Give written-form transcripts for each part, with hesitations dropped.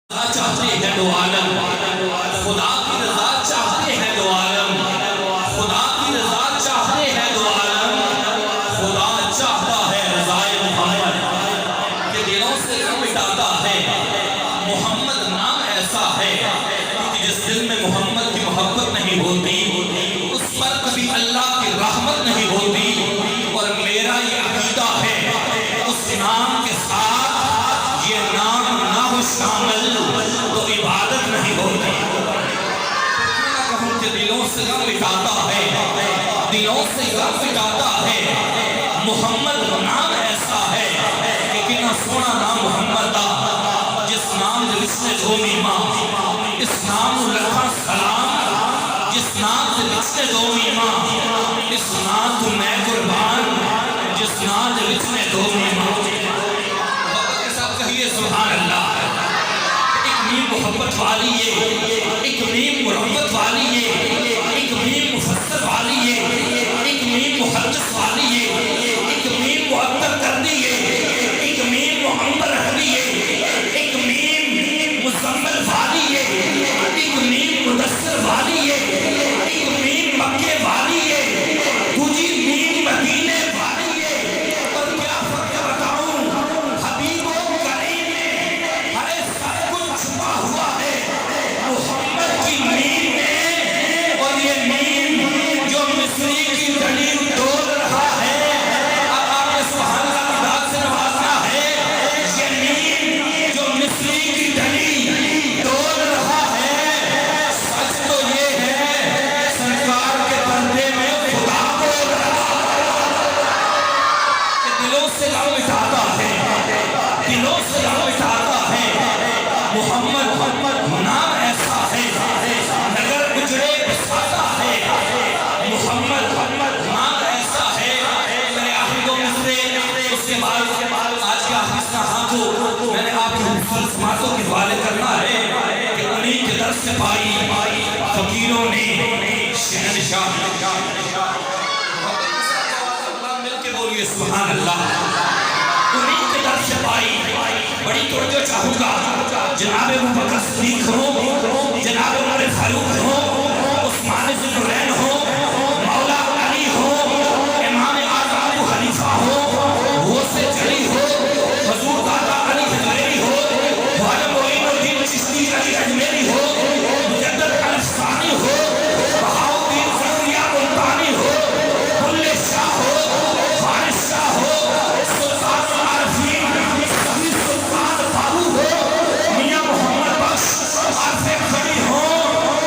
چاہتے ہیں دو عالم، خدا کی رضا چاہتے ہیں دو عالم، خدا کی رضا چاہتے ہیں دو عالم، خدا چاہتا ہے رضائے محمد کہ دلوں سے غم مٹاتا ہے۔ محمد نام ایسا ہے کہ جس دل میں محمد کی محبت نہیں ہوتی اس پر کبھی اللہ کی رحمت نہیں ہوتی، اور میرا یہ عقیدہ ہے اس نام کے ساتھ یہ نام نہ ہو شامل تو عبادت نہیں ہوتی۔ میں کہوں کہ دلوں سے غم مٹاتا ہے، دلوں سے غم مٹاتا ہے۔ محمد نام ایسا ہے کہ کتنا سونا نام محمد دا، جس نام دے لکھنے دو میماں، اس نام رکھا سلام، جس نام دے لکھنے دو میماں، اس نام تو میں قربان، جس نام دے لکھنے دو میماں۔ محبت کے ساتھ کہیے سبحان اللہ۔ ایک نیم محبت والی ہے، ایک نیم محبت والی ہے، ایک نیم مفسر والی ہے، ایک نیم محدث والی ہے، ایک نیم معطر کر دی ہے، ایک نیم معمر رہی ہے، ایک نیم مزمل والی ہے، ایک نیم مدثر والی ہے، ایک نیم مکے والی ہے، دوسری نیم مدینے والی ہے۔ اور کیا فرق بتاؤں حبیب و کریم میں ہر سب کچھ چھپا ہوا ہے محمد کی نیم میں، اور یہ نیم جو مصری کی دلیل ڈول رہا ہے، اب آپ نے سبحان اللہ کی داد سے نوازنا ہے۔ یہ نیم جو مصری کی دلیل ڈول رہا ہے، سچ تو یہ ہے سرکار کے پردے میں خدا بول رہا کہ دلوں سے غم مٹاتا ہے، دلوں سے غم مٹاتا ہے۔ محمد نام ایسا ہے نگر اجڑے بساتا ہے، محمد نام ایسا ہے۔ میرے آخری دو مصرے اس کے بعد آج کا حصہ کو میں نے آپ کی خوبصورت باتوں کے حوالے کرنا ہے کہ انہیں کے در سے پائی فقیروں نے شہنشاہ۔ محبت کے ساتھ جواب اللہ مل کے بولیے سبحان اللہ۔ انہیں کے در سے پائی بڑی توجہ چاہوں گا، جناب ابوبکر صدیق ہو، جناب عمر فاروق ہو، عثمان ذو النورین ہو، مولا علی ہو، امام اعظم ابو حنیفہ ہو، وہ سے جلی ہو، حضور دادا علی حجویری ہو، خواجہ معین الدین چشتی علی اجمیری ہو، مجدد الفسانی ہو، بہاؤالدین زکریا ملتانی ہو، بلے شاہ ہو، فارس شاہ ہو، سلطان العارفین صفی سلطان بابو ہو، میاں محمد بخش عارف کھڑی ہو،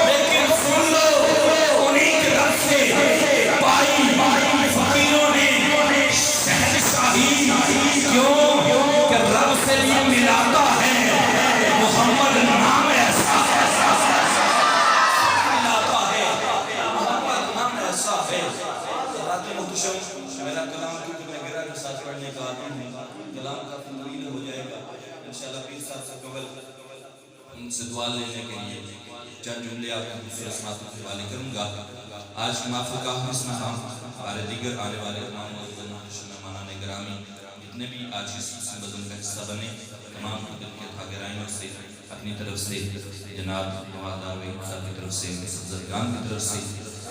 لیکن سن لو انہیں کے در سے پائی فقیروں نے شہنشاہی، کیوں کہ رب سے بھی ملاتا ہے محمد نام ایسا ملاتا ہے، محمد نام ایسا ہے۔ رات محتشم میرا کلام کیونکہ میں گرہ کے ساتھ پڑھنے کا آدم ہوں، کلام کافی طویل ہو جائے گا، انشاءاللہ پیر صاحب سے قبل ان سے دعا لینے کے لیے چند جملے آپ کو دوسرے اسمات کے حوالے کروں گا۔ آج کی محفل کا حسن ہم ہمارے دیگر آنے والے تمام مہمانان گرامی جتنے بھی آج اس بزم کا حصہ بنے، تمام کو دل کے دھاگے رائنوں سے اپنی طرف سے جناب نوادار وحید صاحب کی طرف سے سبزرگان کی طرف سے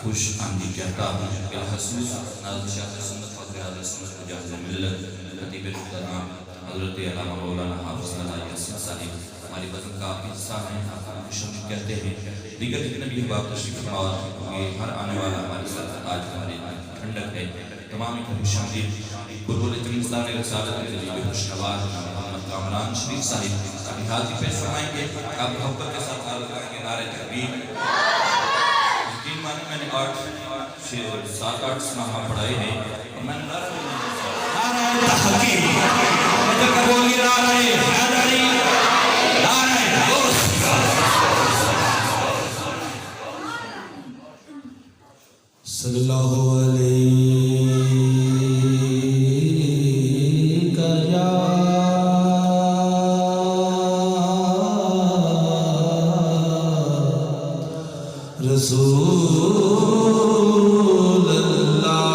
خوش آمدید کہتا ہوں۔ بالخصوص ناظر شاہ سنت فقر حضرت سنت مجاہد ملت خطیب محترم حضرت علامہ مولانا حافظ اللہ یاسین صاحب ہماری بزم کا حصہ ہیں، آپ کو خوش کہتے ہیں۔ دیگر جتنے بھی احباب تشریف فرما یہ ہر آنے والا ہمارے ساتھ آج ہمارے ٹھنڈک ہے، تمام کو خوش آمدید۔ بلبل ترنستان رسالت کے ذریعے خوشنوار محمد کامران شریف صاحب ابھی حاضری پیش فرمائیں گے، آپ محبت کے ساتھ عرض کریں گے نعرہ تکبیر۔ یقین مانے میں نے 7-8 سناہاں پڑھائے ہیں اور میں نے نعرہ تحقیق مجھے قبولی نعرہ حیدری، نعرہ دوست صلی اللہ علیہ یا رسول اللہ۔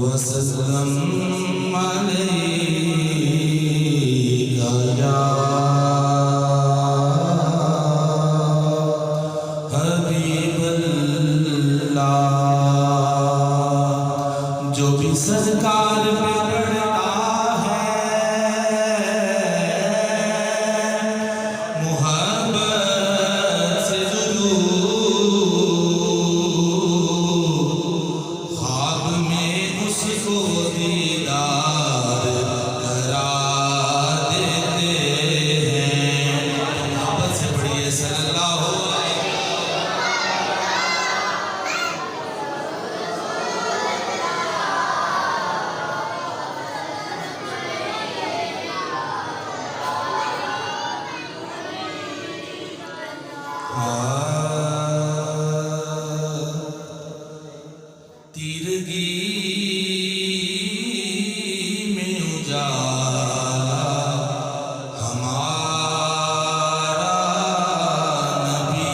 وسلم علیکہ یا حبیب اللہ۔ جو بھی سرکار پہ پڑھتا ہے محبت سے درود، خواب میں اس کو دیدار کرا دیتے ہیں۔ محبت سے پڑھیے صلی اللہ علیہ وسلم۔ تیرگی میں اجالا ہمارا نبی،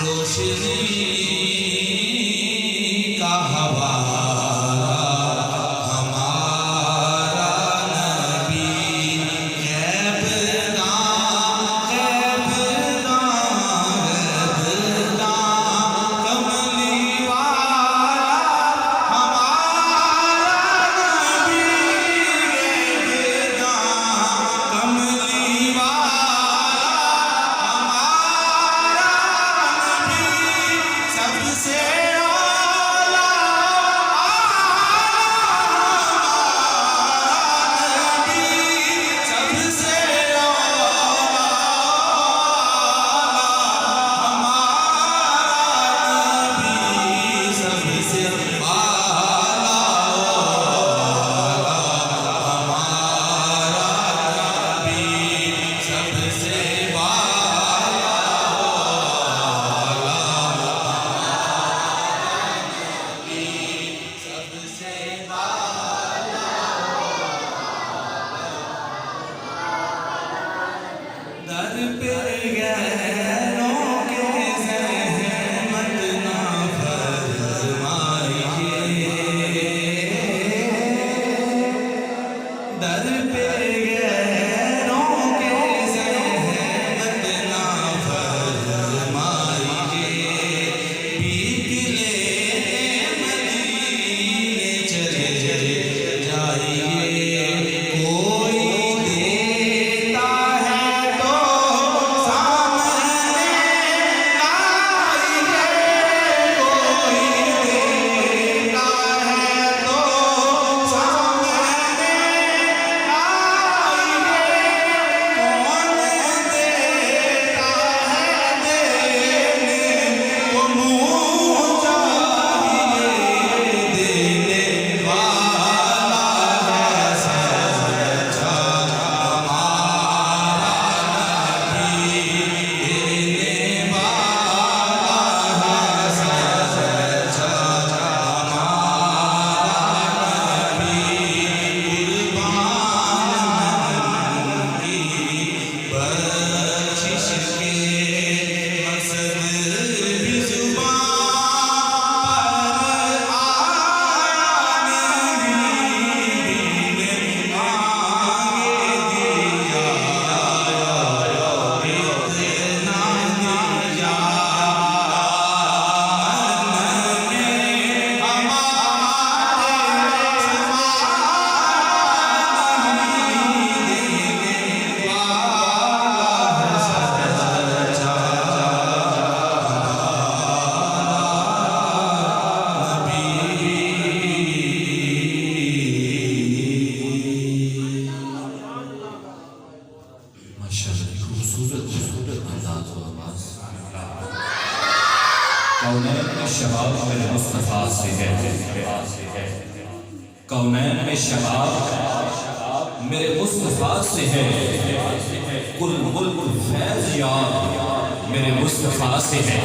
روشنی کا حوالہ ہمارا نبی، غیب داں کملی والا ہمارا نبی، غیب داں کملی والا ہمارا نبی، سب سے اعلیٰ نبی، سب سے در پہ غیروں کے زحمت نہ فرمائیے، در پہ غیروں کے زحمت نہ فرمائیے، بھیگ لینے مدینے چلے جائیے، کوئی دیتا ہے تو سامنے لائیے، کوئی دیتا ہے تو سامنے لائیے، کون دیتا ہے دینے کو منہ چاہیے، دینے والا ہے سچا ہمارا نبی، دینے والا ہے سچا ہمارا نبی، قربان کی بخشش کے مقصد بھی زبان پر آیا نہیں، دل مانگے دیا اتنا دیا، ماشاءاللہ خوبصورت انداز و آواز۔ کونین میں شباب میرے مصطفیٰ سے ہے، کونین میں شباب میرے مصطفیٰ سے ہے، کل ملک فیض یاب میرے مصطفیٰ سے ہے،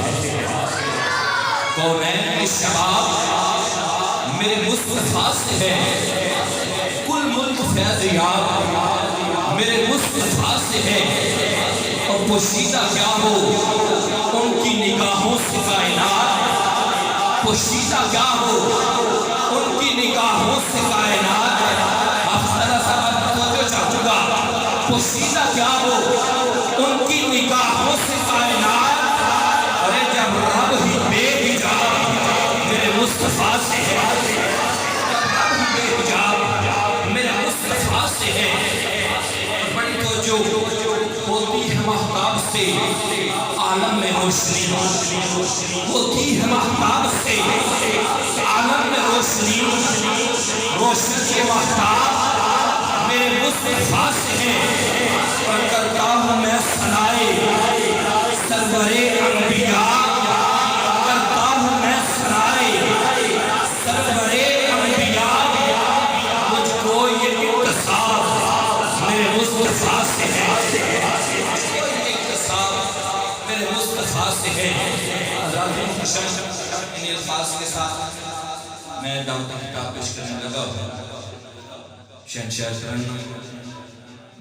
کونین میں شباب میرے مصطفیٰ سے ہے، کل ملک فیض یاب میرے مصطفیٰ سے ہے، اور پوشیدہ کیا ہو ان کی نگاہوں سے کائنات، پوشیدہ کیا ہو ان کی نگاہوں سے کائنات آپ ذرا سا توجہ چاہوں گا پوشیدہ کیا ہو ان کی نگاہوں سے کائنات ارے جب رب ہی بے حجاب میرے مصطفیٰ سے ہے رب ہی بے حجاب میرے مصطفیٰ سے ہے بڑی توجہ ہوتی ہے مہتاب سے عالم میں روشنی ہوتی ہے مہتاب سے عالم میں روشنی روشن کے مہتاب میرے مصطفیٰ سے ہے اور کرتا ہوں میں ثنائے سرور انبیاء کرتا ہوں میں ثنائے سرور انبیاء مجھ کو یہ انتصاب میرے مصطفیٰ سے ہے میرے مصطفیٰ سے ہے ان الفاظ کے ساتھ میں دعوت خطاب پیش کرنے لگا شہنشاہ کرن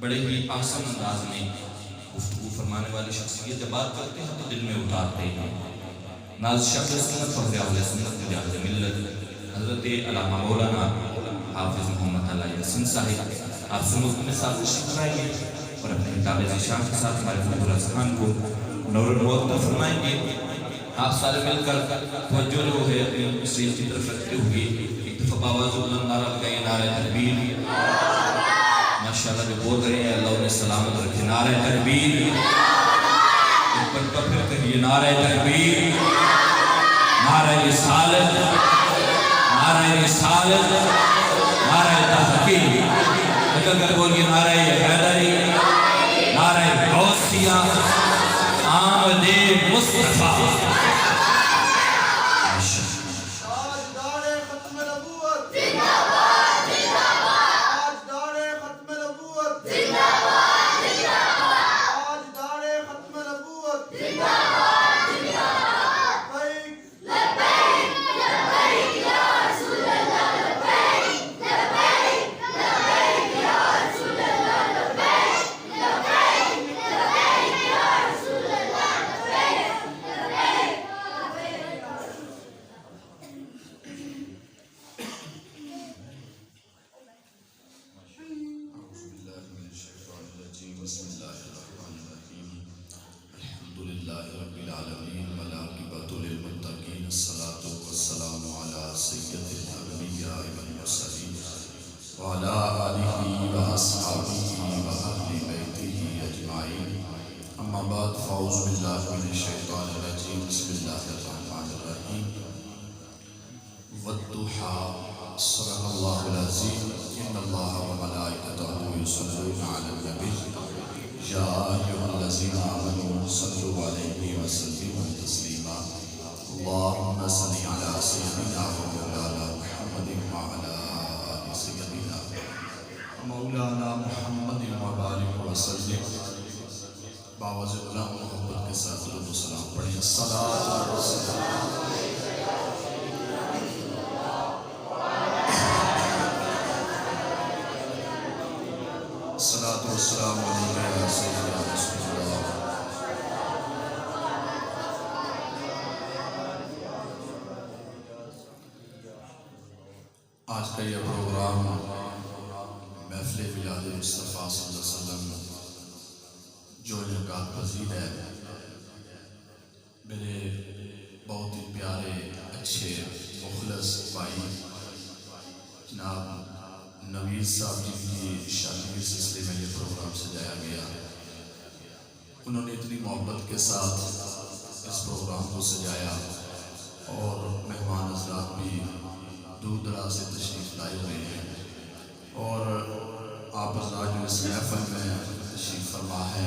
بڑے ہی آسان انداز میں گفتگو فرمانے والی شخصیت جب بات کرتے ہیں تو دل میں اتارتے ہیں ناز شکل سنت فرد اہل سنت مجاہد ملت حضرت علامہ مولانا حافظ محمد علیہ حسن صاحب آپ سنت میں ساتھ تشریف لائیں گے اور اپنے کتاب ذیشان کے ساتھ ہمارے فضل الرحمن کو نور الموت فرمائیں گے آپ سارے مل کر توجہ جو ہے اپنی اسٹیج کی طرف رکھتے ہوئے ایک دفعہ باواز بلند نعرہ لگائیے نعرہ تکبیر ماشاءاللہ جو بول رہے ہیں اللہ انہیں سلامت رکھے نعرہ تکبیر ایک بار پھر کہیے نعرہ تکبیر نعرہ رسالت نعرہ رسالت نعرہ تحقیق لگا کر بولیے نعرہ حیدری نعرہ غوثیہ آمد مصطفیٰ وعلى آله وأصحابه وأهل بيته أجمعين أما بعد فأعوذ بالله من الشيطان الرجيم بسم الله الرحمن الرحيم والضحى صدق الله العظيم إن الله وملائكته يصلون على النبي يا أيها الذين آمنوا صلوا عليه وسلموا تسليما اللهم صل على سيدنا ومولانا محمد وعلى مولانا محمد مبارک وسلم باوز غلام محبت کے ساتھ درود و سلام پڑھیں الصلاۃ والسلام الصلاۃ والسلام علیکم یا سیدنا رسول اللہ آج کا یہ پروگرام محفل میلاد مصطفیٰ صلی اللہ علیہ وسلم جو انعقاد پذیر ہے میرے بہت ہی پیارے اچھے مخلص بھائی جناب نوید صاحب جی کی شادی کے سلسلے میں یہ پروگرام سجایا گیا انہوں نے اتنی محبت کے ساتھ اس پروگرام کو سجایا اور مہمان حضرات بھی دور دراز سے تشریف لائے ہوئے ہیں اور آپ حضرات جو اس محفل میں تشریف فرما ہے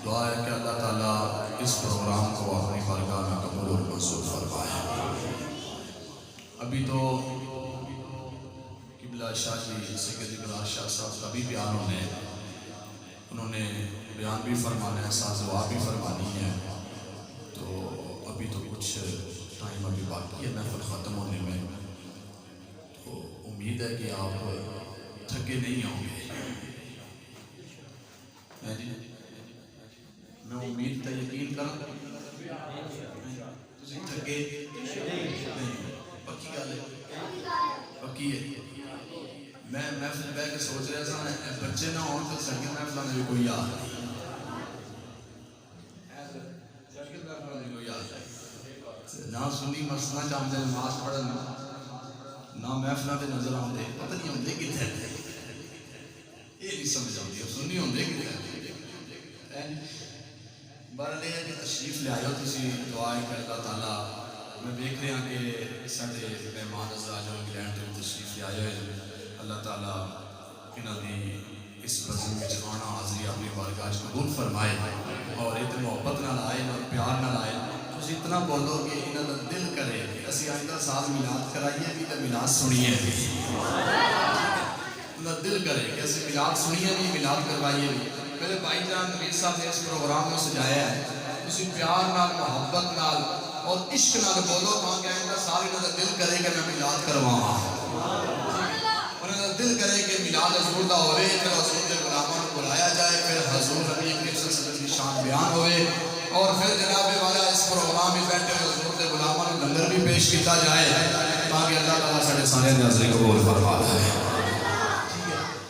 دعا ہے کہ اللہ تعالیٰ اس پروگرام کو اپنی بارگاہ میں قبول اور منظور فرمائے ابھی تو قبلہ شاہ جی سید اقرار شاہ صاحب کا بھی بیان انہوں نے بیان بھی فرمانا ہے ساتھ دعا بھی فرمانی ہے تو ابھی تو کچھ ٹائم ابھی باقی ہے محفل ختم ہونے میں تو امید ہے کہ آپ تھکے نہیں ہوں گے میں امید کا یقین کروں تھکے نہیں پکی ہے. میں محفل بہ کے سوچ رہا تھا بچے نہ ہون تو سڑکیں محفل میں بھی کوئی یاد نہ سنی مسئلہ جانتے نماز پڑھن نہ محفلہ دے نظر آتے پتہ نہیں ہوندے کتنے یہ نہیں سمجھ آتی سنی ہوندے کتنے. بہرحال یہ ہے کہ تشریف لے آئے تسی دعا ہے کہ اللہ تعالیٰ میں دیکھ رہا کہ سارے مہمان حضرات جو انگلینڈ تو تشریف لے آئے اللہ تعالیٰ انہوں نے اس بزم میں آنا حاضری اپنی بارگاہ قبول فرمائے اور اتنی محبت نہ لائے اور پیار نہ لائے. تسی اتنا بولو کہ انہوں کا دل کرے اسی آئندہ سال میلاد کرائیے بھی تو میلاد سنیے بھی انہوں دل کرے کہ اسی میلاد سنیے بھی میلاد کروائیے بھی. میرے بھائی جان نوید صاحب نے اس پروگرام میں سجایا ہے تسی پیار نال محبت نال اور عشق نال بولو تاکہ آئندہ سال انہوں کا دل کرے کہ میں میلاد کرواواں انہوں کا دل کرے کہ میلاد حضور دا ہوئے پھر حضور دے غلاماں کو بلایا جائے پھر حضور نبی کریم صلی اللہ علیہ وسلم کی شان بیان ہوئے اور پھر جناب والا اس پروگرام میں بیٹھے حضور دے غلاماں کو لنگر بھی پیش کیتا جائے تاکہ اللہ تعالیٰ سارے سارے حاضری قبول فرما لے.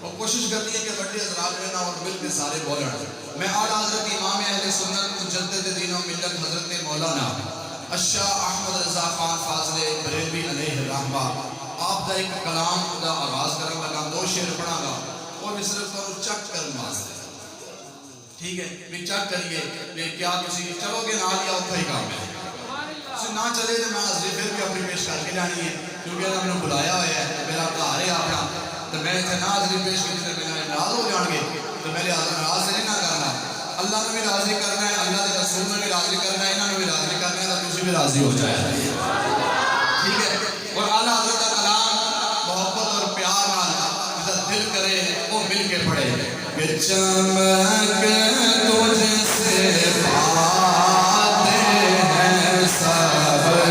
اور کوشش کرنی ہے کہ بڑے حضرات میں نہ اور مل کے سارے بولن. میں اعلیٰ حضرت امام اہل سنت مجدد دین و ملت حضرت مولانا الشاہ احمد رضا خان فاضل بریلوی علیہ الرحمہ آپ دا ایک کلام دا آغاز کرنے لگا. 2 شعر پڑھا گا اور میں صرف تو چک کر واسطے ٹھیک ہے بھی چک کریے کہ کیا تسی چلو گے نال یا اوتھے ہی کام ہے تسی نہ چلے تو میں حاضری پھر بھی اپنی پیش کر کے جانی ہے کیونکہ اللہ نے بلایا ہوا ہے میرا گھر ہے اپنا تو میں اتنے نہ حاضری پیش کی تو میرے ناراض ہو جان گے تو میرے ناراض نہیں نہ کرنا. اللہ نے بھی راضی کرنا ہے اللہ کے رسول نے بھی راضی کرنا ہے انہوں نے بھی راضی کرنا ہے تو تسی بھی راضی ہو جائے ٹھیک ہے. اور اعلیٰ حضرت کا کلام محبت اور پیار نال جس دل کرے وہ مل کے پڑھے کہ چمک تجھ سے پاتے ہیں سب والے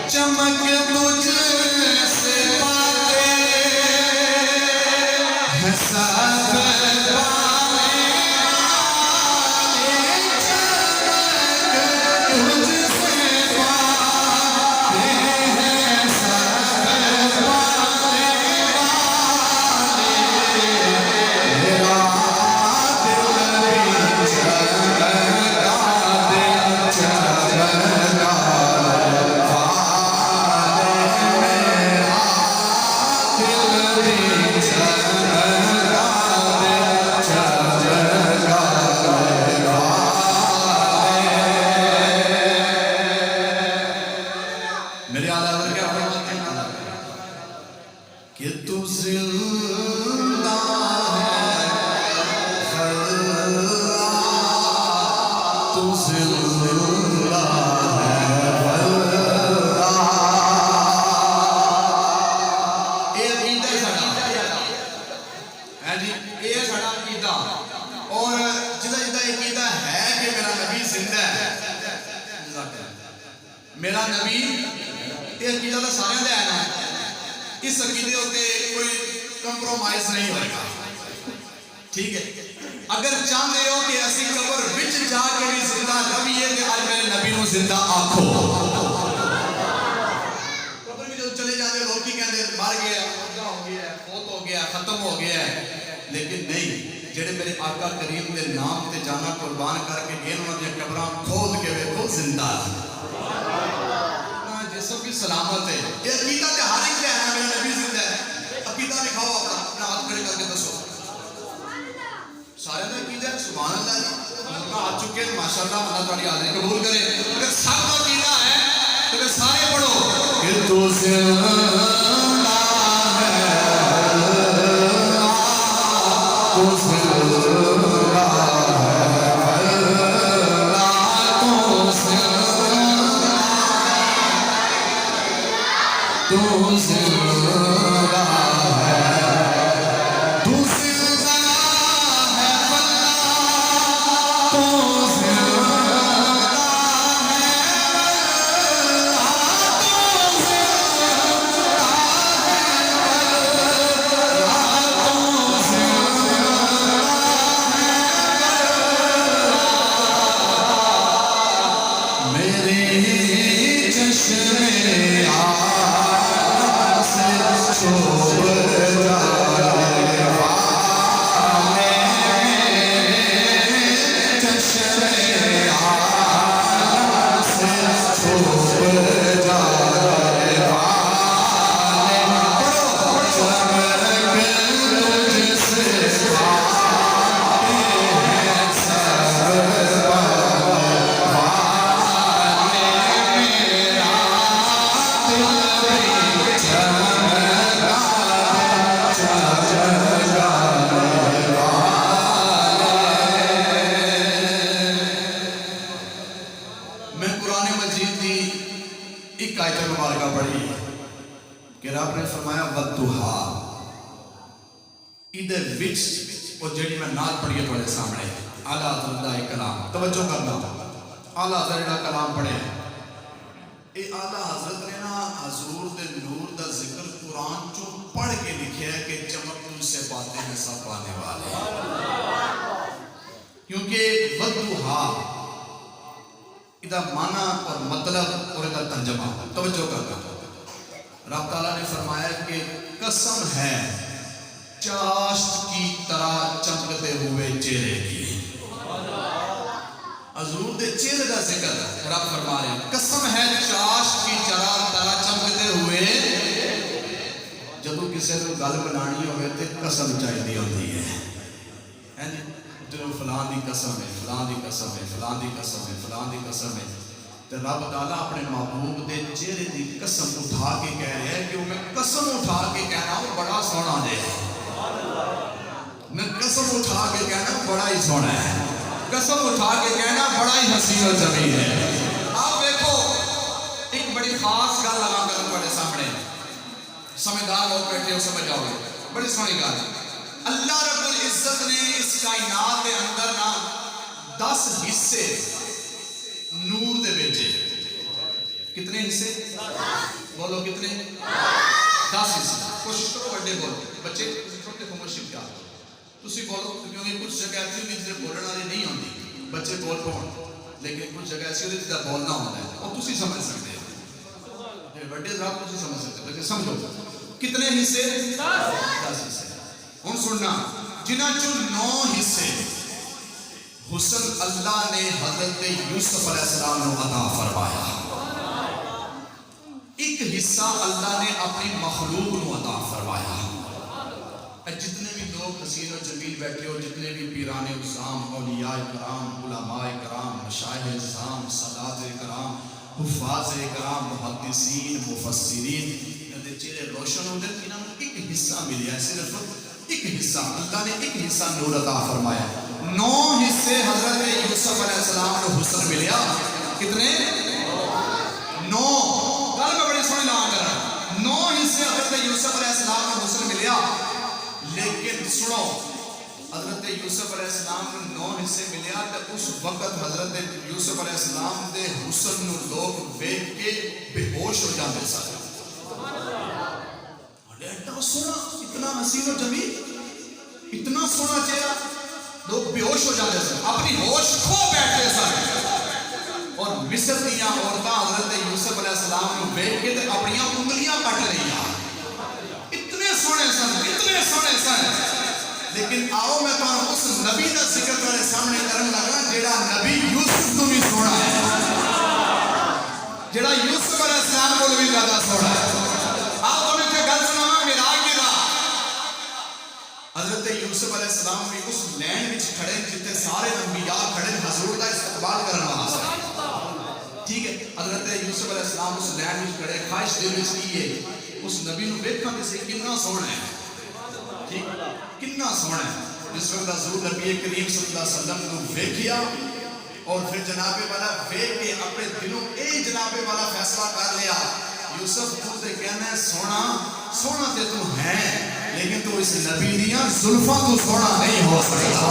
چمک تجھ سے میرا نبی یہ عقیدہ تو سارے دے آنا ہے اس عقیدے ہوتے کوئی کمپرومائز نہیں ہوئے گا ٹھیک ہے. اگر چاہتے ہو کہ اسی قبر وچ جا کے بھی زندہ رویے کہ آج میرے نبی نو زندہ آکھو قبر میں جو چلے جاتے لوگ کی کہتے مر گیا ہو گیا فوت ہو گیا ختم ہو گیا ہے لیکن نہیں جڑے میرے آقا کریم دے نام تے جانا قربان کر کے گئے انہوں نے قبراں کھود کے ویکھو زندہ جسم کی سلامت ہے. یہ عقیدہ تے ہر ایک ہے میرا نبی زندہ ہے. عقیدہ دکھاؤ اپنا ہاتھ کھڑے کر کے دسو سارے دا عقیدہ سبحان اللہ جی اپنا ہاتھ چکے ماشاءاللہ اللہ تعالی حاضری قبول کرے. اگر سب کا عقیدہ ہے تو سارے پڑھو کہ تو زندہ ہے تو زندہ ہے مجید دی ایک آیت مبارکہ پڑھی کہ رب نے فرمایا والضحا، ادھر وچ وہ جڑی میں نال پڑھی ہے تھوڑے سامنے اعلیٰ حضرت دا کلام، توجہ کرنا اعلیٰ حضرت دا کلام پڑھے اے اعلیٰ حضرت نے نا حضور دے نور دا ذکر قرآن چوں پڑھ کے لکھیا ہے کہ چمک سے باتیں ہیں سب پانے والے، کیونکہ والضحا ادھا معنی اور مطلب اور ادھا ترجمہ، توجہ کرنا رب تعالیٰ نے فرمایا کہ قسم ہے چاشت کی طرح چمکتے ہوئے چہرے کی، حضور دے چہرے دا ذکر رب فرما رہے ہیں، قسم ہے چاشت کی طرح چمکتے ہوئے، جدو کسی کو گل بنانی ہوئے تے قسم چاہیے ہوتی ہے، جو فلان دی قسم ہے، فلان دی قسم ہے، فلان دی قسم ہے، فلان دی قسم ہے، تو رب تعالیٰ اپنے محبوب دے چہرے دی قسم اٹھا کے کہہ رہے ہیں کہ میں قسم اٹھا کے کہنا ہوں بڑا سونا دے، میں قسم اٹھا کے کہنا بڑا ہی سونا ہے، قسم اٹھا کے کہنا بڑا ہی حسین و جمیل ہے۔ آپ دیکھو ایک بڑی خاص گل لگا کر بڑے سامنے سمجھدار لوگ بیٹھے ہو سمجھ جاؤ گے، بڑی سونی گل، اللہ رب العزت نے اس کائنات کے اندر نا 10 حصے نور دے بیچے، کتنے حصے؟ بولو کتنے؟ 10 حصے، کوشش کرو بڑے بولو، بچے چھوٹے کمرشپ کیا تسی بولو، کیونکہ کچھ جگہ ایسی ہوتی جسے بولنا والی نہیں ہوتی، بچے بول پاؤں، لیکن کچھ جگہ ایسی ہوتی جسے بولنا ہوتا ہے اور تسی سمجھ سکتے ہیں، بڑے صاحب تسی سمجھ سکتے ہیں، لیکن سمجھو کتنے حصے؟ 10 حصے۔ ہن سننا جنہاں چوں 9 حصے حسن اللہ نے حضرت یوسف علیہ السلام نے عطا فرمایا، ایک حصہ اللہ نے اپنی مخلوق کو عطا فرمایا۔ جتنے بھی لوگ حسین و جمیل بیٹھے ہو، جتنے بھی پیران عظام، اولیاء کرام، علماء کرام، مشائخ عظام، سادات کرام، حفاظ کرام، محدثین، مفسرین، انہوں چہرے روشن ہوتے ہیں، انہوں نے ایک حصہ ملیا ہے، صرف ایک حصہ، اللہ نے ایک حصہ نور عطا فرمایا۔ 9 حصے حضرت یوسف علیہ السلام کو حسن ملیا، کتنے؟ 9، گل میں بڑی سوئی لان کر رہا ہوں، 9 حصے حضرت یوسف علیہ السلام کو حسن ملیا، لیکن سنو حضرت یوسف علیہ السلام کو 9 حصے ملیا تو اس وقت حضرت یوسف علیہ السلام دے حسن نو لوگ دیکھ کے بے ہوش ہو جاتے سارے، اتنا سونا، اتنا حسین و جمیل، اتنا سونا چہرہ، لوگ بے ہوش ہو جاتے سن، اپنی ہوش کھو بیٹھتے سن، اور مصر دیا عورتاں حضرت یوسف علیہ السلام کو دیکھ کے اپنی انگلیاں کٹ رہی، اتنے سونے سن، اتنے سونے سن۔ لیکن آؤ میں تمہیں اس نبی کا ذکر تمہارے سامنے کرنے لگا جیڑا نبی یوسف تو بھی سونا ہے، جیڑا یوسف علیہ السلام کو بھی زیادہ سونا ہے۔ آپ تمہیں کہ گل سنا معراج کی رات، حضرت یوسف علیہ السلام بھی اس لینڈ وچ کھڑے جتے سارے انبیاء کھڑے حضور کا استقبال کرنا واسطے، ٹھیک ہے، حضرت یوسف علیہ السلام اس لینڈ وچ کھڑے، خواہش دل وچ کی ہے اس نبی نو ویکھاں تے صحیح کتنا سونا ہے، ٹھیک کتنا سونا ہے۔ جس وقت حضور نبی کریم صلی اللہ علیہ وسلم کو ویکھیا اور پھر جناب والا ویکھ کے اپنے دلوں اے جناب والا فیصلہ کر لیا، یوسف تو تے کہنا ہے سونا، سونا تے تو ہے لیکن تو اس نبی دیاں زلفاں تو سونا نہیں ہو سکتا،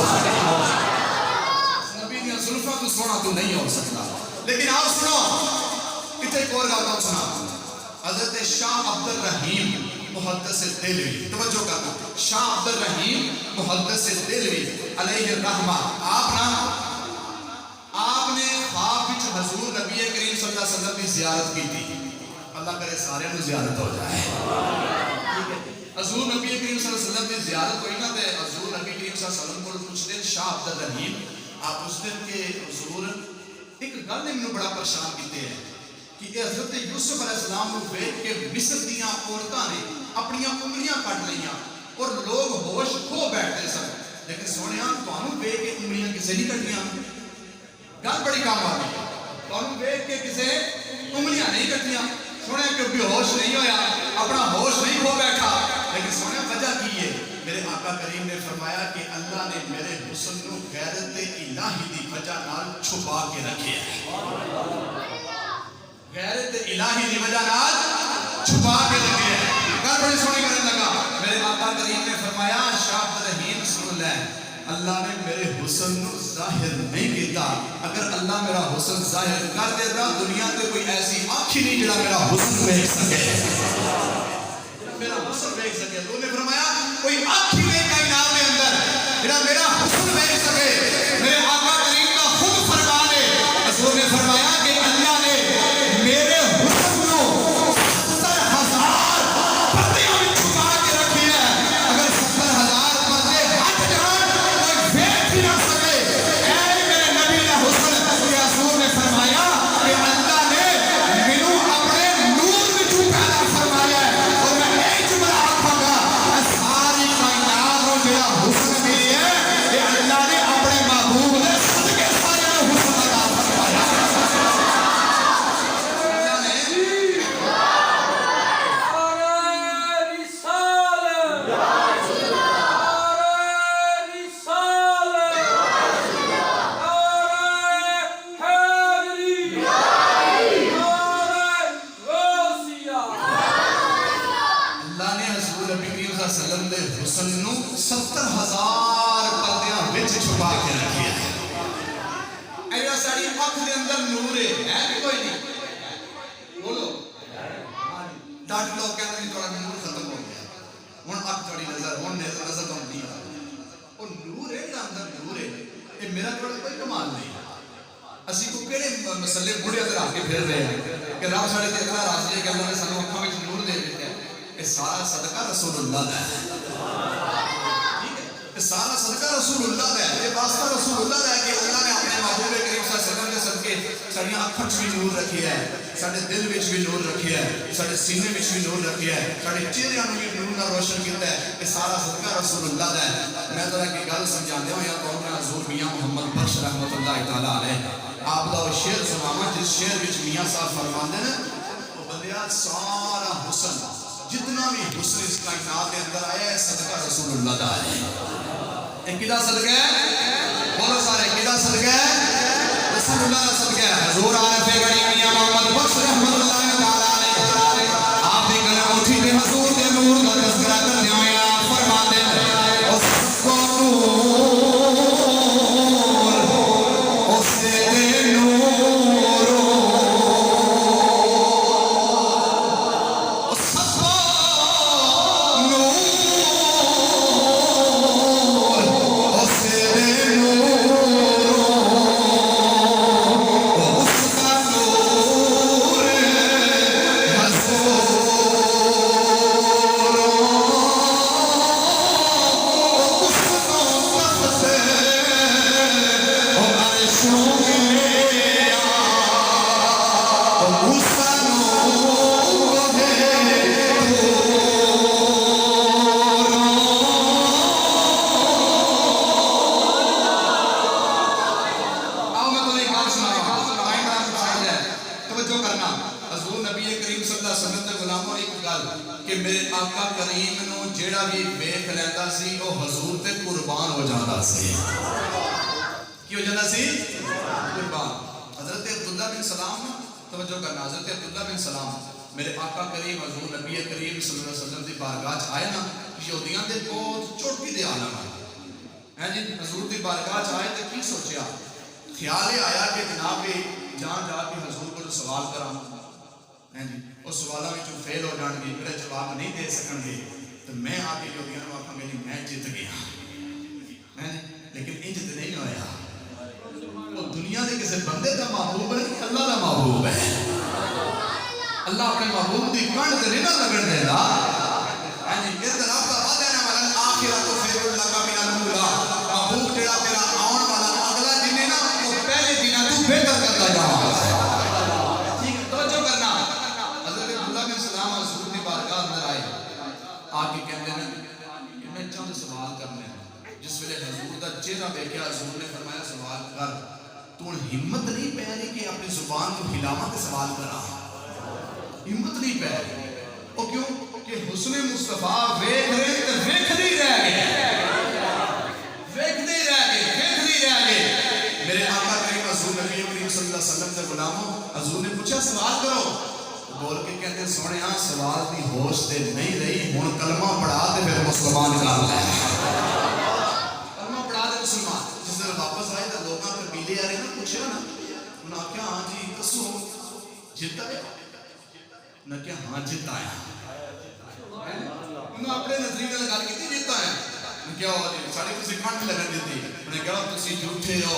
نبی دیاں زلفاں تو سونا تو نہیں ہو سکتا۔ لیکن آپ سنو اتنے ایک اور گل سنا، حضرت شاہ عبد الرحیم محدث دہلوی، توجہ کرنا، شاہ عبد الرحیم محدث دہلوی علیہ الرحمہ، آپ نے خواب وچ حضور نبی کریم صلی اللہ علیہ وسلم کی زیارت کی تھی، اللہ کرے سارے میں زیارت ہو جائے، حضور نبی کریم صلی اللہ علیہ وسلم کی زیارت ہوئی نا تے حضور نبی کریم صلی اللہ علیہ وسلم کو پوچھتے ہیں شاہ عبد الرحیم، آپ پوچھتے ہیں کہ حضور ایک گل نے مجھے بڑا پریشان کیتے ہیں کہ حضرت یوسف علیہ السلام کو دیکھ کے مصر دیاں عورتاں نے اپنی انگلیاں کٹ لیاں اور لوگ ہوش کھو بیٹھتے سن، لیکن سونیا تانوں دیکھ کے انگلیاں کسے نہیں کٹیاں، گل بڑی کام آ گئی، تانوں دیکھ کے کسے انگلیاں نہیں کٹیاں، سونے کہ بے ہوش نہیں ہویا، اپنا ہوش نہیں کھو بیٹھا، لیکن سونے وجہ کی ہے، میرے آقا کریم نے فرمایا کہ اللہ نے میرے حسن کو غیرت الہی دی وجہ نال چھپا کے رکھے ہے، غیرت الہی دی وجہ نال چھپا کے رکھے ہے. گل بڑی سونی کرنے لگا. میرے آقا کریم نے فرمایا شاہ رحیم سن لے, اللہ نے میرے حسن نو ظاہر نہیں کیتا. اگر اللہ میرا حسن ظاہر کر دیتا دنیا تے کوئی ایسی آنکھ ہی نہیں جڑا میرا حسن دیکھ سکے, میرا حسن دیکھ سکے. تو نے فرمایا کوئی آنکھ ہی نہیں کائنات کے اندر جڑا میرا حسن دیکھ سکے. میرے آقا کریم کا خود فرمان ہے, حضور نے فرمایا کہ اللہ نے میرے حسن کو 70,000 پردیاں میں چھپا کے رکھی ہے. اگر 70,000 پردے ہٹ جان کوئی دیکھ ہی نہ سکے. اے میرے نبی کا حسن, کہ حضور نے فرمایا کہ اللہ نے مینوں اپنے نور وچوں پیدا فرمایا ہے. اور میں ایک جملہ آکھاں گا, ساری کائنات نوں جڑا حسن ملی ہے کہ اللہ نے اپنے محبوب نے صدقے سارے نوں حسن عطا فرمایا. اللہ نے حضور نبی کریم صلی اللہ علیہ وسلم دے حسن نو 70,000 پردیاں وچ چھپا کے رکھیا ہے. ایسا ساری اکھ دے اندر نور ہے بھی کوئی نہیں. بولو ڈاٹ لوگ کہتے ہیں تھوڑا نور ختم ہو گیا, ہن اکھ تھوڑی نظر ہن نظر تو نہیں آ رہی. اور نور ہے جڑا اندر نور ہے یہ میرا تھوڑا کوئی کمال نہیں. اسی کو کہڑے مسئلے بڑے اندر آ کے پھر رہے ہیں کہ رب ساڈے تے اتنا راضی ہے کہ اللہ نے سانو اکھاں وچ نور دے دتا ہے. یہ سارا صدقہ رسول اللہ دا ہے. یہ سارا صدقہ رسول اللہ دا ہے. یہ واسطہ رسول اللہ دا ہے کہ اللہ نے اپنے محبوب کریم صلی اللہ علیہ وسلم دے صدقے ساڈیاں اکھاں وچ بھی نور رکھیا ہے, ساڈے دل وچ بھی نور رکھیا ہے, ساڈے سینے وچ بھی نور رکھیا ہے, ساڈے چہرے نوں بھی نور نال روشن کیتا ہے. یہ سارا صدقہ رسول اللہ دا ہے. میں تھوڑا کی گل سمجھاندے ہوں یا کہوں میں حضور میاں محمد بخش رحمت اللہ تعالی علیہ آپ دا وہ شعر سناواں جس شعر وچ میاں صاحب فرماندے نے وہ بندیا سارا حسن جتنا بھی حسن اس کائنات کے اندر آیا ہے صدقہ رسول اللہ دا ہے. ایک کدا صدقہ ہے, بولو سارے کدا صدقہ ہے, رسول اللہ دا صدقہ ہے. حضور عارف گڑی میاں محمد بخش رحمت اللہ تعالی علیہ آپ دی گل اٹھی تے حضور دے نور دا تذکرہ کردے ہوئے آپ فرماندے نے او سب کو نور اس دے نور اس سب کو نور اس دے نور اس کا نور حضور کہ میرے آقا کریم نو جیڑا بھی ویکھ لیندا سی او حضور تے قربان ہو جاندا سی. کی ہو جاندا سی؟ قربان. حضرت عبداللہ بن سلام, توجہ کرنا, حضرت عبداللہ بن سلام میرے آقا کریم حضور نبی کریم صلی اللہ علیہ وسلم دی بارگاہ چ آئے نا, یہودیاں دے بہت چوٹی دے عالم ہیں جی. حضور دی بارگاہ چ آئے تے کی سوچیا, خیال آیا کہ جناب جان جا کے حضور کو سوال کراں جی, اس سوالاں وچوں فیل ہو جان گے, میرے جواب نہیں دے سکن گے تو میں آ کے یہودیاں نوں آکھاں گا جی میں جیت گیا. لیکن انج تے نہیں ہویا. وہ دنیا دے کسی بندے دا محبوب نہیں, اللہ دا محبوب ہے. اللہ اپنے محبوب دی کنڈ تے نہیں نہ لگن دیندا. جی ادھر آپ کا وعدہ ہے والا آخرت خیر لک من الاولا, محبوب جڑا تیرا آن والا اگلا دن ہے نا وہ پہلے دن تو بہتر کرتا جاواں. آگے کہتے ہیں کہ میں چند سوال کرنے ہیں. جس ویلے حضور دا چہرہ دیکھا حضور نے فرمایا سوال کر. تو ہمت نہیں پہ رہی کہ اپنی زبان کو ہلاواں تے سوال کرا, ہمت نہیں پہ رہی. اور کیوں کہ حسن مصطفیٰ ویکھ رہے تے ویکھدے رہ گئے, ویکھدے رہ گئے, ویکھدے رہ گئے. میرے آقا کریم حضور نبی کریم صلی اللہ علیہ وسلم کے غلاموں حضور نے پوچھا سوال کرو بول کے کہتے سونے ہاں سوال دی ہوش تے نہیں رہی ہن کلمہ پڑھا تے پھر مسلمان کر لے کلمہ پڑھا دے مسلمان جس دن واپس آئے تو لوگاں قبیلے آ رہے نا پوچھا نا انہاں کہا ہاں جی دسو جیتا ہے انہاں کہا ہاں جیتا ہے انہوں اپنے نظریے نال گل کیتی جیتا ہے کیا ہو جی ساڈے کسی کھنڈ لگن دیتی انہیں کہا تسی جھوٹے ہو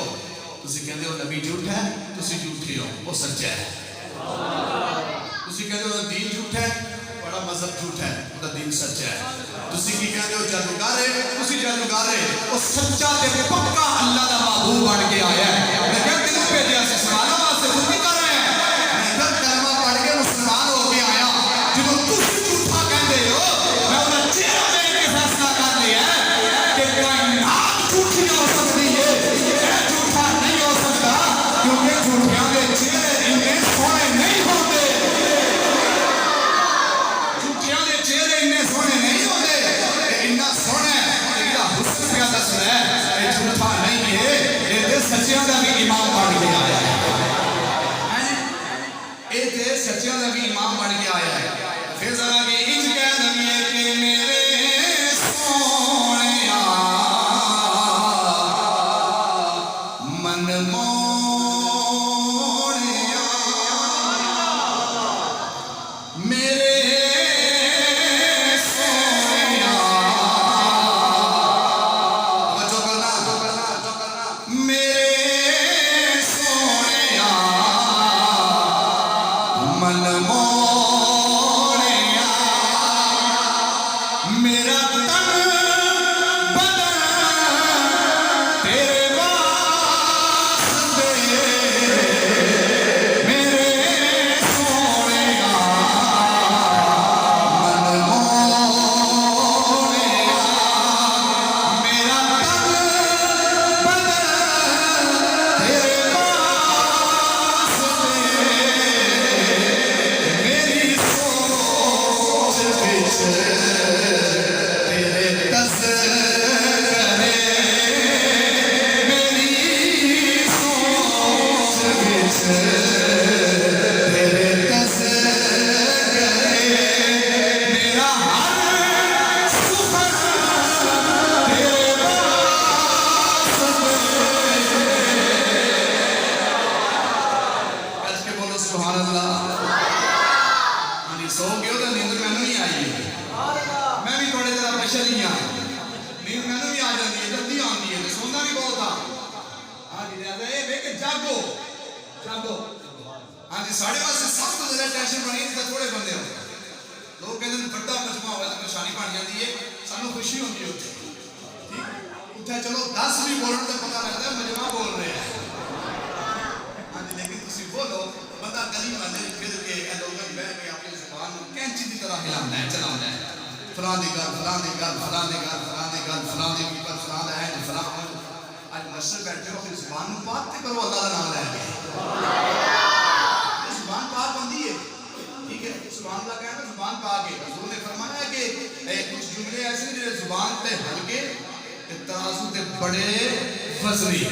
تسی کہندے ہو نبی جھوٹا ہے تسی جھوٹے ہو وہ سچا ہے تسی کہندے ہو دین جھوٹا ہے بڑا مذہب جھوٹا ہے وہ دین سچا ہے تسی کی کہندے ہو جادوگر ہے تسی جادوگر ہے وہ سچا تے پکا اللہ دا محبوب بن کے آیا ہے میں کہا تینوں بھیجیا سی سوالوں واسطے خود نہیں کر رہے ہیں میں پھر کلمہ پڑھ کے مسلمان ہو کے آیا جب تسی جھوٹا کہندے ہو میں انہاں چہرہ دیکھ کے فیصلہ کر لیا ہے کہ کائنات جھوٹی ہو سکتی ہے جھوٹا نہیں ہو سکتا کیونکہ جھوٹیاں دے چہرے اتنے سونے نہیں ہوتے جھوٹیاں دے چہرے اتنے سونے نہیں ہوتے اتنا سونا ہے یہ حسن کیا دس رہا ہے یہ جھوٹا نہیں ہے یہ سچیاں دا بھی امام بن کے آیا ہے یہ سچیاں دا بھی امام بن کے آیا ہے پھر ذرا کہ انج کہہ دئیے کہ میرے سونیا من موڑیا میرے سونیا توجہ کرنا میرے سونیا من موڑیا میرا تن بدن تیرے واسطے میرے سونیا من موڑیا میرا تن بدن تیرے واسطے میری سوچ وچ تیرے تذکرے میری سوچ وچ تیرے تذکرے میرا ہر سخن تیرے واسطے کہہ کے بولو سبحان اللہ سو گئے ہو تو نیند میں نہیں آئی میں بھی تھوڑے ذرا بشر ہی ہاں نیند میں بھی آ جاتی ہے جلدی آتی ہے سونا بھی بہت تھا ہاں جی لہذا یہ ہے کہ جاگو جاگو ہاں جی ساڑھے پاس سب تو زیادہ ٹینشن بنی تھی تھوڑے بندے ہو لوگ کہتے ہیں بڑا مجمع ہوا تو پریشانی بن جاتی ہے سانو خوشی ہوتی ہے ٹھیک چلو 10 بھی بولنے تو پتہ لگتا ہے مجمع بول رہے ہیں ہاں جی لیکن تسی بولو بندہ گلی والے پھر کے لوگوں نے بہن کے اپنی زبان کینچی کی طرح ہلانا ہے چلانا ہے فلاں دی گل فلاں دی گل فلاں دی گل فلاں دی گل فلاں دی گل فلاں دا ہے فلاں اج مسجد بیٹھے ہو اپنی زبان پاک تے کرو اللہ دا نام لے کے زبان پاک بندی ہے ٹھیک ہے سبحان اللہ کہنا زبان پاک ہے حضور نے فرمایا کہ کچھ جملے ایسے ہیں جو زبان تے ہلکے ترازو تے بڑے وزنی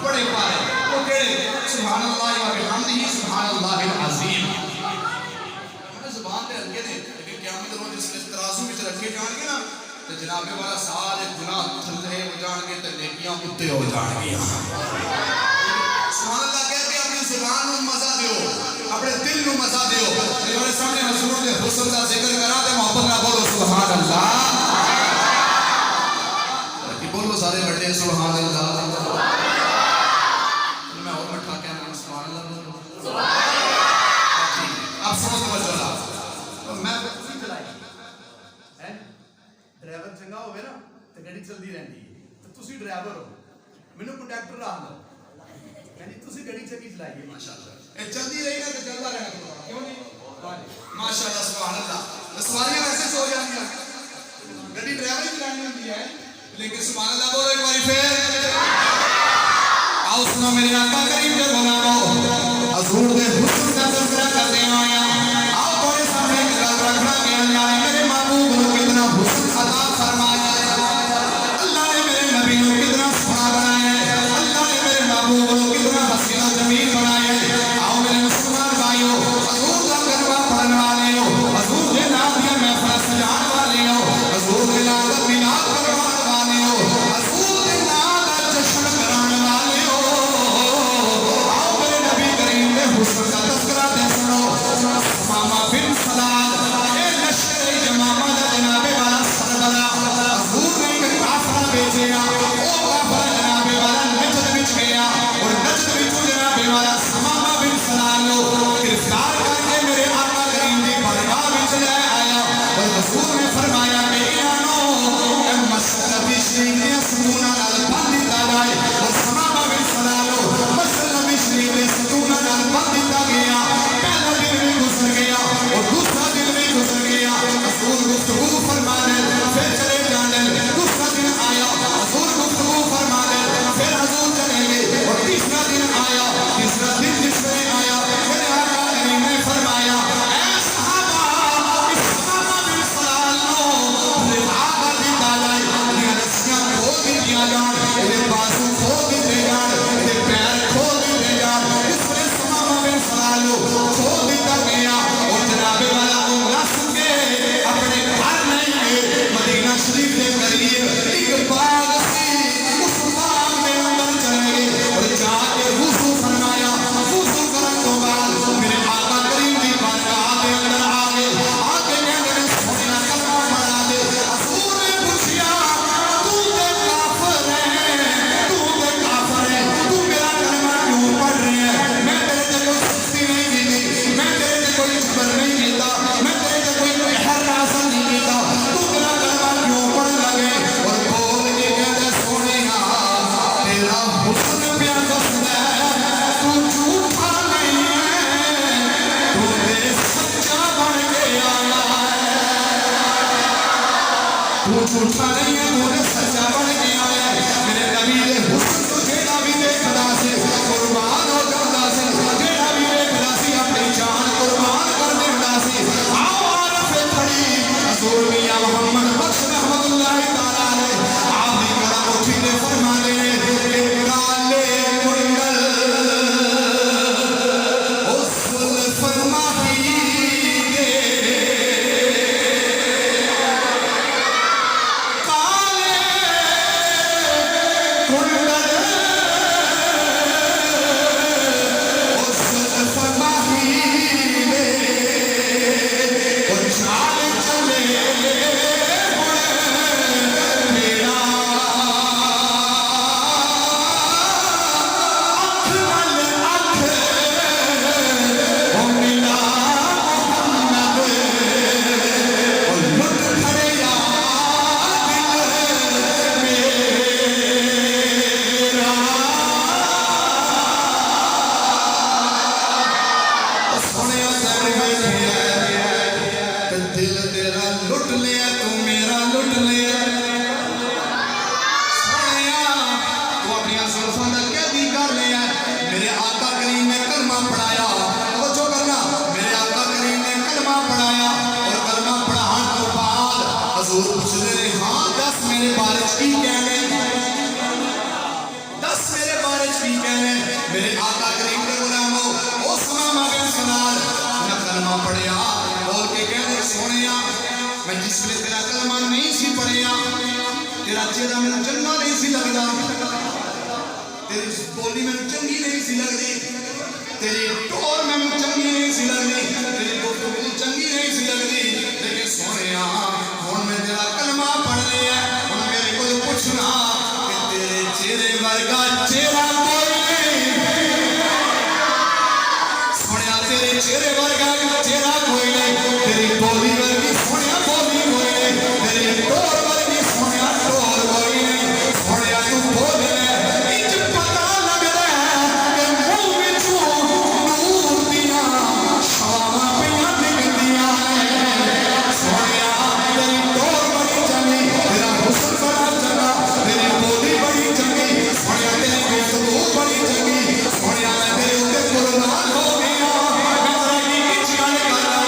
بڑے پارے وہ کہڑے سبحان اللہ و بحمدہ سبحان اللہ العظیم زبان تے ہلکے نے لیکن قیامت روز جس نے ترازو وچ رکھے جان گے نا تے جناب والا سارے گناہ تھلے ہو جان گے تے نیکیاں اوتے ہو جان گی سبحان اللہ کہہ کے اپنی زبان نو مزہ دیو اپنے دل نو مزہ دیو میرے سامنے حضور نے حسن دا ذکر کرا تے محبت نہ بولو سبحان اللہ بولو سارے بڑے سبحان اللہ میں اور مٹھا کہنا سبحان اللہ بولو اب سمجھ چلا میں ڈرائیور چنگا ہوئے نا تو گاڑی چلتی رہتی ہے تو تسی ڈرائیور ہو مینوں کنڈکٹر رکھ دو یعنی تسی گاڑی چنگی چلائیے ماشاءاللہ اے چلتی رہی نا تو چلتا رہنا کیوں نہیں ماشاءاللہ سبحان اللہ سواریاں ویسے سو جاتی ہیں گاڑی ڈرائیور ہی چلانی ہوتی ہے لیکن سبحان اللہ بولو ایک باری پھر آؤ سنو میرے آقا کریم کے غلاموں حضور دے حسن کا تذکرہ کرتے آیا آؤ تھوڑے سامنے کی گل رکھنا کہ اللہ نے میرے محبوب کو کتنا حسن عطا فرمایا ہے اللہ نے میرے نبی کو کتنا سونا بنایا ہے اللہ نے میرے محبوب کو کتنا حسین و جمیل بنایا ہے سمامہ بن سلال اے لشکر جمامہ دا جناب والا سربراہ حضور نے ایک کافرہ بھیجیا وہ کافرہ جناب والا نجد وچ گیا اور نجد وچ جناب والا سمامہ بن سلال نو گرفتار کر کے میرے آقا کریم دی بارگاہ وچ لے آیا اور حضور نے فرمایا کہ انہوں اے مسجد نبی شریف دے ستوناں نال بند دتا جائے اور سمامہ بن سلال نو مسجد نبی شریف دے ستوناں نال بند دتا گیا پہلا دن بھی گزر گیا اور دوسرا دن بھی گزر گیا حضور گفتگو فرمانے پھر چلے جانے دوسرا دن آیا حضور گفتگو فرمانے پھر حضور چلے گئے اور تیسرا دن آیا تیسرا دن جس میں آیا میرے آقا کریم نے فرمایا اے صحابہ اس سمامہ بن سلال نو رہا کر دیتا جائے یہ رسیاں کھول دیا جان یہ بازو کھول دیتے جان یہ پیر کھول دیتے جان اس نے سمامہ بن سلال نو کھول دیتا گیا اور جناب والا نس کے اپنے گھر نہیں گئے مدینہ شریف کے قریب ایک باغ سی اس باغ میں اندر چلے گئے اور جا کے وضو فرمایا وضو کرنے کے بعد میرے آقا کریم دی بارگاہ کے اندر آ گئے آگے نے سونا کلمہ پڑھا دے حضور نے پوچھا تو تے کافر ہے تو میرا کلمہ کیوں پڑھ رہے ہیں میں تیرے تے کوئی سختی نہیں کی میں تیرے تے کوئی جبر نہیں کیتا میں تیرے تے کوئی حر حاصل نہیں کیتا تو میرا کلمہ کیوں پڑھ لگے اور بول کے کہتے سونیا تیرا حسن پیا دسدا ہے تو جھوٹا نہیں ہے تو تے سچا بن کے آیا تو جھوٹا نہیں ہے تو تے سچا بن کے آیا میرے نبی دے حسن تو جیڑا بھی دیکھدا سی قربان ہو جاندا سی جیڑا بھی دیکھدا سی اپنی جان قربان کر دیندا سی آؤ عارف کھڑی حضور میاں محمد بخش رحمت اللہ تعالی علیہ آپ دی کلام اٹھی نے فرمانے کہ کالے کنڈل اس فرمائی دے کالے کنڈل اس فرمائی دے اور چال چلے میرا اکھ وال اکھ او ملا محمد اور لٹ کھڑیا دل میرا سونیا تیرے بیٹھے تے دل تیرا لٹ لیا تو میرا لٹ لیا سونیا تو اپنی زلفاں دا قیدی کر لیا میرے آقا کریم نے کلمہ پڑھایا توجہ کرنا میرے آقا کریم نے کلمہ پڑھایا اور کلمہ پڑھان تو بعد حضور پوچھتے رہے ہاں دس میرے بارے چ کی کہنے دس میرے بارے چ کی کہنے میرے آقا کریم نے غلامو او سمامہ بن سلال نے کلمہ پڑھیا بول کے کہنے سونیا میں جس ویلے تیرا کلمہ نہیں سی پڑھیا تیرا چہرہ میں چنگا نہیں سی لگدا تیری بولی میں چنگی نہیں سی لگدی تیری ٹور میں چنگی نہیں سی لگدی تیری گفتگو چنگی نہیں سی لگدی لیکن سونیا ہن میں تیرا کلمہ پڑھ لیا ہن میرے کو پوچھنا کہ تیرے چہرے ورگا چہرہ کوئی نہیں سونیا تیرے چہرے ورگا چہرہ کوئی نہیں تیری بولی ورگی سونیا بولی کوئی نہیں تیری ٹور ورگی سونیا ٹور کوئی نہیں سونیا تو بول رہے انج پتہ لگ رہا ہے کہ منہ وچوں نور دیاں شواواں پیاں نکلدیاں ہیں سونیا تیری ٹور بڑی چنگی تیرا حسن بڑا چنگا تیری بولی بڑی چنگی سونیا تیری گفتگو بڑی چنگی سونیا میں تیرے اوپر قربان ہو گیا میں ذرا کی گل کرنا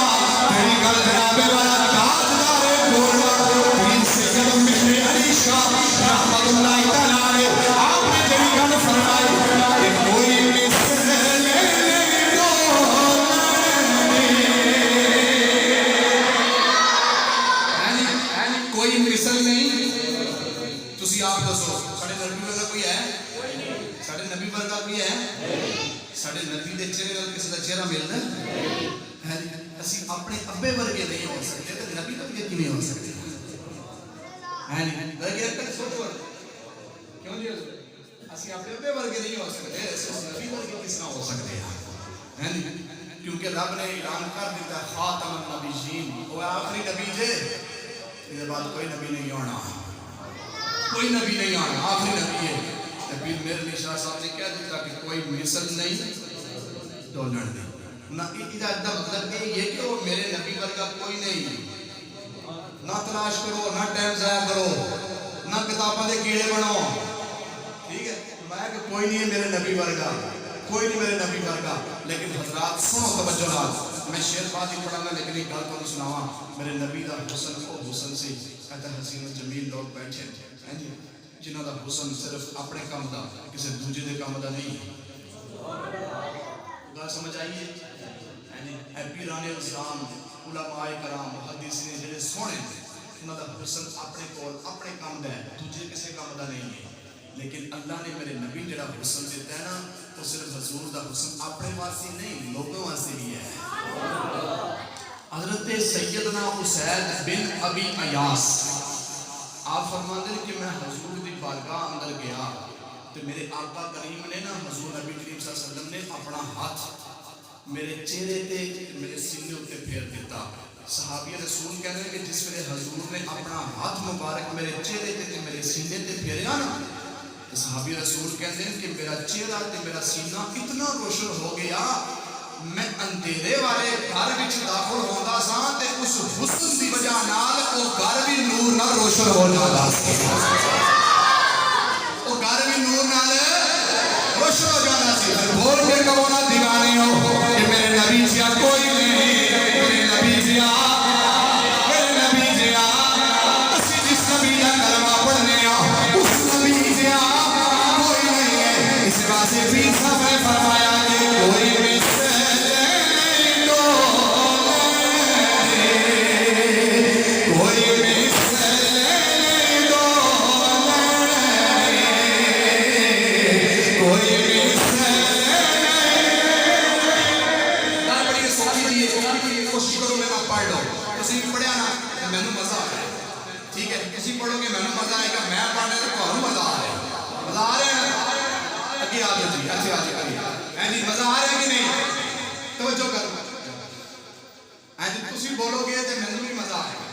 تیری گل جناب والا تاجدار گولڈا پیر سید مہر علی شاہ رحمت اللہ تعالی علیہ آپ نے تیری گل فرمائی کہ کوئی مثل نہیں کوئی مثل نہیں تسی آپ دسو ساڈے نبی ورگا کوئی ہے ساڈے نبی ورگا کوئی ہے ساڈے نبی دے چہرے نال کسی دا چہرہ ملدا ہے اسی اپنے ابے ورگے نہیں ہو سکتے تو نبی ورگے کیویں ہو سکتے ہے نہیں لگے تک سوچو کیوں جی اسی اپنے ابے ورگے نہیں ہو سکتے اس نبی ورگے کس طرح ہو سکتے ہیں ہے نہیں کیونکہ رب نے اعلان کر دیتا خاتم النبیین وہ آخری نبی تھے اس کے بعد کوئی نبی نہیں آنا کوئی نبی نہیں آنا آخری نبی ہے پھر میرے علی شاہ صاحب نے کہہ دیتا کہ کوئی مثل نہیں ڈولن دی نہ ادھا مطلب یہ کہ وہ میرے نبی ورگا کوئی نہیں نہ تلاش کرو نہ ٹائم ضائع کرو نہ کتابوں کے کیڑے بنو ٹھیک ہے میں کہ کوئی نہیں ہے میرے نبی ورگا کوئی نہیں میرے نبی ورگا لیکن حضرات سنو توجہ نال میں شعر بات ہی پڑھانا لیکن ایک گل کو سناواں میرے نبی دا حسن او حسن سے کہتا حسین و جمیل لوگ بیٹھے ہیں جی جنہاں دا حسن صرف اپنے کام دا کسی دوجے دے کام دا نہیں گل سمجھ آئیے اے پیران اسلام علماء کرام محدثین جڑے سونے انہاں دا حسن اپنے کول اپنے کام دا ہے دوجے کسی کام دا نہیں ہے لیکن اللہ نے میرے نبی جڑا حسن دیتا ہے نا وہ صرف حضور دا حسن اپنے واسطے نہیں لوگوں واسطے بھی ہے حضرت سیدنا حسین بن ابی ایاس آپ فرماتے ہیں کہ میں حضور دی بارگاہ اندر گیا تو میرے آقا کریم نے نا حضور نبی کریم صلی اللہ علیہ وسلم نے اپنا ہاتھ میرے چہرے تے میرے سینے تے پھیر دیتا صحابی رسول کہتے ہیں کہ جس ویلے حضور نے اپنا ہاتھ مبارک میرے چہرے تے میرے سینے تے پھیریا نا صحابی رسول کہتے ہیں کہ میرا چہرہ تے میرا سینہ اتنا روشن ہو گیا میں اندھیرے والے گھر وچ داخل ہوندا سا تے اس حسن دی وجہ نال او گھر بھی نور نال روشن ہو جاتا او گھر بھی نور نال روشن ہو جاتا سی بول کے کہو نا دیوانے ہو کہ میرے نبی جیا کوئی نہیں میرے نبی جیا میرے نبی جیا اسی جس نبی دا کلمہ پڑھنے اس نبی جیا کوئی نہیں ہے اس واسطے پیر صاحب نے فرمایا کہ کوئی بھی بولو گے تو میں بھی مزہ آئے گا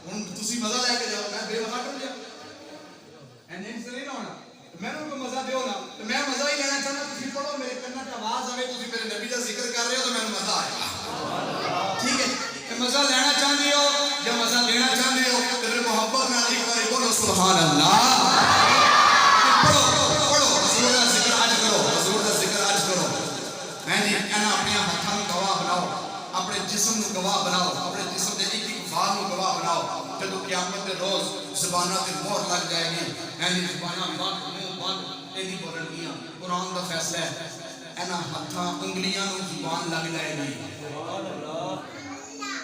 ہوں تسی مزہ لے کے جاؤ میں بے مزہ کر لیا اینڈ سے نہیں نہ ہونا میں نے کوئی مزہ دیو نا تو میں مزہ ہی لینا چاہنا تسی پڑھو میرے کنا تے آواز آوے تسی میرے نبی دا ذکر کر رہے ہو تو میں مزہ آئے گا ٹھیک ہے کہ مزہ لینا چاہتے ہو یا مزہ لینا چاہتے ہو تو میرے محبت نال ایک بار بولو سبحان اللہ پڑھو پڑھو حضور دا ذکر اج کرو حضور دا ذکر اج کرو ہیں جی انا اپنے ہاتھاں نوں گواہ بناؤ اپنے جسم نو گواہ بناؤ اپنے جسم دے ایک ایک فال نو گواہ بناؤ جب قیامت دے روز زباناں تے مہر لگ جائے گی یعنی زباناں بند منہ بند ایدی بولن گیاں قرآن دا فیصلہ ہے انہاں ہتھاں انگلیاں نو زبان لگ جائے گی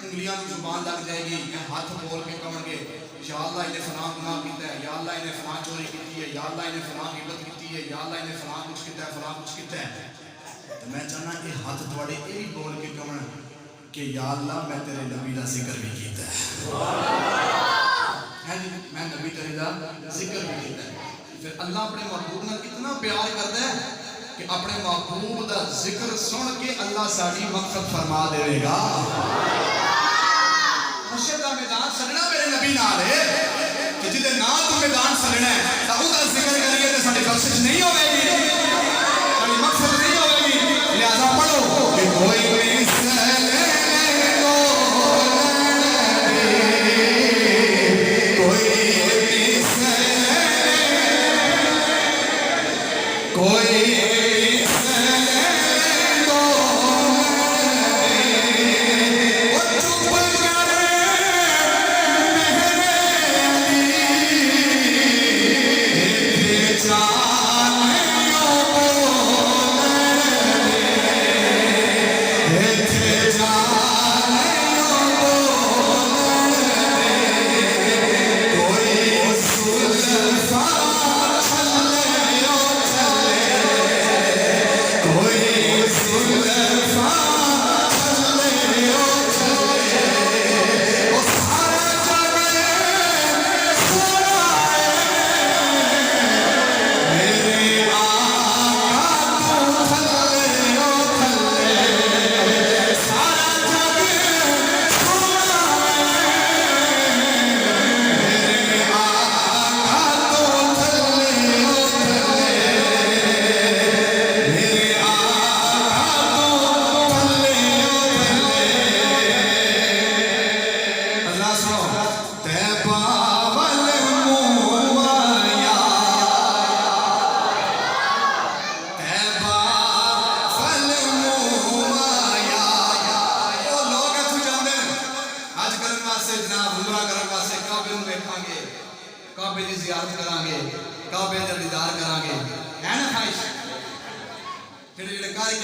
انگلیاں نو زبان لگ جائے گی یہ ہاتھ بول کے کہن گے یا اللہ انہیں فلاں گناہ کیتا ہے یا اللہ انہیں فلاں چوری کی ہے یا اللہ انہیں فلاں غیبت کی ہے یا اللہ انہیں فلاں کچھ کیتا ہے فلاں کچھ کیتا ہے تو میں چاہنا کہ ہاتھ تھوڑے یہ بھی بول کے کہن کہ یا اللہ میں تیرے نبی دا ذکر بھی کیتا ہے میں نبی تیرے دا ذکر بھی کیتا ہے پھر اللہ اپنے محبوب نے اتنا پیار کرتا ہے کہ اپنے محبوب دا ذکر سن کے اللہ ساری مغفرت فرما دے گا حشر دا میدان سننا میرے نبی نال ہے کہ جدے نال تو میدان سننا ہے تو او دا ذکر کریے تے ساڈی بخشش نہیں ہوے گی ساڈی مغفرت نہیں ہوے گی لہذا پڑھو کہ کوئی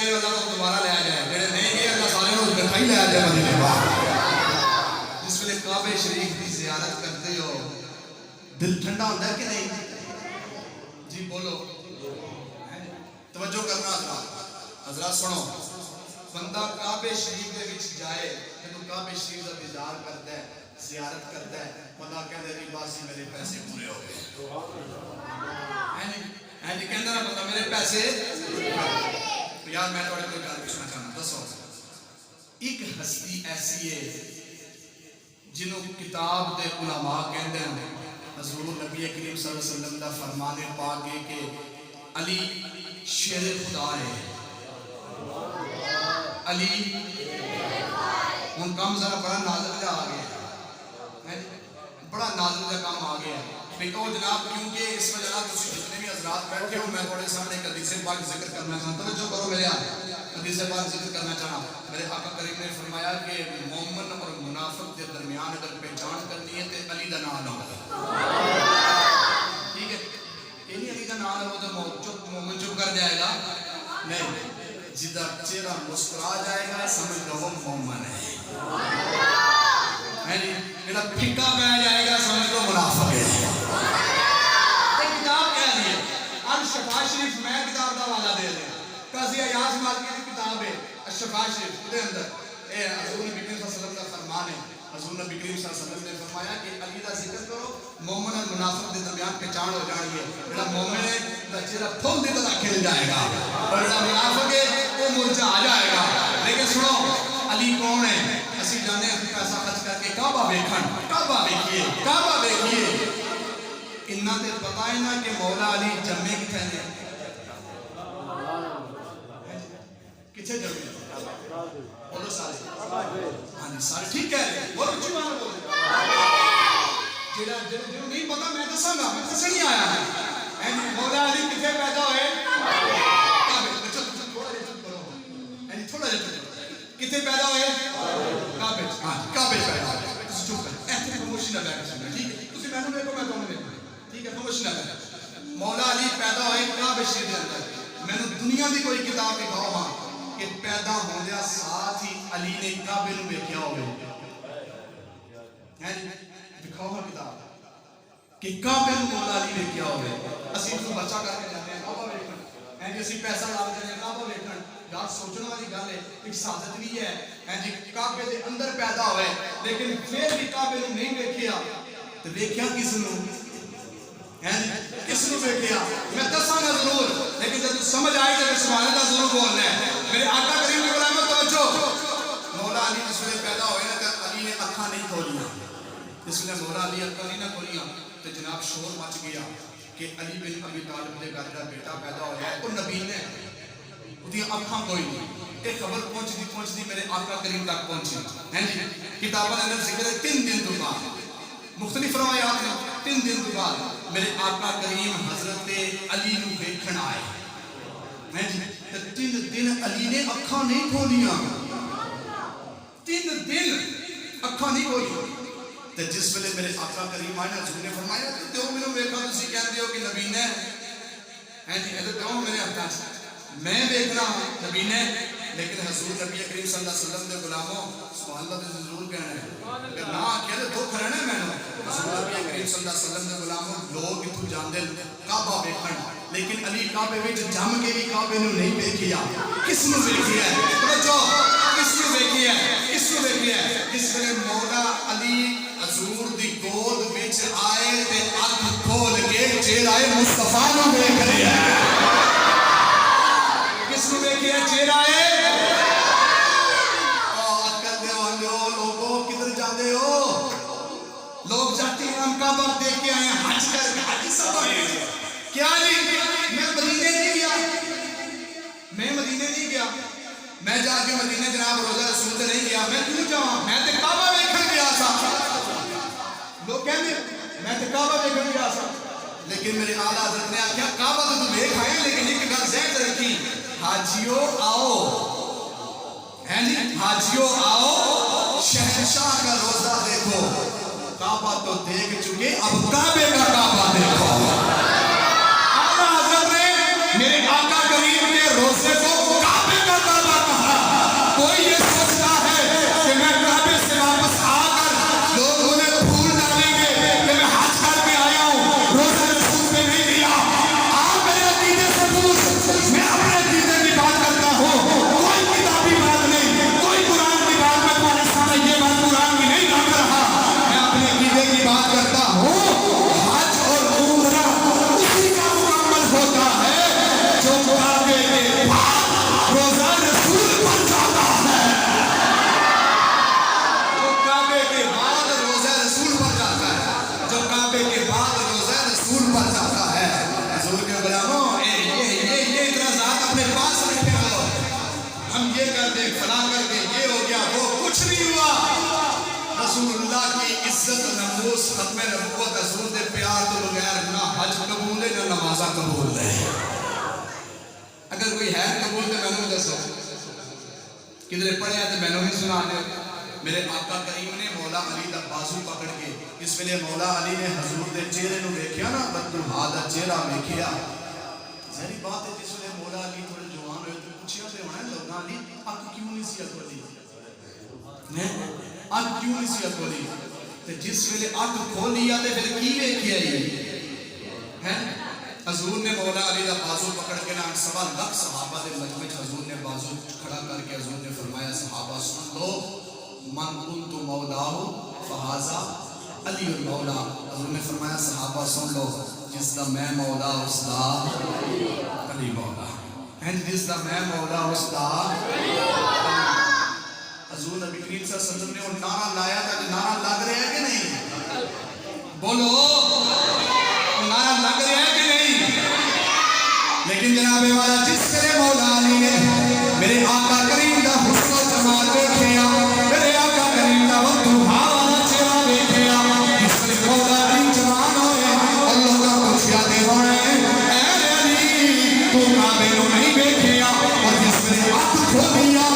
گئے اللہ کو دوبارہ لے جائے جڑے نہیں گئے اللہ سارے نوں اکٹھا ہی لے جائے مدینے پاک جس ویلے کعبہ شریف کی زیارت کرتے ہو دل ٹھنڈا ہوتا ہے کہ نہیں جی بولو توجہ کرنا حضرات سنو بندہ کعبہ شریف دے وچ جائے جدوں کعبہ شریف دا دیدار کرتا ہے زیارت کرتا ہے بندہ کہندا ہے باسی میرے پیسے پورے ہو گئے ہیں جی کہندا نا بندہ میرے پیسے یار میں تھوڑے کوئی گل پوچھنا چاہنا دسو ایک ہستی ایسی ہے جنہوں کتاب دے علماء کہندے ہیں حضور نبی کریم صلی اللہ علیہ وسلم دا فرمان پاک ہے کہ علی شیر خدا ہے علی ہن کام ذرا بڑا نازل جا آ گیا بڑا نازل جا کام آ گیا بیٹھو جناب کیونکہ اس وجہ سے جتنے بھی حضرات بیٹھے ہو میں تھوڑے سامنے ایک حدیث پاک ذکر کرنا چاہتا ہوں توجہ کرو میرے حدیث پاک ذکر کرنا چاہنا میرے آقا کریم نے فرمایا کہ مومن اور منافق کے درمیان اگر پہچان کرنی ہے تو علی دا نام لو ٹھیک ہے یہ نہیں علی دا نام لو تو مومن چپ کر جائے گا نہیں جدھر چہرہ مسکرا جائے گا سمجھ لو وہ مومن ہے جڑا پھکا پہ جائے گا سمجھ لو منافق ہے کتاب کہہ دی ہے الشفا شریف میں کتاب دا حوالہ دے دیں قاضی ایاز مالکی کی کتاب ہے الشفا شریف دے اندر اے حضور نبی کریم صلی اللہ علیہ وسلم کا فرمان ہے حضور نبی کریم صلی اللہ علیہ وسلم نے فرمایا کہ علی دا ذکر کرو مومن اور منافق کے درمیان پہچان ہو جانی ہے جڑا مومن ہے دا چہرہ پھول دی طرح کھل جائے گا اور جڑا منافق ہے وہ مرجھا جائے گا لیکن سنو علی کون ہے اسی جانے ہیں پیسہ خرچ کر کے کعبہ دیکھن کعبہ دیکھیے انہاں تے پتہ ہے نا کہ مولا علی جمے کتھے نے کتھے جمے بولو سارے ہاں جی سارے ٹھیک کہہ رہے ہیں بولو چوہاں بولو جڑا نہیں پتہ میں دساں گا میں دسن ہی آیا ہے مولا علی کتھے پیدا ہوئے تھوڑا جا کتنے پیدا ہوئے کعبے کعبے پیدا ہوئے تسی چپ کر ایتھے خاموشی نہ بیٹھ سکنا ٹھیک ہے تسی مینوں دیکھو میں تانوں دیکھوں ٹھیک ہے خاموشی نہ بیٹھ مولا علی پیدا ہوئے کعبے شریف دے اندر مینوں دنیا دی کوئی کتاب دکھاؤ ہاں کہ پیدا ہوندیا ساتھ ہی علی نے کعبے نوں ویکھیا ہوئے ہیں دکھاؤ ہاں کتاب کہ کعبے نوں مولا علی ویکھیا ہوئے اسی تو بچہ کر کے جاتے ہیں کعبہ ویکھن ہیں جی اسی پیسہ لا کے جاتے ہیں کعبہ ویکھن یار سوچنے والی گل ہے ایک سعادت بھی ہے جی کعبے دے اندر پیدا ہوئے لیکن پھر بھی کعبے نوں نہیں ویکھیا تے ویکھیا کس نوں کس نوں ویکھیا میں دساں گا ضرور لیکن جب سمجھ آئی تو سبحان اللہ ضرور بولنا ہے میرے آقا کریم کی غلامت توجہ مولا علی جس ویلے پیدا ہوئے نا تے علی نے اکھاں نہیں کھولیاں جس ویلے مولا علی اکھاں نہیں کھولیاں تے جناب شور مچ گیا کہ علی بن ابی طالب دے گھر دا بیٹا پیدا ہویا ہے او نبی نے دی اکھاں کوئی نہیں ایک خبر پہنچتی میرے آقا کریم تک پہنچی ہیں جی کتابوں نے ذکر ہے 3 دن تو بعد مختلف روایات ہیں 3 دن تو بعد میرے آقا کریم حضرت علی نو دیکھن آئے ہیں جی 3 دن علی نے اکھاں نہیں کھولیاں 3 دن اکھاں نہیں کھولیاں تے جس ویلے میرے آقا کریم آئے نا حضور نے فرمایا تے او مینوں ویکھا تسی کہندے ہو کہ نبی نے ہیں جی تے او میرے ہتھاں میں دیکھنا نبی نے لیکن حضور نبی کریم صلی اللہ علیہ وسلم دے غلاموں سبحان اللہ تے ضرور کہنا ہے کہ نہ کہ دکھ رہنا میں حضور نبی کریم صلی اللہ علیہ وسلم دے غلاموں لوگ اتھوں جاندے کعبہ ویکھن لیکن علی کعبے وچ جم کے بھی کعبے نوں نہیں ویکھیا کس نوں ویکھیا ہے توجہ کس نوں ویکھیا ہے کس نوں ویکھیا ہے اس ویلے مولا علی حضور دی گود وچ آئے تے اکھ کھول کے چہرہ مصطفی نوں ویکھ رہے ہیں کس نے دیکھیا چہرہ ہے اکل دے والو لوگوں کدھر جاندے ہو لوگ جاتے ہیں ہم کعبہ دیکھ کے آئے ہیں حج کر کے حج سب آئے ہیں کیا جی میں مدینے نہیں گیا میں جا کے مدینے جناب روزہ رسول سے نہیں گیا میں کیوں جاؤں میں تے کعبہ دیکھن گیا تھا لوگ کہندے میں تے کعبہ دیکھن گیا تھا لیکن میرے اعلیٰ حضرت نے کیا کعبہ تو دیکھ آئے لیکن ایک گل ذہن رکھی حاجیوں آؤ ہیں جی حاجیوں آؤ شہنشاہ کا روزہ دیکھو کعبہ تو دیکھ چکے اب کعبے کا کعبہ دیکھو اعلیٰ حضرت نے میرے آقا کریم کے روزے کو کعبے کا کوئی یہ سوچتا ہے کہ میں کعبے سے واپس آ کر لوگ انہیں پھول ڈالیں گے کہ میں حج کر کے آیا ہوں، روزہ رسول پہ نہیں دیا۔ آپ میرے عقیدے سے پوچھ، میں اپنے عقیدے کی بات کرتا ہوں، کوئی کتابی بات نہیں، کوئی قرآن کی بات میں تمہارے سامنے یہ بات قرآن کی نہیں رکھ رہا، میں اپنے عقیدے کی بات کرتا ہوں۔ حج اور عمرہ اسی کا مکمل ہوتا ہے جو کعبے کے بعد روزہ رسول پر جاتا ہے، جو کعبے کے بعد روزہ رسول پر جاتا ہے، جو کعبے کے بعد روزہ رسول پر جاتا ہے۔ حضور کے غلاموں، یہ اعتراضات اپنے پاس رکھے ہو، ہم یہ کر دیں فلاں کر دیں، یہ ہو گیا وہ کچھ نہیں ہوا۔ رسول اللہ کی عزت نموس ختم نبوت حضور دے پیار تو بغیر نہ حج قبول ہے نہ نمازہ قبول ہے۔ اگر کوئی ہے قبول تو میں نے دسو، کدھر پڑھیا تو میں نے بھی سنا دے۔ میرے آقا کریم نے مولا علی دا بازو پکڑ کے اس ویلے مولا علی نے حضور دے چہرے نو ویکھیا نا، بددعا دا چہرہ ویکھیا، ظاہری بات ہے جس ویلے مولا علی تھوڑے جوان ہوئے تو پوچھیا تے ہونا لوگاں علی اک کیوں نہیں سی اکھولی، اک کیوں نہیں سی اکھولی؟ تے جس ویلے اک کھولی تے پھر کی ویکھیا ہے؟ حضور نے مولا علی دا بازو پکڑ کے نا 1.25 لاکھ صحابہ دے مجمع وچ حضور نے بازو کھڑا کر کے حضور نے فرمایا صحابہ سن لو، من کنت مولاہ فہذا علی المولا۔ حضور نے فرمایا صحابہ سن لو، جس دا میں مولا اس دا علی مولا، اینڈ جس دا میں مولا اس دا حضور نبی کریم صلی اللہ علیہ وسلم نے وہ نعرہ لایا تھا، نعرہ لگ رہا ہے کہ نہیں؟ بولو نعرہ لگ رہا ہے کہ نہیں؟ لیکن جناب والا جس میرے مولا علی نے میرے آقا کریم دا حسن و جمال دیکھیا، میرے آقا کریم دا وضوحا والا چہرہ دیکھیا، جس میں مولا علی جوان ہوئے اور لوگاں پوچھیا دے ہوئے اے علی تو کعبے نو نہیں دیکھیا، اور جس میں آنکھ کھولیا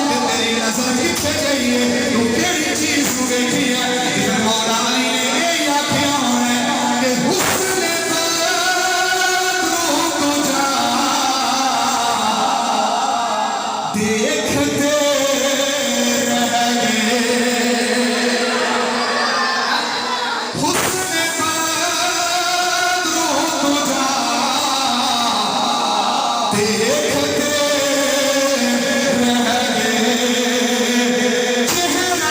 کہ تیری نظر کتنے گئی ہے تو کیڑی چیز کو دیکھی ہے، جس میں مولا علی نے یہی آکھیا ہوئے کہ حسن دیکھتے رہ گئے، حسن بدرو تجھا دیکھتے رہ گئے، چہرہ مصطفیٰ دیکھتے رہ گئے، چہرہ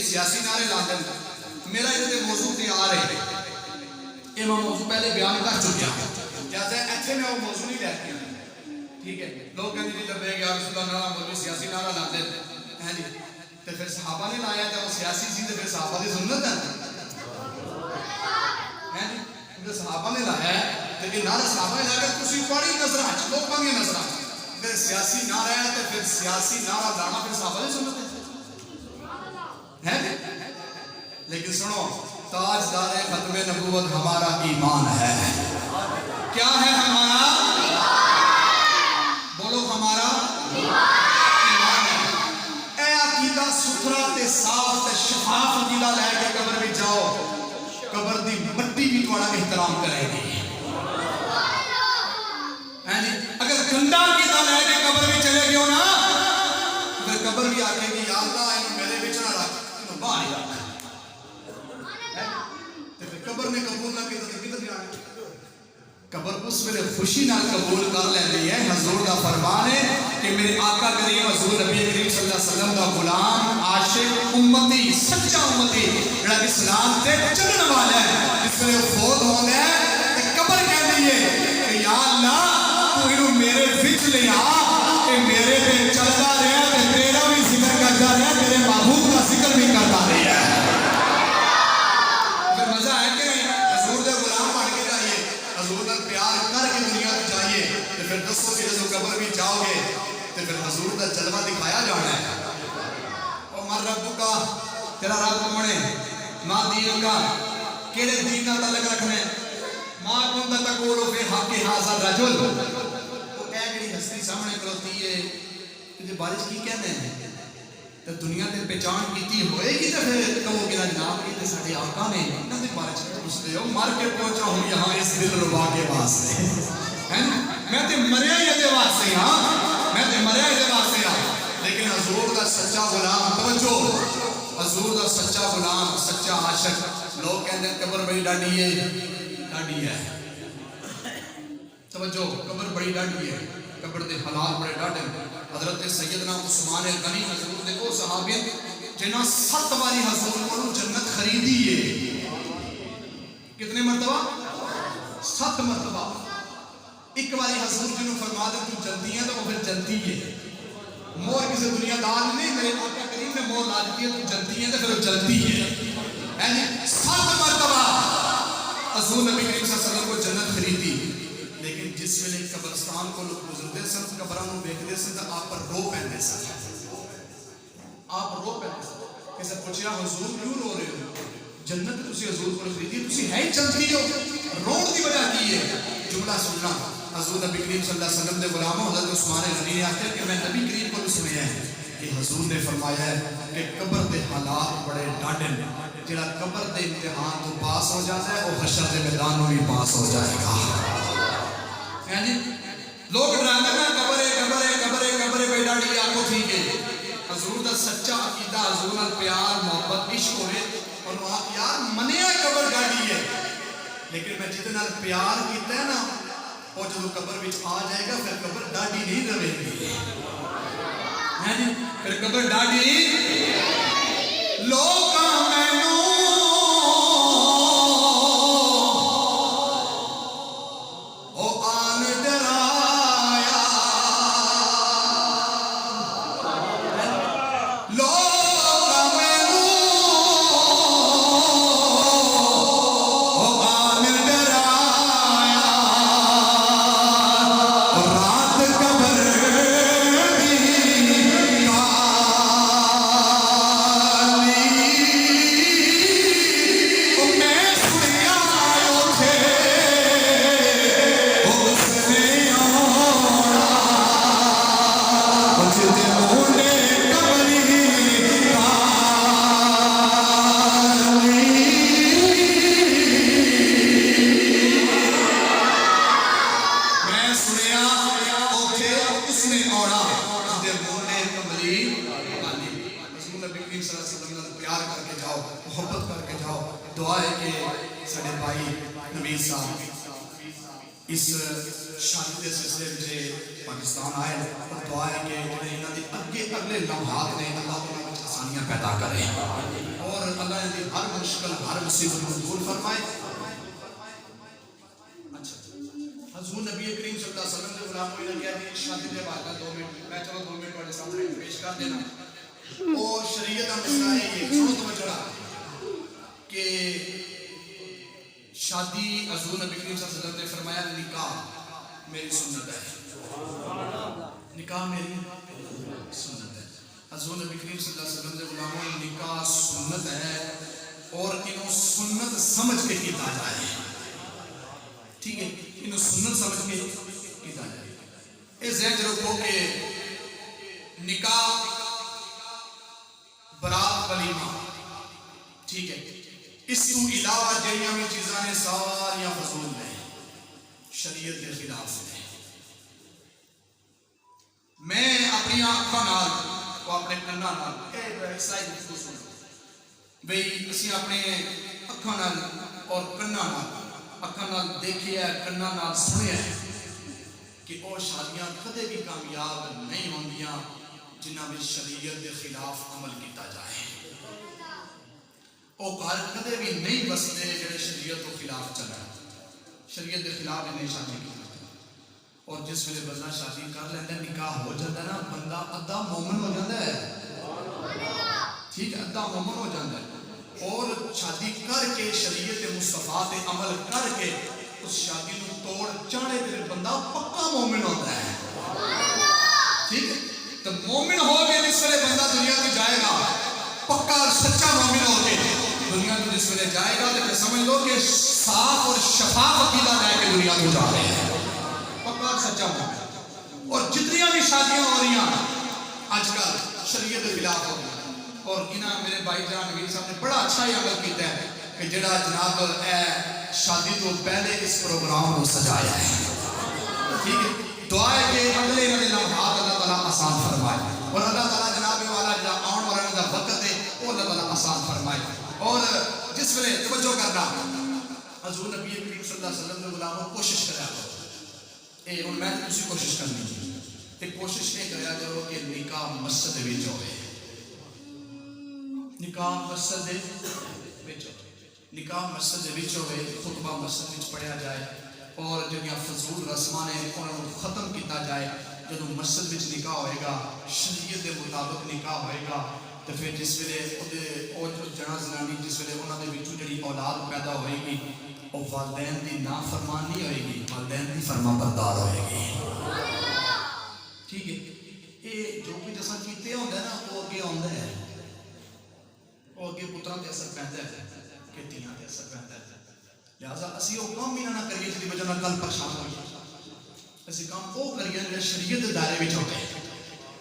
سیاسی نعرے لاتے ہیں، میرا یہ موضوع تیار ہے، یہ میں موضوع پہلے بیان کر چکیا ہوں، جیسے ایتھے میں وہ موضوع نہیں لیتے ہیں، ٹھیک ہے؟ لوگ کہتے ہیں لبے گیا رسول اللہ نعرہ مولوی سیاسی نعرہ لاتے ہیں جی، تو پھر صحابہ نے لایا تھا وہ سیاسی سی تو پھر صحابہ کی سنت ہے جی، کیونکہ صحابہ نے لایا ہے تو یہ نعرہ صحابہ نے لا کر کسی پڑھی نظر آج لوگ پڑھی نظر آج، اگر سیاسی نعرہ ہے تو پھر سیاسی نعرہ لانا پھر صحابہ کی سنت ہے۔ لیکن سنو، تاجدار ختم نبوت ہمارا ایمان ہے، کیا ہے ہمارا؟ بولو ہمارا ایمان ہے۔ اے عقیدہ ستھرا تے صاف تے شفاف عقیدہ لے کے قبر میں جاؤ، قبر دی مٹی بھی تمہارا احترام کرے گی، اگر گندا عقیدہ لے کے قبر میں چلے گئے ہو نا، پھر قبر بھی آکے گی یا اللہ انہوں میرے بچ نہ رکھ، انہوں باہر ہی رکھ، قبر نے قبول نہ کیا تو کدھر جانا؟ قبر اس ویلے خوشی نال قبول کر لیندی ہے۔ حضور دا فرمان ہے کہ میرے آقا کریم حضور نبی کریم صلی اللہ علیہ وسلم دا غلام عاشق امتی سچا امتی جڑا اسلام تے چلن والا ہے، جس ویلے فوت ہوندا ہے تے قبر کہندی ہے کہ یا اللہ تو انہوں میرے وچ لے آ کہ میرے تے چلدا رہیا تے تیرا بھی ذکر کردا رہیا، تیرے محبوب کا ذکر بھی کردا رہیا۔ مزہ ہے کہ نہیں؟ حضور دے غلام بن کے جائیے کا جلوہ دکھایا جانا ہے. اور من رب کا تیرا رب کون ہے؟ ماں دین کا کیڑے دین کا تعلق رکھنا ہے. ماں کون تقول فی حق ھذا الرجل. وہ اے جڑی ہستی سامنے کھلوتی ہے کہ بارش کی کہنے ہیں تو دنیا تے پہچان کیتی ہوئے گی تو پھر کہو کہ جناب یہ تے ساڈے آقا نے انہاں دے بارے چ پوچھتے ہو. مر کے پہنچا ہوں یہاں اس دل ربا کے واسطے ہیں. میں تے مریا ہی دے واسطے ہاں، میں تے مریا ہی دے واسطے ہاں. لیکن حضور دا سچا غلام، توجہ، حضور دا سچا غلام، سچا عاشق. لوگ کہندے قبر بڑی ڈاڈی ہے، ڈاڈی ہے. توجہ، قبر بڑی ڈاڈی ہے، قبر دے حالات بڑے ڈاڈے. حضرت سیدنا عثمان غنی حضور دے او صحابی جنہاں 7 باری حضور کو جنت خریدی ہے. کتنے مرتبہ؟ 7 مرتبہ. ایک باری حضور جنہوں فرما دے تو جلدی ہے تو وہ پھر جلدی ہے. مور کسی دنیا دار نہیں، میرے آقا کریم نے مور لا دی ہے تو جلدی ہے تو پھر وہ جلدی ہے. 7 مرتبہ حضور نبی کریم صلی اللہ علیہ وسلم کو جنت خریدی. لیکن جس ویلے قبرستان کو لوگ گزرتے سن، قبراں نوں ویکھدے سن تے آپ پر رو پیندے سن. آپ رو پیندے سن. کسے پوچھیا حضور کیوں رو رہے ہو؟ جنت تسی حضور کو خریدی، تسی ہے جلدی ہو، روਣ دی وجہ کی ہے؟ جملہ سننا. حضور نبی کریم صلی اللہ علیہ وسلم دے غلاموں حضرت عثمان غنی نے آخیا کہ میں نبی کریم کو سنیا ہے کہ حضور نے فرمایا ہے کہ قبر دے حالات بڑے ڈاڈے نے. جڑا قبر دے امتحان تو پاس ہو جاتا ہے وہ حشر دے میدان میں بھی پاس ہو جائے گا. لوگ ڈرانے میں قبر ہے، قبر ہے، قبر ہے، قبر ہے. بے ڈاڈی آنکھوں ٹھیک ہے. حضور دا سچا عقیدہ، حضور نال پیار محبت عشق ہوئے اور وہ آپ یار منیا قبر ڈاڈی ہے، لیکن میں جتنے نال پیار کیتا ہے نا وہ جب قبر وچ آ جائے گا پھر قبر ڈاڈی نہیں رہے گی. پھر قبر ڈاڈی لوکاں مینوں اس شادی کے سلسلے میں پاکستان آئے اور دعا ہے کہ انہوں نے اگلے لمحات نے اللہ تعالیٰ کچھ آسانیاں پیدا کریں اور اللہ نے ہر مشکل ہر مصیبت کو دور فرمائے. اچھا حضور نبی کریم صلی اللہ علیہ وسلم نے غلاموں نے کہا کہ شادی کے بعد 2 منٹ میں چلو 2 منٹ والے سامنے پیش کر دینا. اور شریعت کا مسئلہ ہے یہ سنو توجہ کہ شادی حضور نبی کریم صلی اللہ علیہ وسلم نے فرمایا نکاح میری سنت ہے، نکاح میری سنت ہے. حضور نبی کریم صلی اللہ علیہ وسلم نے غلاموں نکاح سنت ہے اور انہوں سنت سمجھ کے کیتا جائے. ٹھیک ہے، انہوں سنت سمجھ کے کیتا جائے. اس ذہن رکھو کہ نکاح برات ولیمہ ٹھیک ہے، اس کو علاوہ جہاں بھی چیزاں نے ساریاں فضول نے شریعت کے خلاف نے. میں اپنی آنکھوں نال کو اپنے کناں نال بھئی اسی اپنے اکھاں نال اور کناں نال اکھاں نال دیکھیا کناں نال سنیا کہ وہ شادیاں کدے بھی کامیاب نہیں ہوندیاں جنہاں میں شریعت کے خلاف عمل کیتا جائے. وہ گھر کدے بھی نہیں بستے جڑے شریعت کے خلاف چلا شریعت کے خلاف نہیں شادی کی. اور جس ویلے بندہ شادی کر لینا نکاح ہو جاتا ہے نا بندہ ادھا مومن ہو جاتا ہے. ٹھیک ہے، ادھا مومن ہو جاتا ہے اور شادی کر کے شریعت مصطفیٰ تے عمل کر کے اس شادی نو توڑ چاڑے پھر بندہ پکا مومن ہوتا ہے. ٹھیک ہے، تو مومن ہو کے جس ویلے بندہ دنیا میں جائے گا پکا اور سچا مومن ہو کے دنیا میں جس ویلے جائے گا تو سمجھ لو کہ صاف اور شفاف عقیدہ لے کے دنیا میں جا رہے ہیں، پکا اور سچا مومن۔ اور جتنی بھی شادیاں ہو رہی ہیں آج کل شریعت کے خلاف ہو رہی ہیں، اور انہاں میرے بھائی جان نویر صاحب نے بڑا اچھا ہی عمل کیتا ہے کہ جڑا جناب اے شادی تو پہلے اس پروگرام کو سجایا ہے، ٹھیک ہے۔ دعا ہے کہ اگلے انہوں نے لمحات اللہ تعالیٰ آسان فرمائے، اور اللہ تعالیٰ جناب والا جڑا آن والا انہوں کا وقت ہے وہ اللہ تعالیٰ آسان فرمائے۔ اور جس ویلے توجہ کرنا حضور نبی کریم صلی اللہ علیہ وسلم نے غلاموں کوشش کرا اے ہن میں تسی کوشش کرنی تے کوشش یہ کریا کرو کہ نکاح مسجد وچ ہوے، نکاح مسجد وچ نکاح مسجد وچ ہوے، خطبہ مسجد وچ پڑھیا جائے، اور جڑیاں فضول رسماں نے انہاں نوں ختم کیتا جائے۔ جدوں مسجد وچ نکاح ہوئے گا، شریعت دے مطابق نکاح ہوئے گا، تو پھر جس ویلے او جنا زنانی جس ویلے انہاں دے وچوں جڑی اولاد پیدا ہوئے گی او والدین دی نافرمان نہیں ہوئے گی، والدین دی فرما بردار ہوئے گی، ٹھیک ہے۔ یہ جو کچھ اساں کیتے ہوندا ہے نا وہ اگے آندا ہے، وہ اگے پتراں تے اثر پیندا ہے کہ دھیاں تے اثر پیندا ہے۔ لہٰذا اسی وہ کام ہی نہ کریے جس کی وجہ نال کل پریشان ہوئیے، اسی کام وہ کریے جڑے شریعت دے دائرے وچ ہوندے ہیں،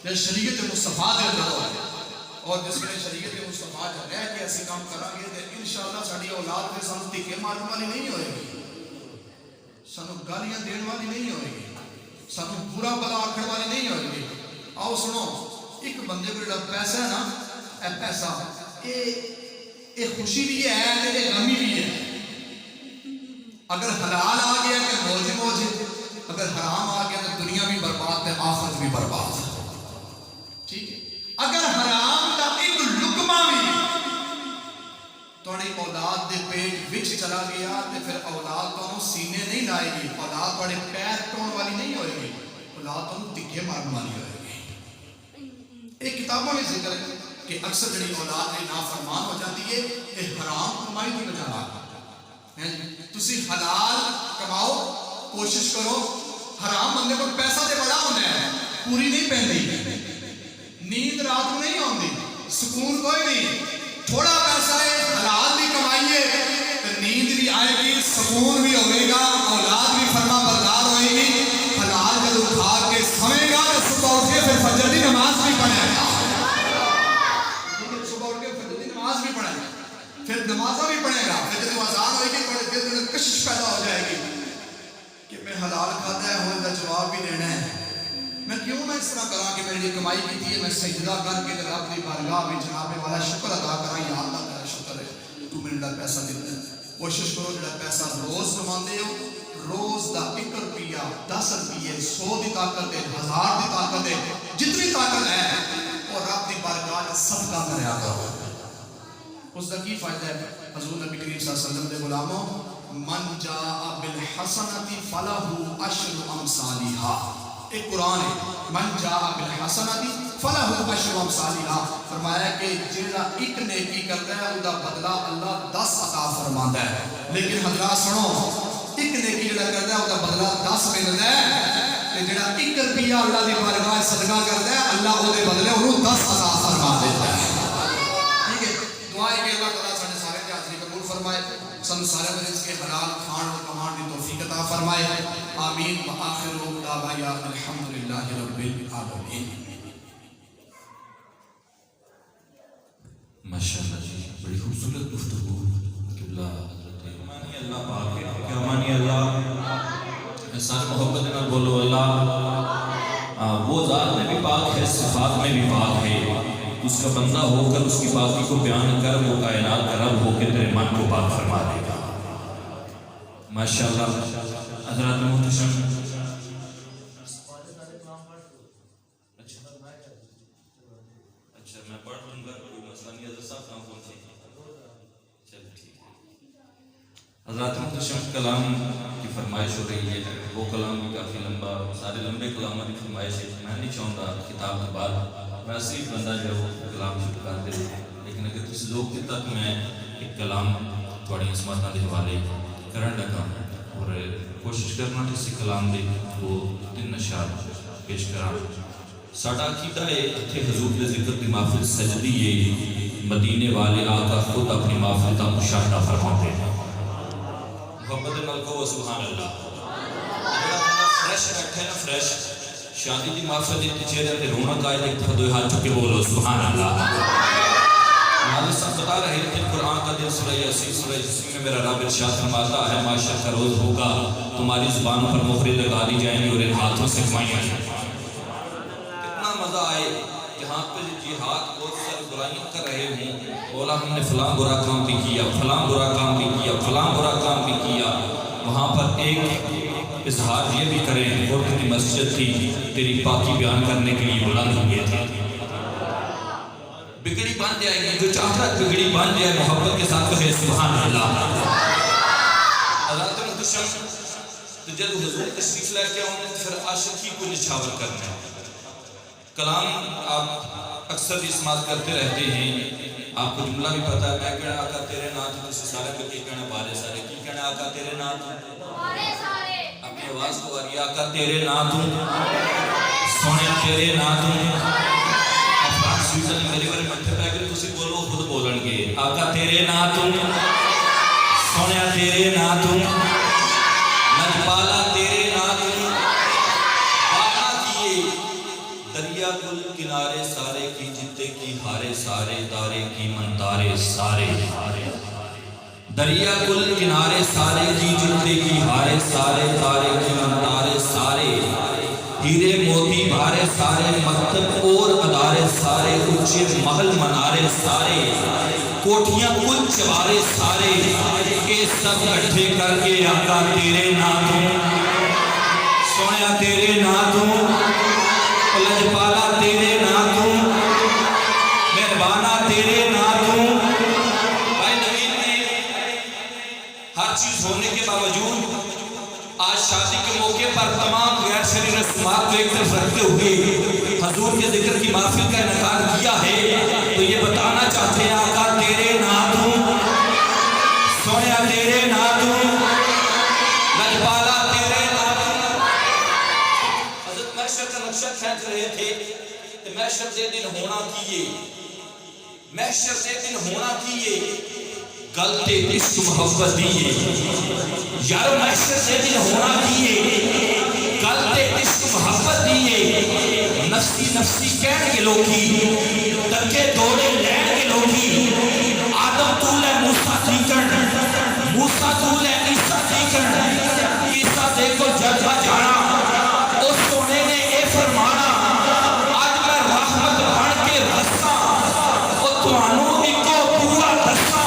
جڑے شریعت مصطفیٰ دے اندر ہوندے ہیں، اور جس ویلے شریعت مصطفیٰ رہ کے اسی کام کریں گے تو انشاءاللہ ساری اولاد میں سانو تکے مارن والی نہیں ہوئے گی، سانو گالیاں دین والی نہیں ہوئے گی، سانو برا بلا آکھن والی نہیں ہوئے گی۔ آؤ سنو، ایک بندے کو جڑا پیسہ ہے نا، اے پیسہ یہ خوشی بھی ہے یہ غمی بھی ہے۔ اگر حلال آ گیا کہ موج موج ہے، اگر حرام آ گیا تو دنیا بھی برباد ہے آخرت بھی برباد ہے، ٹھیک ہے۔ اگر حرام دا ایک لقمہ بھی تھوڑی اولاد دے پیٹ وچ چلا گیا تو پھر اولاد تو سینے نہیں لائے گی، اولاد تھوڑے پیر ٹون والی نہیں ہوئے گی، اولاد تو تکے مارن والی ہوئے گی۔ ایک کتابوں میں ذکر ہے کہ اکثر جڑی اولاد نافرمان ہو جاتی ہے یہ حرام کمائی کی وجہ ہے۔ تسی حلال کماؤ، کوشش کرو، حرام بندے کو پیسہ تے بڑا ہونا ہے، پوری نہیں پہنتی، نیند رات کو نہیں آتی، سکون کوئی نہیں۔ تھوڑا پیسہ ہے حلال بھی کمائیے تو نیند بھی آئے گی، سکون بھی ہوئے گا، اولاد بھی فرما بردار ہوئے گی۔ حلال جب اٹھا کے سوئے گا تو صبح اٹھ کے پھر فجر کی نماز بھی پڑھے گا، صبح اٹھ کے فجر کی نماز بھی پڑھے گا، پھر نمازیں بھی پڑھے گا۔ پھر جب آزان ہوئے گی تھوڑے دل میں کشش پیدا ہو جائے گی کہ میں حلال کھاتا ہے ہوں کا جواب بھی دینا ہے، میں کیوں نہ اس طرح کرا کہ میں نے کمائی کی تھی میں سجدہ کر کے رب دی بارگاہ میں جناب والا شکر ادا کرا، یا اللہ تعالی شکر ہے تو میرے لئے پیسہ دیتا ہے۔ کوشش کرو جڑا پیسہ روز کماندے ہو، روز دا 1 روپیہ 10 روپیے 100 دی طاقت ہے، 1000 دی طاقت ہے، جتنی طاقت ہے اور رب دی بارگاہ صدقہ کریا کرو۔ اس کا کی فائدہ ہے؟ حضور نبی کریم صلی اللہ علیہ وسلم دے غلاموں، من جاء بالحسنۃ فلہ 10 امثالھا، ایک قرآن ہے، من جاء بالحسنۃ فلہ 10 امثالھا، فرمایا کہ جڑا ایک نیکی کرتا ہے اس کا بدلہ اللہ 10 عطا فرماتا ہے۔ لیکن حضرات سنو، ایک نیکی جڑا کرتا ہے اس کا بدلہ 10 ملتا ہے، تے جڑا 1 روپیہ اللہ دی بارگاہ صدقہ کرتا ہے اللہ وہ دے بدلے انہوں 10 عطا فرما دیتا ہے، ٹھیک ہے۔ دعا ہے کہ اللہ تعالیٰ سارے سارے کی حاضری قبول فرمائے، سن سارے مجلس کے حلال کھان اور کمان کی توفیق عطا فرمائے، آمین۔ وآخر دعوانا الحمدللہ رب العالمین۔ ماشاءاللہ جی، بڑی خوبصورت گفتگو قبلہ حضرت امانی اللہ پاک ہے کہ امانی اللہ سارے محبت نہ بولو اللہ، وہ ذات میں بھی پاک ہے، صفات میں بھی پاک ہے، اس کا بندہ ہو کر اس کی پاکی کو بیان کر وہ کائنات کا رب ہو کے تیرے من کو پاک فرما دے گا۔ ماشاءاللہ حضرات محتشم، اچھا میں پڑھ لوں گا، کوئی مسئلہ نہیں، حضرت صاحب کام پہنچے، چلو ٹھیک ہے۔ حضرات محتشم، کلام کی فرمائش ہو رہی ہے، وہ کلام بھی کافی لمبا، سارے لمبے کلاموں کی فرمائش ہے، میں نہیں چاہتا کتاب کے بعد میں صرف بندہ جو ہے وہ کلام شروع کر دے، لیکن اگر کسی لوگ تک میں ایک کلام تھوڑی عصمت کے حوالے کرن لگا اور کوشش کرنا اسی کلام دے وہ 3 اشعار پیش کرا۔ ساڈا عقیدہ ہے جتھے حضور دے ذکر دی محفل سجدی ہے مدینے والے آقا خود اپنی محفل کا مشاہدہ فرماتے ہیں. محبت نال کہو سبحان اللہ. فریش بیٹھے نا فریش شادی دی محفل دی چہرے تے رونق آئے ایک دفعہ دو ہاتھ چکے بولو سبحان اللہ. مالک صاحب بتا رہے تھے قرآن کا دن سورہ یاسین سورہ یاسین میں میرا رب ارشاد فرماتا ہے معاشر کا روز ہوگا تمہاری زبانوں پر مہریں لگا دی جائیں گی اور ان ہاتھوں سے کمائیاں جائیں گی. کتنا مزہ آئے جہاں پہ جہاد بہت ساری برائیاں کر رہے ہوں بولا ہم نے فلاں برا کام بھی کیا فلاں برا کام بھی کیا فلاں برا کام بھی کیا. وہاں پر ایک اظہار یہ بھی کریں اور تیری مسجد تھی تیری پاکی بیان کرنے کے لیے بلند ہوئے تھے. بگڑی بن جائے گی جو چاہتا ہے بگڑی بن جائے محبت کے ساتھ کہے سبحان اللہ. حضرت محتشم تو جب حضور تشریف لے کے آؤں نے پھر عاشقی کو نچھاور کرنا ہے. کلام آپ اکثر استعمال کرتے رہتے ہیں آپ کو جملہ بھی پتا ہے میں کہنا آقا تیرے نام تو کسی سارے کو کی کہنا بارے سارے کی کہنا آقا تیرے نام تو بارے سارے اپنی آواز کو آ رہی آقا تیرے نام تو سونے تیرے نام تو سویزن میرے بارے مٹھے پہ اگر تسی بولو خود بولن گے آقا تیرے نا تم سونیا تیرے نا تم نجپالا تیرے نا تم باقا کیے دریا کل کنارے سارے کی جتے کی ہارے سارے دارے کی منتارے سارے دریا کل کنارے سارے کی جتے کی ہارے سارے دارے کی منتارے سارے ہیرے موتی بھارے سارے مکتب اور ادارے سارے اونچے محل منارے سارے کوٹھیاں کل چوارے سارے یہ سب اکٹھے کر کے آقا تیرے ناتوں سویا تیرے ناتوں لجپالا تیرے ناتوں مہربانہ تیرے ناتوں. بھائی نبی نے ہر چیز ہونے کے باوجود آج شادی کے موقع پر تمام غیر شرعی رسومات کو ایک طرف رکھتے ہوئے حضور کے ذکر کی محفل کا انعقاد کیا ہے تو یہ بتانا چاہتے ہیں آقا تیرے نات ہوں سویا تیرے نات ہوں لجپالا تیرے نات ہوں. حضرت محشر کا نقشہ کھینچ رہے تھے کہ محشر دے دن ہونا کیے محشر دے دن ہونا کیے گلتے عشق محبت دیئے یارو محشر سے دن ہونا دیئے گلتے عشق محبت دیئے نفسی نفسی کہنے کے لوگی دکے دوڑے لین کے لوگی آدم طول ہے موسیٰ دیکن موسیٰ طول ہے عیسیٰ دیکن عیسیٰ دیکھو جلوہ جانا اس سونے نے اے فرمانا آج میں رحمت بڑھ کے رسا اور توانوں ایکو پورا دسا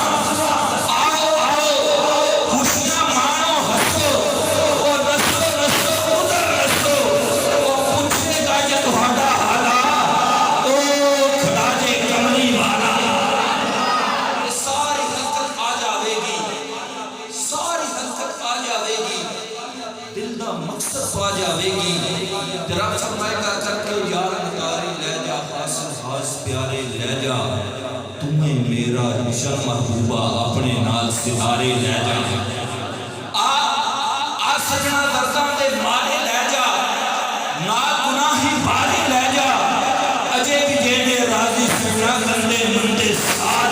تمہیں میرا عشق محبوبہ اپنے نال ستارے لے جا آ سجنا درداں دے مارے لے جا نا گناہی باری لے جا اجے بھی جینے راضی سجنا گندے مندے سال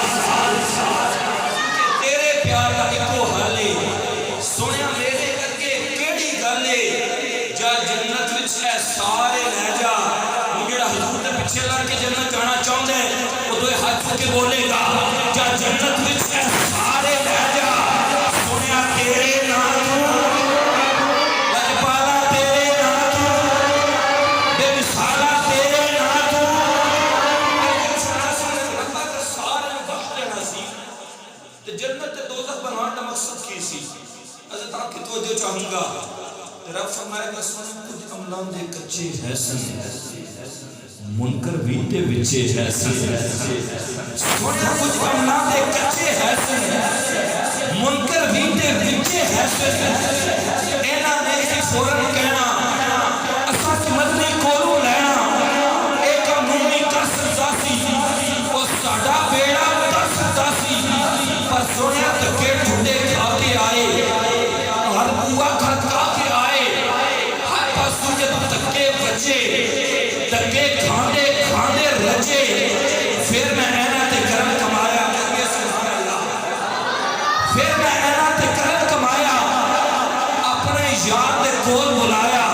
تیرے پیار کا ایکو حالے سنیا میرے کرکے کیڑی گالے جا جنت وچ اے سارے لے جا مجھڑا حضور نے پیچھے لڑ کے جنت جانا چاہوں دے دوئے ہاتھ کے بولے گا جا جنت وچ اے سارے لے جا سنیا تیرے ناتوں لجپالا تیرے ناتوں بے مثالا تیرے ناتوں سارے وقت نصیب جنت دوزخ بنانا مقصد کی سی حضرت آپ کی توجہ چاہوں گا رب فرمائے گا سنیں کچھ عملان دے کچھے حسن منکر بھی تے وچے ہے سونا کچھ کمنا دے کچھے ہے منکر بھی تے وچے ہے اینا نے ہی فوراں کہنا اسا کی مدنی کولو لینا ایک امنی کر سکتا سی وہ ساڑا بیڑا کر سکتا سی پر سونا تکے ٹھنڈے کھا کے آئے ہر بوا کھا کے آئے ہر پاس تجھے تکے بچے تکے کھا کھول بلایا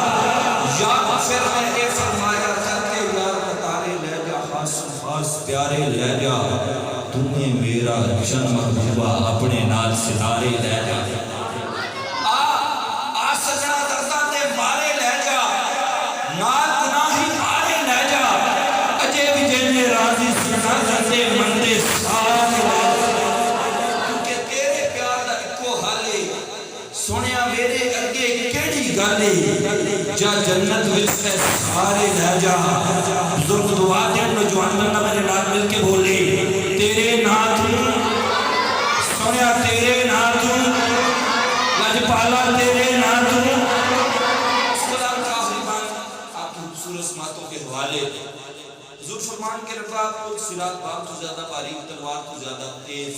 یا پھر میں اے فرمایا کرتے یار بتارے لے جا خاص خاص پیارے لے جا تمہیں میرا جنم محبوبہ اپنے نال ستارے لے جا آ سجنا دردہ تے مارے لے جا نال گناہی مارے لے جا اجے بھی جنے راضی سنا دردے مندے ساتھ کیونکہ تیرے پیار دا اکو حالے سنیا میرے اگے کیڑی گالے جا جنت وچ میں سارے لے جا بزرگ دعا دے نوجوان بندہ میرے نال مل کے بولے تیرے ناتھ سنیا تیرے ناتھ لجپالا تیرے ناتھ سلام کا آخری بات آپ کی خوبصورت سماعتوں کے حوالے حضور فرمان کے رفا پل صراط باپ تو زیادہ باریک تلوار تو زیادہ تیز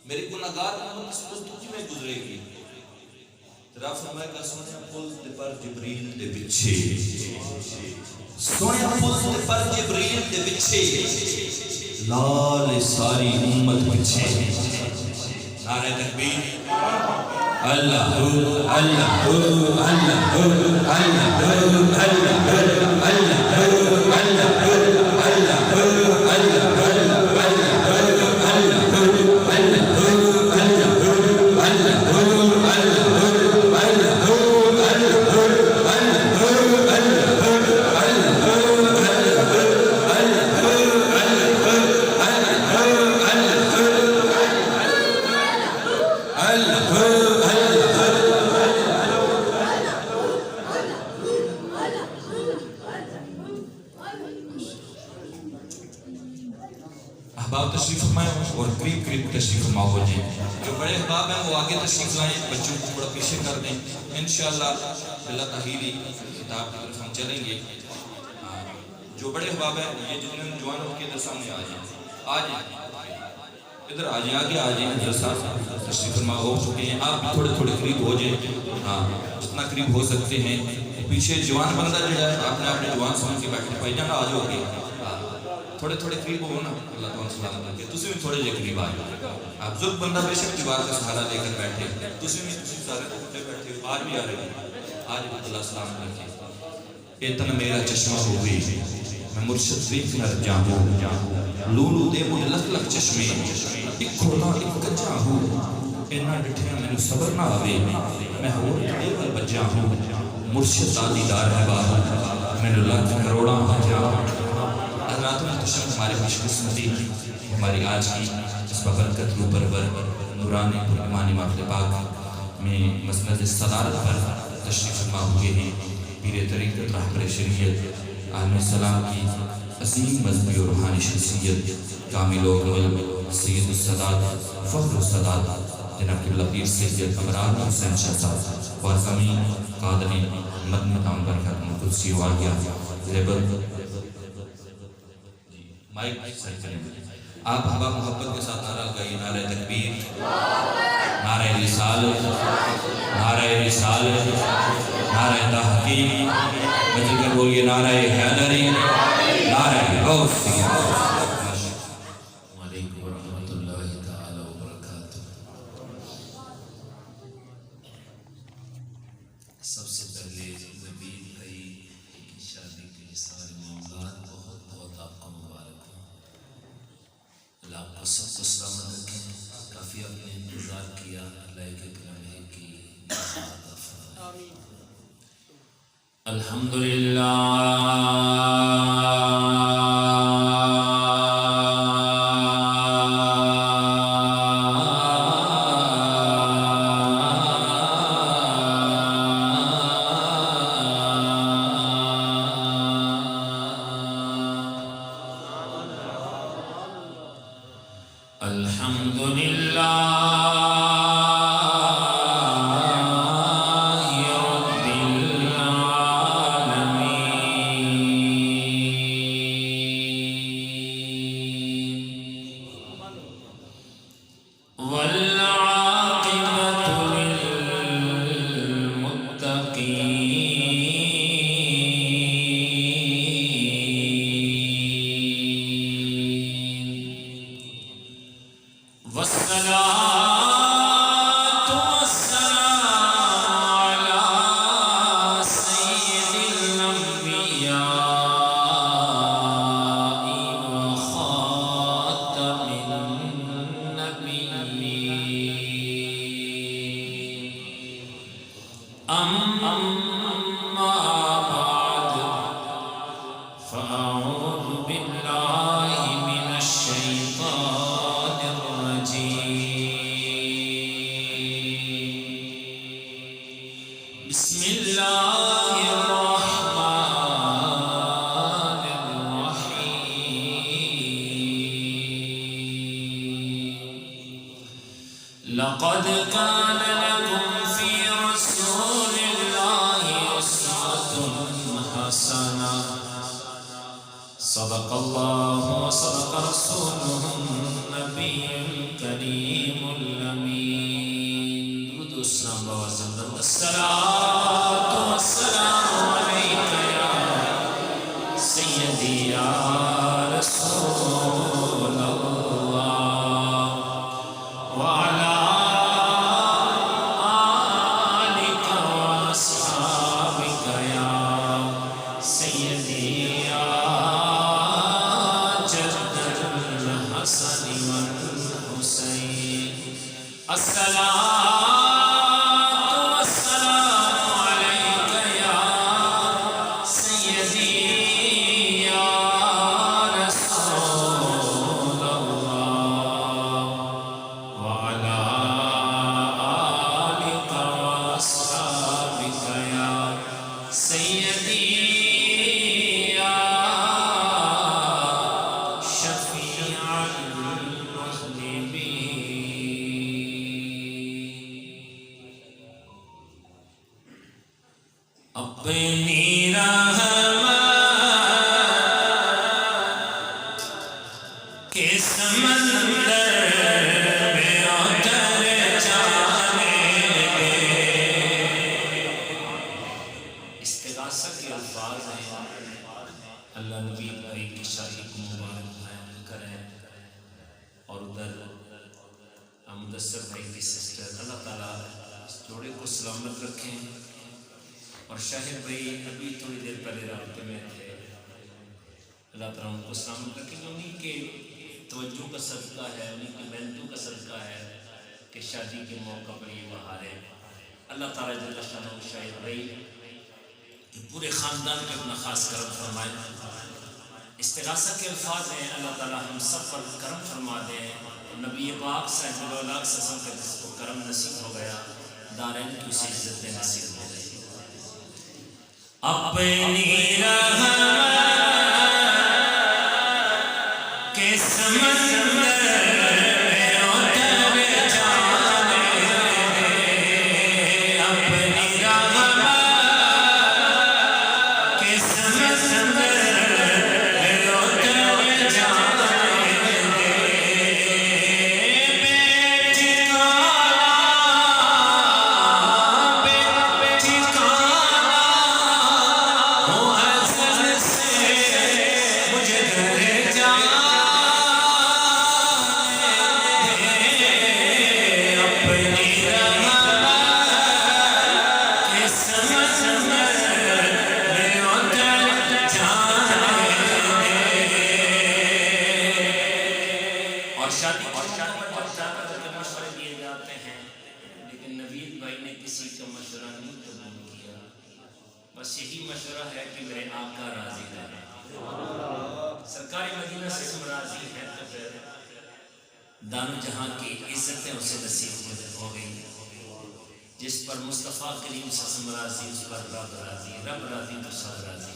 میری گناہگار امت اس پل تو میں گزرے گی تیرا فرمائے کا سونے پل دے پر جبریل دے بچھے سونے پل دے پر جبریل دے بچھے لال ساری امت بچھے نعرہ تکبیر اللہ اللہ اللہ اللہ اللہ احباب تشریف فرمائیں اور قریب قریب تشریف فرما ہو جائیں جو بڑے احباب ہیں وہ آگے تشریف لائیں بچوں کو تھوڑا پیچھے کر دیں انشاءاللہ بلا تحیری کتاب کی طرف ہم چلیں گے جو بڑے احباب ہیں یہ جتنے نوجوان ان کے ادھر سامنے آ جائیں ادھر آ جائیں آگے آ جائیں حضرت صاحب تشریف فرما ہو چکے ہیں آپ بھی تھوڑے تھوڑے قریب ہو جائیں ہاں جتنا قریب ہو سکتے ہیں پیچھے جوان بندہ جو ہے آپ نے اپنے جوان سمجھ کے بیٹھے بھائی جان آ جاؤ گے تھوڑے تھوڑے قریب ہو نا اللہ تعالیٰ سلام کر کے تسی بھی تھوڑے جے قریب آ جاؤ آپ بزرگ بندہ بے شک دیوار کا سہارا لے کر بیٹھے تسی بھی سارے ٹوٹے بیٹھے آج بھی آ رہے ہیں آج بھی اللہ سلام کر کے اے تن میرا چشمہ ہوئے میں مرشد ویکھ نہ جاؤں لولو دے مجھے لکھ لکھ چشمے ایک کھولا ایک کچا ہوں اینا ڈٹھیاں میں صبر نہ آوے میں ہور کڑے پر بجا ہوں مرشد دا دیدار ہے باہر میں لکھ کروڑا بجا حضرات محتشم ہمارے خوش قسمتی ہماری آج کی اس ببرکت رو پرور نورانی پرمانی محفل پاک میں مسند صدارت پر تشریف فرما ہوئے ہیں پیر طریقت رہبر شریعت عالم السلام کی عظیم مذہبی اور روحانی شخصیت کامل و کمل سید السادات فخر السادات جناب قبلہ پیر سید امراض حسین شاہ صاحب وارزمی قادری مدن تام برکت قدسی واقعہ لیبر مائک صحیح کریں آپ حبا محبت کے ساتھ نعرہ لگائیے نعرہ تکبیر نعرہ رسالت نعرہ رسالت نعرہ تحقیق مجھے کر بولیے نعرہ حیدری نعرہ غوث علیکم ورحمۃ اللہ تعالی وبرکاتہ سب سے پہلے نبی بھائی کی شادی کے سارے معاملات بہت بہت آپ کو مبارک ہوں اللہ آپ کو سب کو سلامت رکھیں کافی آپ نے انتظار کیا اللہ کے کرم ہے کہ الحمدللہ والصلاة والسلام على أما بعد فأعوذ بالله من الشيطان الرجيم بسم الله الرحمن الرحيم لقد كان لكم في رسول الله أسوة حسنة صدق الله وصدق رسوله النبي الكريم الأمين درود و السلام بواسطة الصلاة والسلام عليك يا سيدي يا رسول الله وعلى آلك وأصحابك يا سيدي يا جد الحسن والحسين الصلاة والسلام عليك يا سيدي يا رسول الله وعلى آلك وأصحابك يا سيدي يا شفيع المذنبين اپنی رحمت کے سمندر میں اتر جانے دے استغاثہ کے الفاظ ہیں اللہ نبی بھائی کی شادی کو مبارک بیان کریں اور ادھر مدثر بھائی کی سسٹر اللہ تعالیٰ اس جوڑے کو سلامت رکھیں اور شاہد بھائی ابھی تھوڑی دیر پہلے رابطے میں تھے اللہ تعالیٰ ان کو سلامت رکھیں انہیں کے توجہ کا صدقہ ہے انہیں کی محنتوں کا صدقہ ہے کہ شادی کے موقع پر یہ بہاریں اللہ تعالیٰ جل شانہ شاہد بھائی پورے خاندان پہ اپنا خاص کرم فرمائے استغاثہ کے الفاظ ہیں اللہ تعالیٰ ہم سب پر کرم فرما دیں نبی پاک صاحب اللہ علیہ وسلم کا جس کو کرم نصیب ہو گیا دارین کی اسے عزت نصیب ہو گئی اپنی رحمت کے سمندر میں اتر جانے دے اپنی رحمت کے سمندر میں اتر جانے دے بے ٹھکانہ ہو ازل سے مجھے در جانے دے اپنی رحمت کے سمندر میں اتر جانے دے اور شادی کے مشورے دیے جاتے ہیں لیکن نوید بھائی نے کسی کا مشورہ نہیں قبول کیا بس یہی مشورہ ہے کہ میرے آقا راضی رہے سرکار مدینہ سے ہم راضی ہیں تو پھر دانو جہاں کی عزتیں اسے نصیب ہو گئی جس پر مصطفیٰ کریم صلی اللہ علیہ وسلم راضی اس پر رب راضی رب راضی تو سب راضی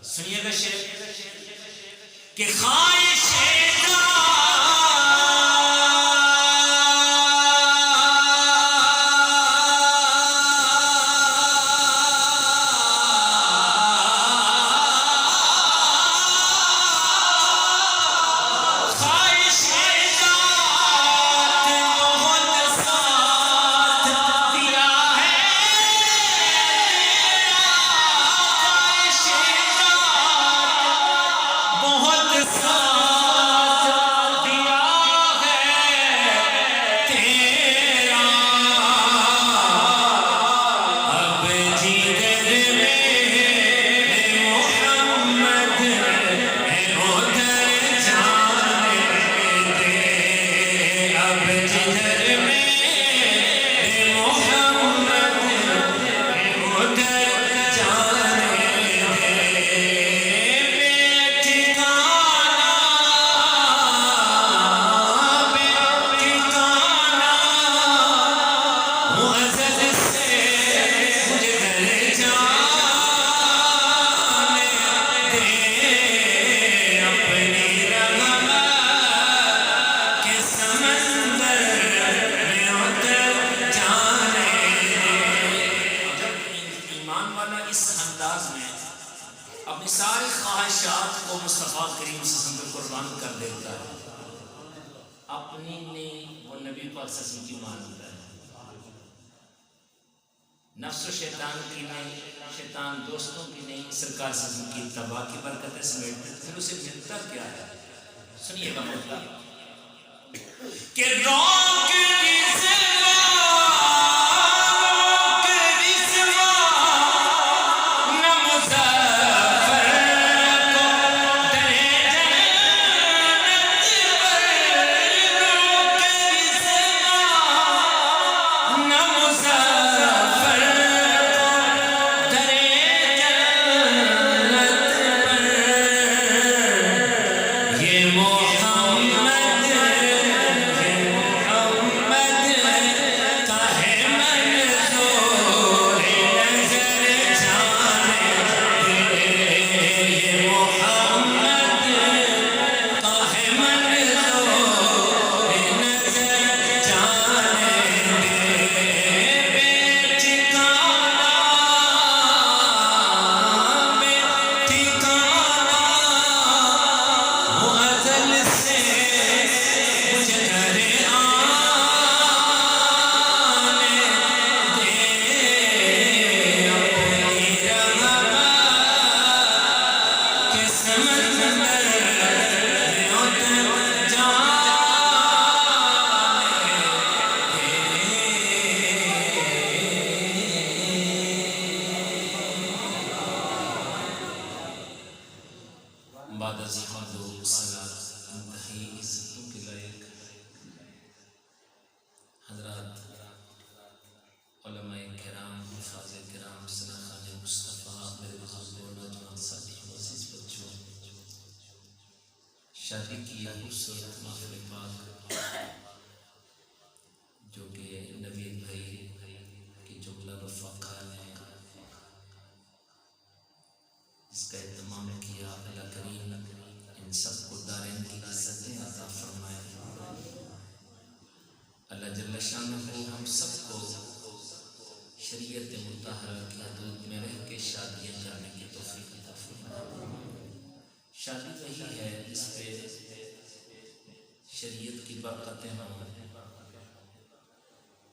سنیے گا شعر کہ خواہش بہت ساتھ انداز میں اپنی ساری خواہشات کو مصطفیٰ کریم صلی اللہ علیہ وسلم پر قربان کر دیتا ہے، اپنی نہیں وہ نبی پاک صلی اللہ علیہ وسلم کی مانتا ہے، نفس و شیطان کی نہیں، شیطان دوستوں کی نہیں، سرکار صلی اللہ علیہ وسلم کی اتباع کی برکتیں سمیٹتے، پھر اسے ملتا کیا ہے؟ سنیے گا مطلب کہ روک بعد از حمد و صلاۃ انتہائی عزتوں کے لائق حضرات علماء کرام، حفاظ کرام، سلاخان مصطفیٰ، میرے بزرگوں، نوجوان ساتھیوں، عزیز بچوں، شادی کی خوبصورت محفل پاک جو کہ نوید بھائی کی جملہ رفقا نے اس کا اہتمام کیا، اللہ کریم ان سب کو دارین کی عزتیں عطا فرمائے، اللہ جل شانہ ہم سب کو شریعت مطہرہ کی حدود میں رہ کے شادیاں کرنے کی توفیق عطا فرمائے۔ شادی وہی ہے جس پہ شریعت کی برکتیں ہوں،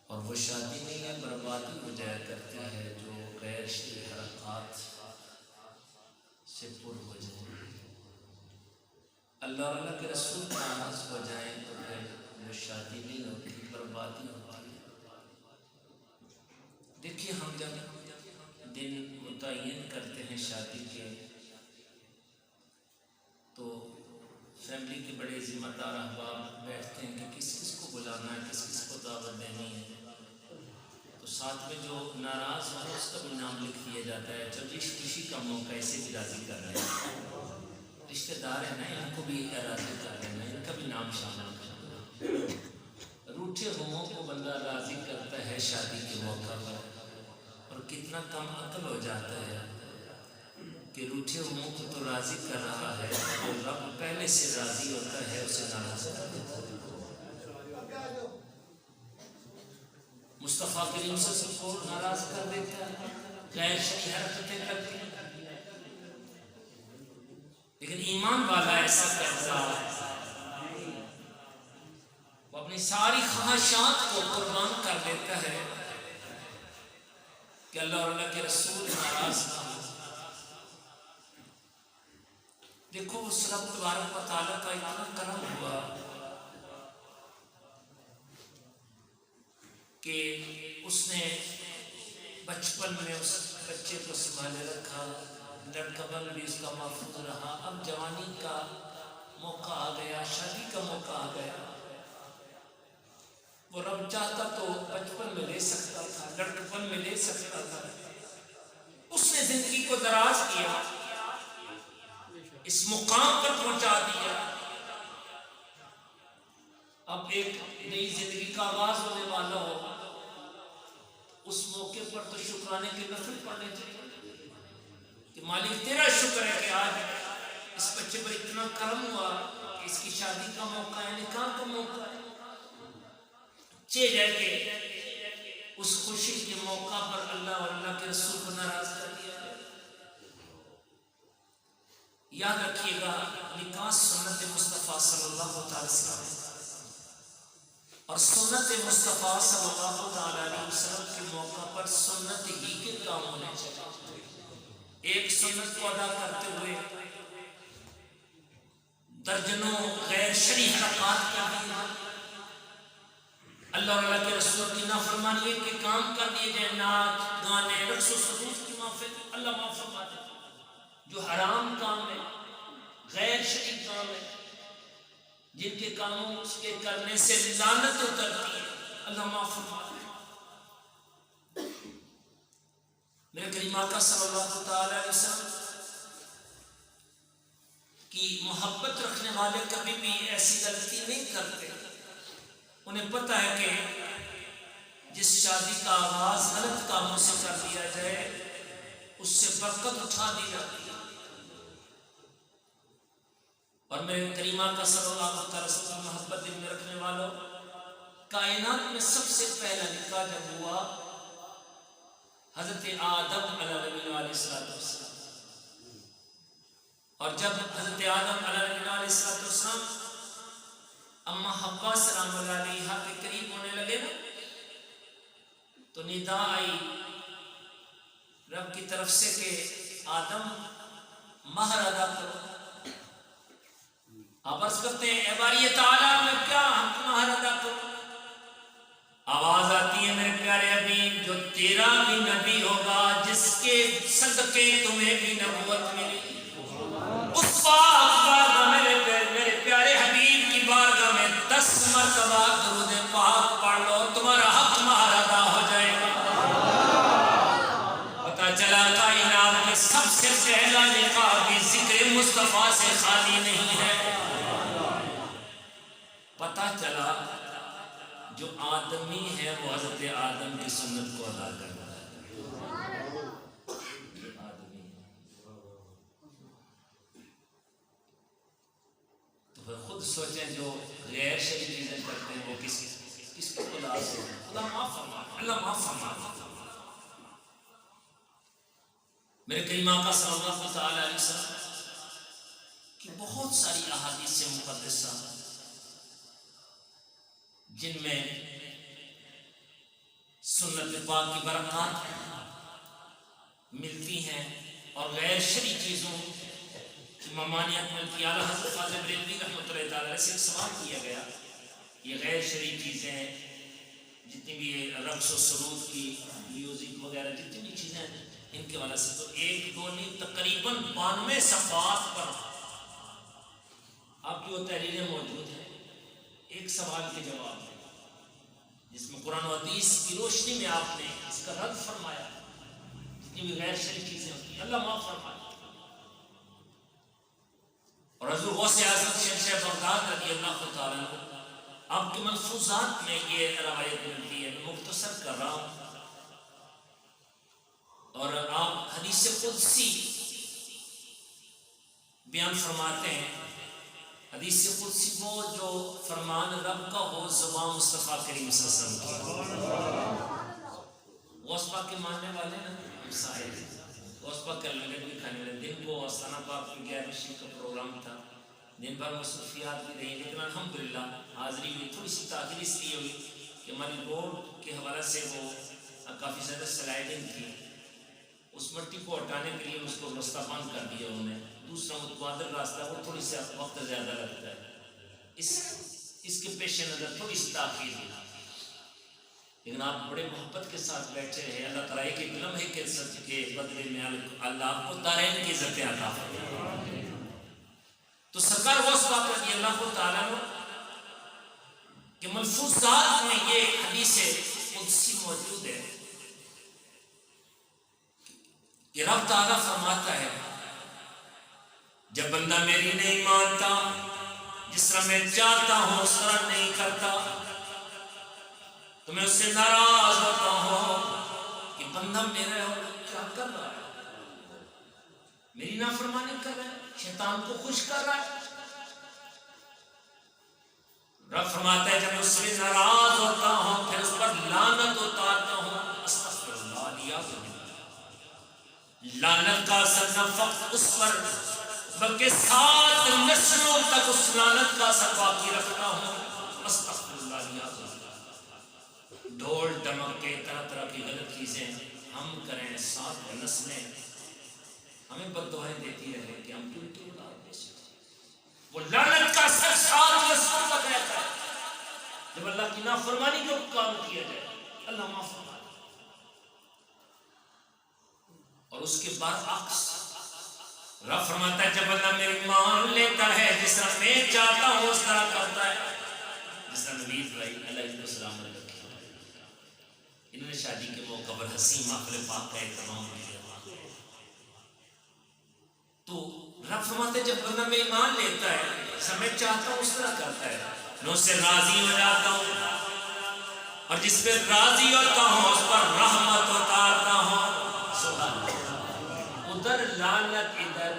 اور وہ شادی نہیں ہے بربادی ہو جایا کرتی ہے جو غیر شرعی حرکات سے پر ہو جائیں، اللہ اور اللہ کے رسول ناراض ہو جائیں تو پھر وہ شادی نہیں ہوتی، بربادی ہوتی ہے۔ دیکھیے ہم جب دن متعین کرتے ہیں شادی کے تو فیملی کے بڑے ذمہ دار احباب بیٹھتے ہیں کہ کس کس کو بلانا ہے، کس کس کو دعوت دینی ہے، تو ساتھ میں جو ناراض ہو اس کا بھی نام لکھ دیا جاتا ہے، جب جس خوشی کا موقع اسے بھی راضی کر رہے ہیں، رشتہ دار ہیں نا، ان کو بھی راضی کر رہے ہیں، ان کا بھی نام شامل کرنا۔ روٹھے ہوموں کو بندہ راضی کرتا ہے شادی کے موقع پر، اور کتنا کم عقل ہو جاتا ہے کہ روٹھے ہوموں کو تو راضی کر رہا ہے اور رب پہلے سے راضی ہوتا ہے اسے ناراض کر دیتا ہے۔ مصطفیٰ کریم صلی اللہ علیہ وسلم کو ناراض کر دیتا ہے، غیر شرعی حرکتیں کرتی ہیں، لیکن ایمان والا ایسا کرتا ہے، وہ اپنی ساری خواہشات کو قربان کر دیتا ہے کہ اللہ اور اللہ کے رسول ناراض نہ ہو۔ دیکھو اس رب تبارک و تعالیٰ کا اتنا کرم ہوا کہ اس نے بچپن میں اس بچے کو سنبھالے رکھا، لڑکا بن بھی اس کا محفوظ رہا، اب جوانی کا موقع آ گیا، شادی کا موقع آ گیا، وہ رب چاہتا تو بچپن میں لے سکتا تھا، لڑکپن میں لے سکتا تھا، اس نے زندگی کو دراز کیا، اس مقام پر پہنچا دیا، اب ایک نئی زندگی کا آغاز ہونے والا ہو، اس موقع پر تو شکرانے کے نفل پڑھنے چاہیے کہ مالک تیرا شکر ہے کہ آج اس بچے پر اتنا کرم ہوا کہ اس کی شادی کا موقع ہے، نکاح کا موقع ہے، جائے کہ اس خوشی کے موقع پر اللہ اور اللہ کے رسول کو ناراض کر دیا ہے۔ یاد رکھیے گا نکاح سنت مصطفیٰ صلی اللہ تعالی وسلم اور سنت مصطفیٰ صلی اللہ تعالی علیہ وسلم کے موقع پر سنت ہی کے کام ہونے چاہیے. ایک سنت کو ادا کرتے ہوئے درجنوں غیر شرعی حرکات کر دیے. اللہ اور اللہ کے رسول کی نافرمانی کے کام کر دیے جائیں، ناچ گانے رقص و سرود کی محفل. اللہ معاف فرما دے. جو حرام کام ہے، غیر شرعی کام ہے، جن کے کاموں کے کرنے سے لعنت اترتی ہے، اللہ معاف فرما دے. میرے کریم آقا صلی اللہ تعالی علیہ وسلم کی محبت رکھنے والے کبھی بھی ایسی غلطی نہیں کرتے. انہیں پتہ ہے کہ جس شادی کا آغاز غلط کاموں سے کر دیا جائے اس سے برکت اٹھا دی جاتی ہے. اور میرے کریم آقا صلی اللہ علیہ وسلم کی محبت دل میں رکھنے والوں، کائنات میں سب سے پہلا نکاح جب ہوا حضرت آدم علیہ السلام، اور جب حضرت آدم علیہ السلام اما حوا سلام اللہ علیہا کے قریب ہونے لگے نا، تو ندا آئی رب کی طرف سے کہ آدم مہر ادا کرو. آپ عرض کرتے ہیں اے باری تعالیٰ میں کیا مہر ادا کروں؟ آواز آتی ہے میرے پیارے حبیب جو تیرا بھی نبی ہوگا، جس کے صدقے تمہیں بھی نبوت ملی، اس پاک بارگاہ میرے پیارے حبیب کی بارگاہ میں 10 مرتبہ درود پاک پڑھ لو، تمہارا حق مہر ادا ہو جائے گا. پتہ چلا کائنات میں سب سے پہلا نکاح بھی ذکر مصطفیٰ سے خالی نہیں ہے. پتہ چلا جو آدمی ہے وہ حضرت آدم کی سنت کو ادا کرتا ہے. آدمی تو پھر خود سوچیں جو غیر شرعی چیزیں کرتے ہیں وہ کس کی خدا سے. اللہ معاف فرما، اللہ معاف فرما. میرے کریم آقا صلی اللہ تعالی علیہ وسلم کی بہت ساری احادیث مقدسہ جن میں سنت پاک کی برکات ملتی ہیں اور غیر شرعی چیزوں کی ممانعت ملتی ہے. اعلیٰ حضرت فاضل بریلوی رحمۃ اللہ تعالی سے ایک سوال کیا گیا، یہ غیر شرعی چیزیں جتنی بھی رقص و سرود کی میوزک وغیرہ جتنی بھی چیزیں ان کے والا سے، تو 1 2 نہیں تقریباً 92 صفحات پر آپ کی وہ تحریریں موجود ہیں. ایک سوال کے جواب ہے جس میں قرآن و حدیث کی روشنی میں آپ نے اس کا رد فرمایا جتنی بھی غیر شرعی چیزیں ہوتی ہیں. اللہ معاف فرمائے. اور حضور غوث اعظم شہنشاہ بغداد رضی اللہ تعالیٰ عنہ آپ کے ملفوظات میں یہ روایت ملتی ہے. میں مختصر کر رہا ہوں. اور آپ حدیث قدسی بیان فرماتے ہیں. حدیث قدسی وہ جو فرمان رب کا ہو زبان مصطفیٰ کریم صلی اللہ علیہ وسلم کی. غوث پاک کے ماننے والے نا ہم سائے غوث پاک کا لنگر بھی کھانے والے. دن کو آستانہ پاک کی 11ویں کا پروگرام تھا، دن بھر مصروفیات بھی رہی، لیکن الحمدللہ حاضری بھی تھوڑی سی تاخیر اس لیے ہوئی کہ ہماری روڈ کے حوالے سے وہ کافی زیادہ سلائڈنگ تھی. اس مٹی کو ہٹانے کے لیے اس کو راستہ بند کر دیا انہوں نے. دوسرا متبادل راستہ وہ تھوڑی سی وقت زیادہ لگتا ہے، اس کے پیش نظر تھوڑی سی تاخیر ہوئی. لیکن آپ بڑے محبت کے ساتھ بیٹھے رہے. اللہ تعالیٰ ایک لمحے کے سچ کے بدلے میں اللہ آپ کو دارین کی عزتیں عطا فرمائے. تو سرکار غوث پاک رضی اللہ تعالیٰ عنہ کے ملفوظات میں یہ حدیث قدسی موجود ہے کہ رب تعالیٰ فرماتا ہے جب بندہ میری نہیں مانتا، جس طرح میں چاہتا ہوں اس طرح نہیں کرتا، تو میں اس سے ناراض ہوتا ہوں کہ بندہ میرا کیا کر رہا ہے، میری نافرمانی کر رہا ہے، شیطان کو خوش کر رہا ہے. رب فرماتا ہے جب اس سے ناراض ہوتا ہوں پھر اس پر لعنت اتارتا ہوں. استغفر اللہ، لعنت کا اثر نہ فقط اس پر بلکہ 7 نسلوں تک اس لعنت کا اثر باقی رکھتا ہوں۔ استغفر اللہ لیا ڈھول ڈمک کے طرح طرح کی غلط چیزیں ہم کریں، 7 نسلیں ہمیں بد دعائیں دیتی رہے کہ ہم کیوں تو وہ لعنت کا اثر 7 نسلوں تک رہتا ہے۔ جب اللہ کی نافرمانی کو کام کیا جائے اللہ معاف فرمائے، اور اس کے برعکس رب فرماتا ہے جب اللہ میری مان لیتا ہے جس طرح میں چاہتا ہوں اس طرح کرتا ہے۔ جس طرح نبی ابراہیم علیہ السلام نے کیا، انہوں نے شادی کے موقع پر حسین محفل پاک کا اہتمام کیا، تو رب فرماتے جب بندہ میں ایمان لیتا ہے جیسا میں چاہتا ہوں اس طرح کرتا ہے، میں اس سے راضی ہو جاتا ہوں، اور جس پہ راضی ہوتا ہوں اس پر رحمت اتارتا ہوں۔ سبحان اللہ، ادھر لعنت ادھر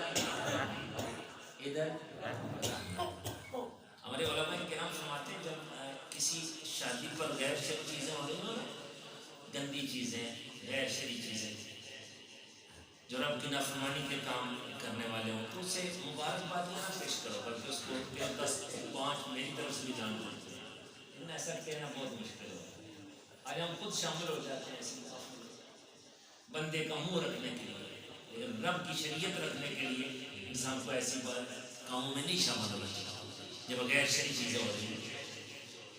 ہمارے علماء کرام فرماتے ہیں جب کسی شادی پر غیر شرعی چیزیں ہو رہی ہوں، گندی چیزیں، غیر شرعی چیزیں، جو رب کی نافرمانی کے کام کرنے والے ہوں، تو اسے مبارکبادیاں نہ پیش کرو بلکہ اس کو 10-5 میری طرف سے بھی جان دو، لیکن ایسا کہنا بہت مشکل ہوتا ہے۔ آج ہم خود شامل ہو جاتے ہیں ایسی بندے کا منہ رکھنے کے لیے، لیکن رب کی شریعت رکھنے کے لیے انسان کو ایسی بات کاموں میں نہیں شامل ہونا چاہیے جب غیر شرعی چیزیں ہو رہی ہیں۔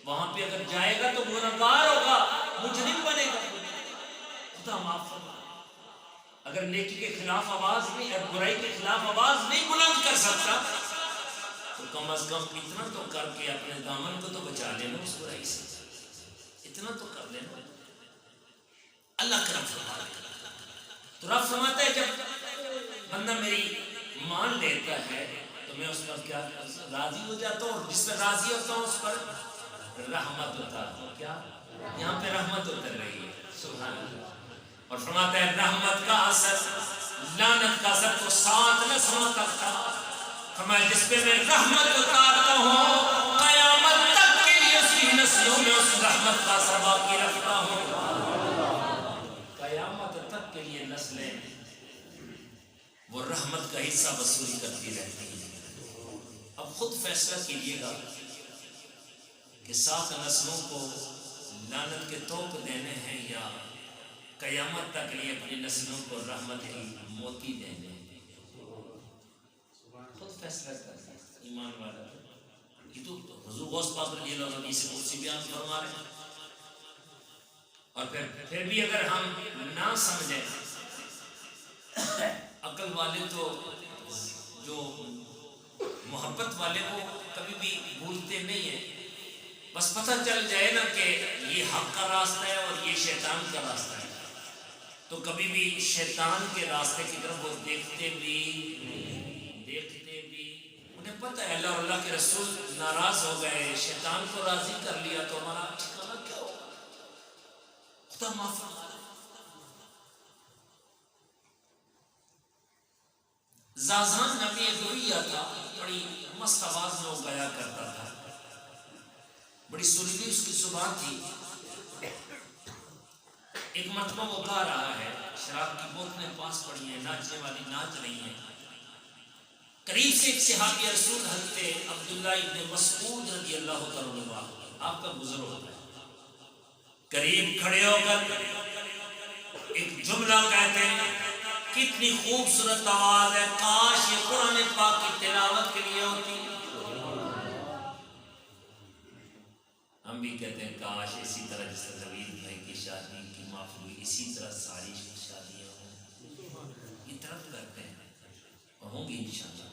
وہاں پہ اگر جائے گا تو گنہگار ہوگا، مجرم بنے گا، خدا معاف فرمائے۔ اگر نیکی کے خلاف آواز نہیں، برائی کے خلاف آواز نہیں بلند کر سکتا تو کم از کم اتنا تو کر کے اپنے دامن کو تو بچا لینا اس برائی سے، اتنا تو کر لینا۔ اللہ کرم فرمائے۔ تو رب فرماتا ہے جب بندہ میری مان لیتا ہے تو میں اس پر کیا راضی ہو جاتا ہوں، اور جس پر راضی ہوتا ہوں اس پر رحمت اتارتا ہوں۔ کیا یہاں پہ رحمت اتر رہی ہے، سبحان اللہ۔ اور فرماتا ہے رحمت کا اثر، لعنت کا اثر تو 7 نسلوں تک تھا۔ فرمایا جس پہ میں رحمت اتارتا ہوں قیامت تک کے لیے اسی نسلوں میں اس رحمت کا اثر باقی رکھتا ہوں، قیامت تک کے لیے نسلیں وہ رحمت کا حصہ وصول کرتی رہتی ہیں۔ اب خود فیصلہ کیجیے گا کہ 7 نسلوں کو لعنت کے طوق دینے ہیں یا قیامت تک لیے اپنی نسلوں کو رحمت کی موتی دینے ہیں۔ خود فیصلہ کرتا ہے ایمان والا۔ یہ تو حضور غوث پاک رضی اللہ عنہ سے قدسی بیان فرما رہے ہیں۔ اور پھر بھی اگر ہم نہ سمجھیں، عقل والے تو جو محبت والے وہ کبھی بھی بھولتے نہیں ہیں، بس پتہ چل جائے نا کہ یہ حق کا راستہ ہے اور یہ شیطان کا راستہ ہے، تو کبھی بھی شیطان کے راستے کی طرف وہ دیکھتے بھی انہیں پتہ ہے اللہ اور اللہ کے رسول ناراض ہو گئے، شیطان کو راضی کر لیا تو ہمارا ٹھکانا کیا ہوگا؟ خدا معاف فرمائے۔ زازان نبی ذریہ تھا، بڑی مست آواز میں وہ گایا کرتا تھا، بڑی سریلی اس کی زبان تھی۔ ایک مرتبہ وہ گا رہا ہے، شراب کی بوتلیں پاس پڑی ہیں، ناچنے والی ناچ رہی ہیں، قریب سے ایک صحابی رسول حضرت عبداللہ ابن مسعود رضی اللہ تعالیٰ عنہ آپ کا گزر ہوتا ہے، قریب کھڑے ہو کر ایک جملہ کہتے ہیں، کتنی خوبصورت آواز ہے، کاش یہ قرآن پاک کی تلاوت کے لیے ہوتی۔ ہم بھی کہتے ہیں کاش اسی طرح جس طرح نوید بھائی کی شادی کی محفل اسی طرح ساری شادیاں ہوں، یہ طرف کرتے ہیں اور ہوں گی انشاءاللہ۔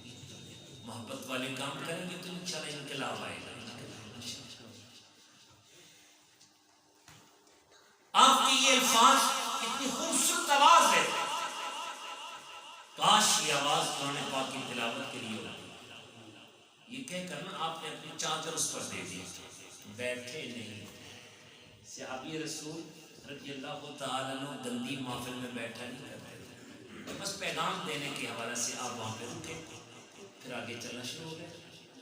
محبت والے کام کریں گے تو انشاءاللہ انقلاب آئے گا۔ آپ کی یہ الفاظ اتنی خوبصورت آواز ہے، کاش یہ آواز قرآن پاک کی تلاوت کے لیے ہوتی۔ یہ کہہ کر نا آپ نے اپنی چادر اس پر دے دی، بیٹھے نہیں۔ صحابی رسول رضی اللہ تعالیٰ عنہ گندی محفل میں بیٹھا نہیں کرتے تھے، بس پیغام دینے کے حوالے سے آپ وہاں پہ رکے، پھر آگے چلنا شروع ہو گئے۔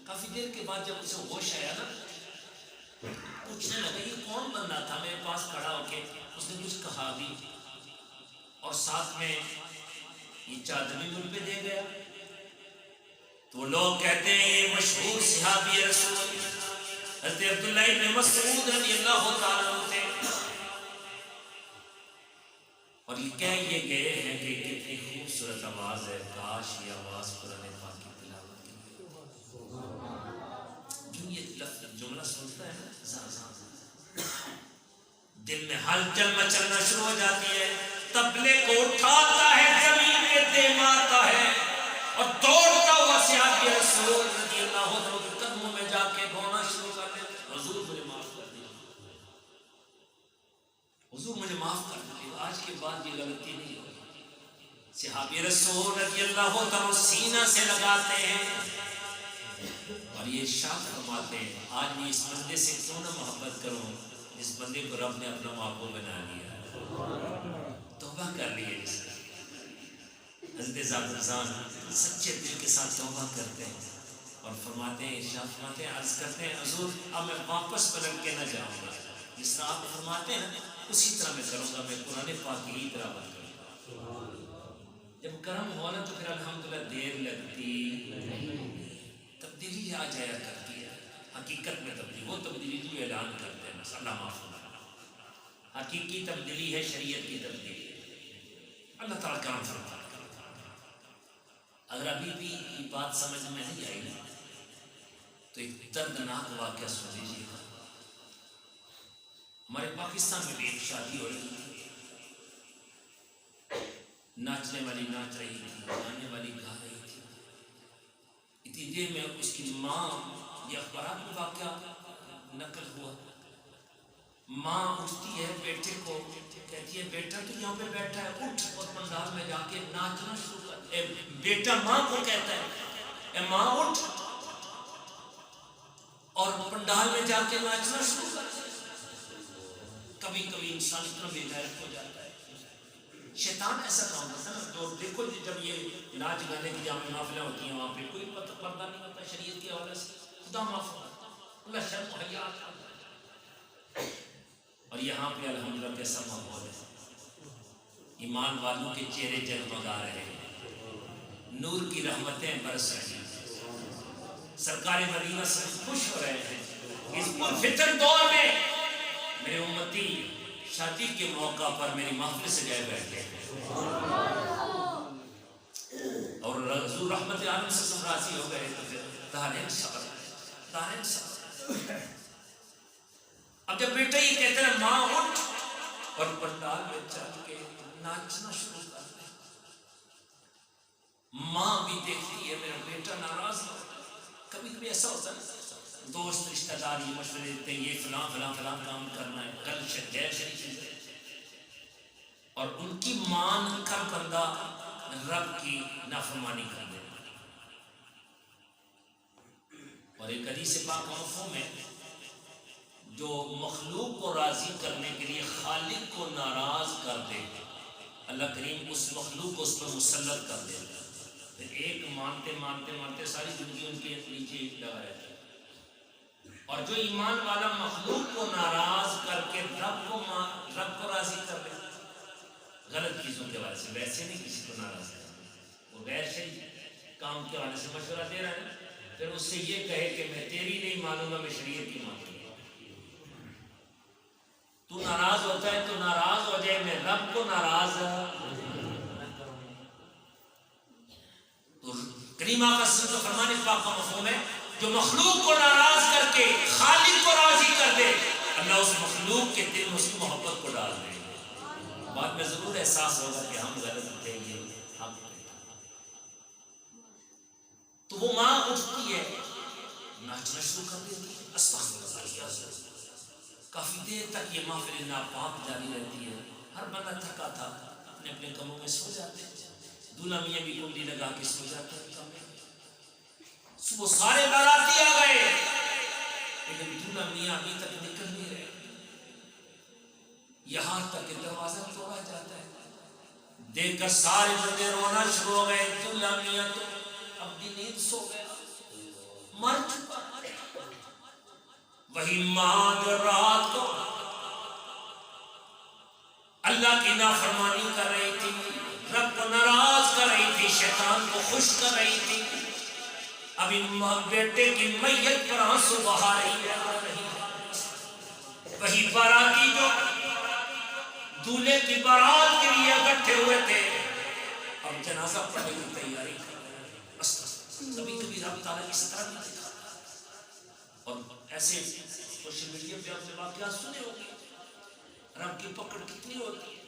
کافی دیر کے بعد جب اسے ہوش آیا نا، پوچھنے لگا یہ کون بندہ تھا میرے پاس کھڑا ہو کے، اس نے کچھ کہا بھی اور ساتھ میں یہ چادر بھی مجھ پہ دے گیا۔ تو لوگ کہتے ہیں یہ مشہور صحابی رسول حضرت عبداللہ ابن مسعود رضی اللہ تعالیٰ عنہ تھے، اور یہ کہہ یہ گئے ہیں کہ کتنی خوبصورت آواز ہے، کاش یہ آواز قرآن پاک کی تلاوت کی۔ جو یہ لفظ جملہ سنتا ہے نا دل میں ہلچل مچلنا شروع ہو جاتی ہے، تبلے کو اٹھاتا ہے، زمین میں دے مارتا ہے اور دوڑتا ہوا صحابی رسول رضی اللہ عنہ کے قدموں میں جا کے رونا شروع کر دیتا، حضور مجھے معاف کر دیجیے، حضور مجھے معاف کر دیجیے، آج کے بعد یہ غلطی نہیں ہوگی۔ صحابی رسول رضی اللہ عنہ سینہ سے لگاتے ہیں اور یہ ارشاد فرماتے ہیں، آج میں اس بندے سے کیوں نہ محبت کروں جس بندے کو رب نے اپنا محبوب بنا لیا، توبہ کر لیے جس کا۔ حضرت ذات سچے دل کے ساتھ توبہ کرتے ہیں اور فرماتے ہیں، ارشاد فرماتے ہیں، عرض کرتے ہیں حضور اب میں واپس پلٹ کے نہ جاؤں گا، جس طرح آپ فرماتے ہیں اسی طرح میں کروں گا، میں قرآن پاک کی تلاوت کروں گا۔ جب کرم ہونا تو پھر الحمدللہ دیر لگتی، تبدیلی آ جایا کرتی ہے، حقیقت میں تبدیلی، وہ تبدیلی جو اعلان کرتے ہیں بس اللہ معاف فرمائے، حقیقی تبدیلی ہے، شریعت کی تبدیلی ہے، اللہ تعالیٰ کرم فرمائے۔ اگر ابھی بھی یہ بات سمجھ میں نہیں آئی نا تو ایک دردناک واقعہ سن لیجیے گا۔ ہمارے پاکستان میں بھی ایک شادی ہو رہی تھی، ناچنے والی ناچ رہی تھی، گانے والی گا رہی تھی، اتنی دیر میں اس کی ماں، یہ اخبارات میں واقعہ نقل ہوا، ماں اٹھتی ہے بیٹے کو کہتی ہے بیٹا تو یہاں پہ بیٹھا ہے، اٹھ اور پنڈال میں جا کے ناچنا شروع کر۔ بیٹا ماں کو کہتا ہے اے ماں اٹھ اور پنڈال میں جا کے ناچنا شروع کر۔ کبھی کبھی انسان اتنا بے غیرت ہو جاتا ہے، شیطان ایسا کام کرتا ہے نا، تو دیکھو جب یہ ناچ گانے کی جامع محفلیں ہوتی ہیں وہاں پہ کوئی پردہ نہیں ہوتا شریعت کے حوالے سے، خدا معاف کرتا، اللہ شرم و حیا آتا ہے۔ اور یہاں پہ الحمدللہ کیسا ماحول ہے، ایمان والوں کے چہرے جگمگا رہے ہیں، نور کی رحمتیں برس رہی ہیں، سرکار مدینہ سے خوش ہو رہے ہیں۔ اس پرفتن دور میں میرے امتی شادی کے موقع پر میری محفل سے گئے بیٹھے ہیں اور حضور رحمت عالم سے سب راضی ہو گئے، تو پھر دارین صبر۔ اب جب بیٹا یہ کہتا ہے ماں اٹھ اور پنڈال میں چل کے ناچنا شروع کر دے، ماں بھی دیکھتی ہے میرا بیٹا ناراض ہو۔ کبھی کبھی ایسا ہوتا ہے دوست رشتہ دار یہ مشورے دیتے ہیں یہ فلاں فلاں فلاں کام کرنا ہے، کل غیر شریف چیزیں، اور ان کی مان کر بندہ رب کی نافرمانی کر دے۔ اور ایک حدیث پاک کا مفہوم ہے، جو مخلوق کو راضی کرنے کے لیے خالق کو ناراض کر دے، اللہ کریم اس مخلوق کو اس پر مسلط کر دے، پھر ایک مانتے مانتے مانتے ساری زندگی ان کے نیچے لگا رہتا ہے۔ اور جو ایمان والا مخلوق کو ناراض کر کے رب کو راضی کر لے، غلط چیزوں کے وجہ سے، ویسے نہیں کسی کو ناراض کرنا، وہ غیر شریف کام کے وجہ سے مشورہ دے رہا ہے، پھر اس سے یہ کہے کہ میں تیری نہیں مانوں گا، میں شریعت کی مانوں گا۔ تو ناراض ہوتا ہے تو ناراض ہو جائے، میں رب کو ناراض نہ کروں۔ تو کریم آقا صلی اللہ علیہ وسلم کا فرمان پاک کا مفہوم ہے، جو مخلوق کو ناراض کر کے خالق کو راضی کر دے، اللہ اس مخلوق کے دل میں اس کی محبت کو ڈال دے۔ بعد میں ضرور احساس ہوگا کہ ہم غلط تھے، یہ حق تھے۔ تو وہ ماں اٹھتی ہے، ناچنا شروع کر دیتی ہے، استغفر اللہ، کافی دیر تک یہ محفل ناپاک جاری رہتی ہے، ہر بندہ تھکا تھا اپنے اپنے کمروں میں سو جاتے ہیں، دولہا میاں بھی کنڈی لگا کے سو جاتے ہیں۔ صبح سارے باراتی آ گئے لیکن دولہا میاں ابھی تک نکل نہیں رہے، یہاں تک کہ دروازہ توڑا جاتا ہے، دیکھ کر سارے بندے رونا شروع ہو گئے، دولہا میاں تو اپنی نیند سو گیا، مر چکا۔ وہی ماں جو رات کو اللہ کی نافرمانی کر رہی تھی، رب کو ناراض کر رہی تھی، شیطان کو خوش کر رہی تھی، ابھی بیٹے کی میت پر آنسو بہا رہی ہے. وہی باراتی جو دولہے کی بارات کے لیے اکٹھے ہوئے تھے اب جنازہ پڑھنے کی تیاری کر رہے ہیں. کبھی کبھی رب تعالیٰ اس طرح بھی دیکھا اور ایسے سوشل میڈیا پہ آپ نے واقعات سنے ہوگی رب کی پکڑ کتنی ہوتی ہے.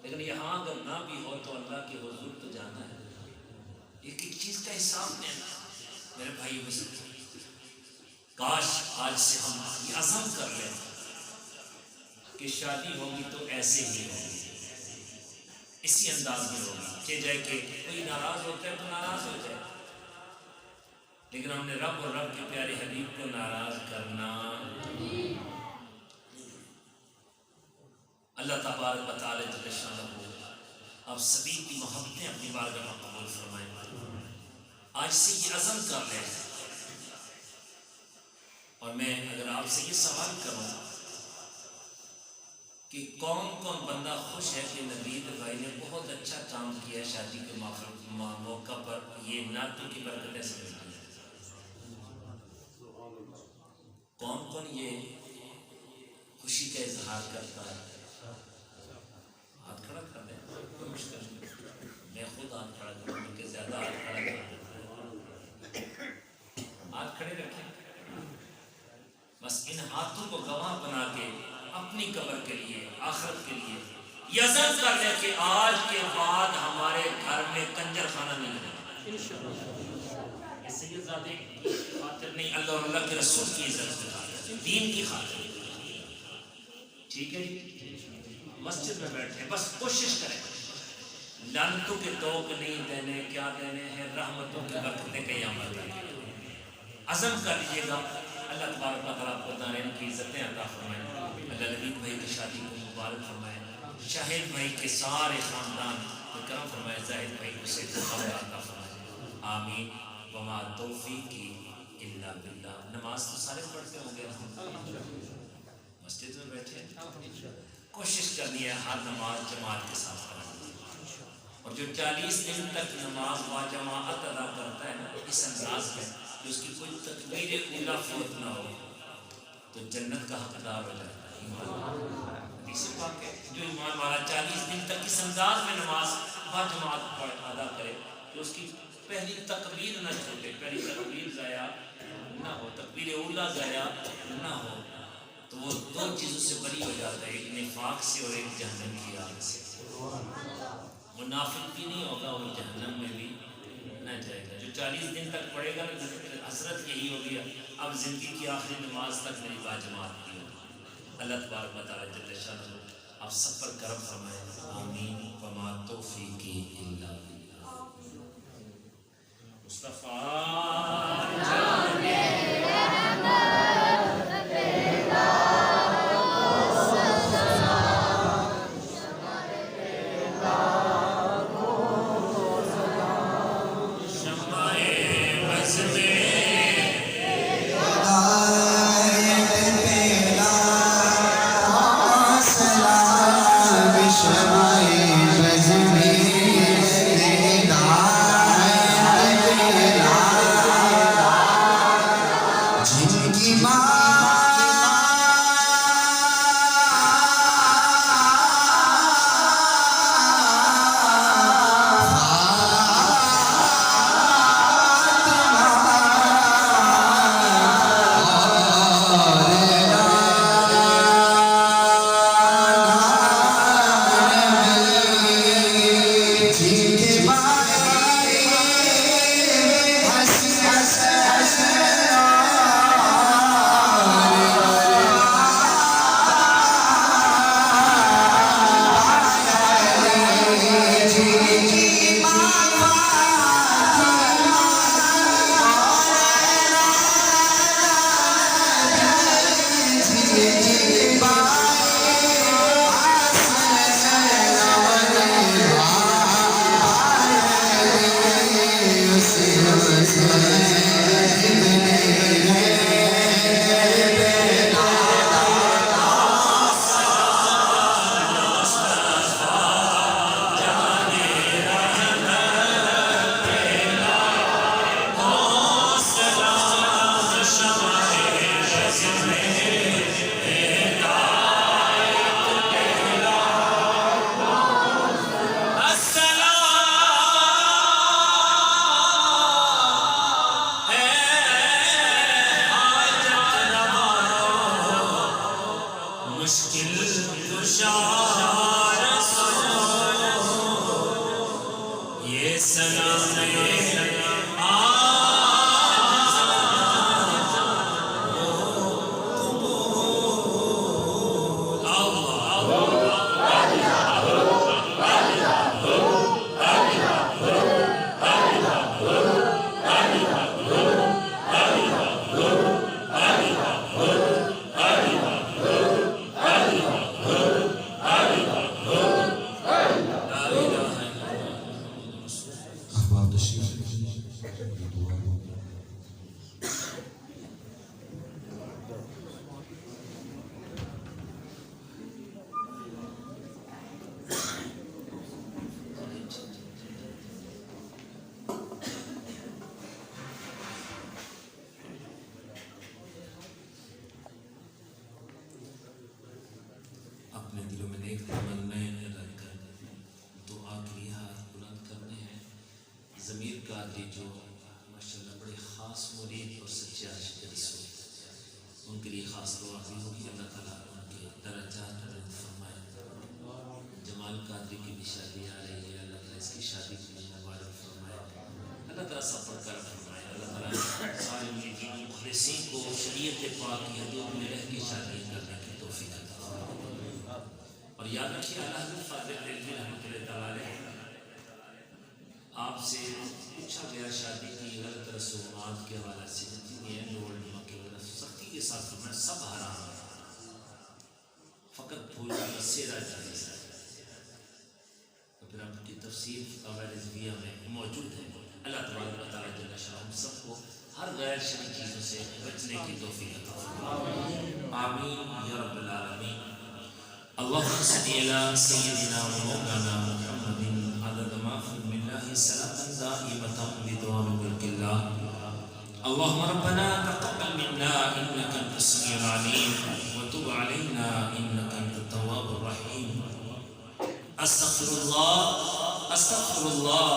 لیکن یہاں اگر نہ بھی ہو تو اللہ کے حضور تو جانا ہے. ایک ایک چیز کا حساب لینا. میرے بھائی کاش آج سے ہم یہ عزم کر لیں کہ شادی ہوگی تو ایسے ہی ہوگی, اسی انداز میں ہوگی. کہ جائے کہ کوئی ناراض ہوتا ہے تو ناراض ہو جائے, لیکن ہم نے رب اور رب کے پیارے حبیب کو ناراض کرنا. اللہ تبارک و تعالی جل شانہ آپ سبھی کی محبتیں اپنی بارگاہ میں قبول فرمائیں. آج سے یہ عزم کر لیں. اور میں اگر آپ سے یہ سوال کروں کہ کون کون بندہ خوش ہے کہ نوید بھائی نے بہت اچھا کام کیا شادی کے موقع پر, یہ نعتوں کی برکتیں سے ملتی ہیں. کون کون یہ خوشی کا اظہار کرتا ہے؟ ہاتھ کھڑا کر دیں. کوئی مشکل نہیں, میں خود ہاتھ کھڑا کروں گا کہ زیادہ ہاتھ کھڑا کر دیں. ہاتھ کھڑے رکھیں. بس ان ہاتھوں کو گواہ بنا کے اپنی قبر کے لیے, آخرت کے لیے یہ عزم کر لیں کہ آج کے بعد ہمارے گھر میں کنجر خانہ نہیں رہے. اس سے یہ زیادہ کی خاطر نہیں, اللہ اور اللہ کے رسول کی عزت کی خاطر, دین کی خاطر. ٹھیک ہے جی, مسجد میں بیٹھے بس کوشش کریں. لعنتوں کے توق نہیں دینے, کیا دینے ہیں, رحمتوں کی برکتیں کہیں عمل کریں. عزم کر لیجیے گا. اللہ تبارک و تعالیٰ کو دارین کی عزتیں عطا فرمائیں. اللہ نوید بھائی کی شادی کو مبارک فرمائے. شاہد بھائی کے سارے خاندان کو کرم فرمائے. زاہد بھائی کو صحت و عافیت عطا فرمائے. آمین. وما توفیقی الا باللہ. نماز تو سارے پڑھتے ہوں گے, مسجد میں بیٹھے کوشش کرنی ہے ہر نماز جماعت کے ساتھ پڑھنا. اور جو 40 دن تک نماز با جماعت ادا کرتا ہے نا اس انداز میں, اس کی کوئی تکبیر اولا فوت نہ ہو تو جنت کا حقدار ہو جاتا ہے. حدیث پاک ہے جو ایمان والا 40 دن تک اس انداز میں نماز با جماعت ادا کرے کہ اس کی پہلی تکبیر نہ چھوٹے, پہلی تکبیر ضائع نہ ہو, تکبیر اولا ضائع نہ ہو, تو وہ دو چیزوں سے بری ہو جاتا ہے, ایک نفاق سے اور ایک جہنم کی آگ سے. منافق بھی نہیں ہوگا اور جہنم میں بھی نہ جائے گا. جو 40 دن تک پڑھے گا نا, حسرت یہی ہوگی اب زندگی کی آخری نماز تک میری با جماعت کی ہوگی. اللہ تبارک و تعالی جل شانہ آپ سب پر کرم فرمائے. آمین. وما توفیقی الا باللہ. مصطفیٰ جانے شمائے بزمی یہ سلام اپنے دلوں میں نیک تمنائیں رکھ کر دعا کے لیے ہاتھ بلند کرنے ہیں. ضمیر قادری جو ماشاءاللہ بڑے خاص مرید اور سچے عاشق رسول، ان کے لیے خاص دعا بھی ہوگی. اللہ تعالیٰ ان کے درجات بلند فرمائے. جمال قادری کی بھی شادی آ رہی ہے، اللہ تعالیٰ اس کی شادی کو مبارک فرمائے. اللہ تعالیٰ سب پر کرم فرمائے. اللہ تعالیٰ سارے مریدین مخلصین کو شریعت پاک کی حدود میں رہ کے شادی کرنے کی توفیق عطا فرمائے. اور یاد رکھیے اعلیٰ حضرت فاضل دہلوی رحمۃ اللہ تعالیٰ آپ سے پوچھا گیا شادی کی غلط رسومات کے حوالے سے جتنی ہیں لوڈ مکے وغیرہ سختی کے ساتھ فرمایا سب حرام ہے، فقط پھول کا سیرا جائز ہے. تو پھر آپ کی تفسیر قواعد رضویہ میں موجود ہے. اللہ تبارک و تعالیٰ جل شانہ ہم سب کو ہر غیر شرعی چیزوں سے بچنے کی توفیق عطا فرمائے. آمین یا رب العالمین. اللهم صل على سيدنا ومولانا محمد عدد ما في علم الله صلاة دائمة بدوام ملك الله. اللهم ربنا تقبل منا إنك أنت السميع العليم وتب علينا إنك أنت التواب الرحيم. أستغفر الله أستغفر الله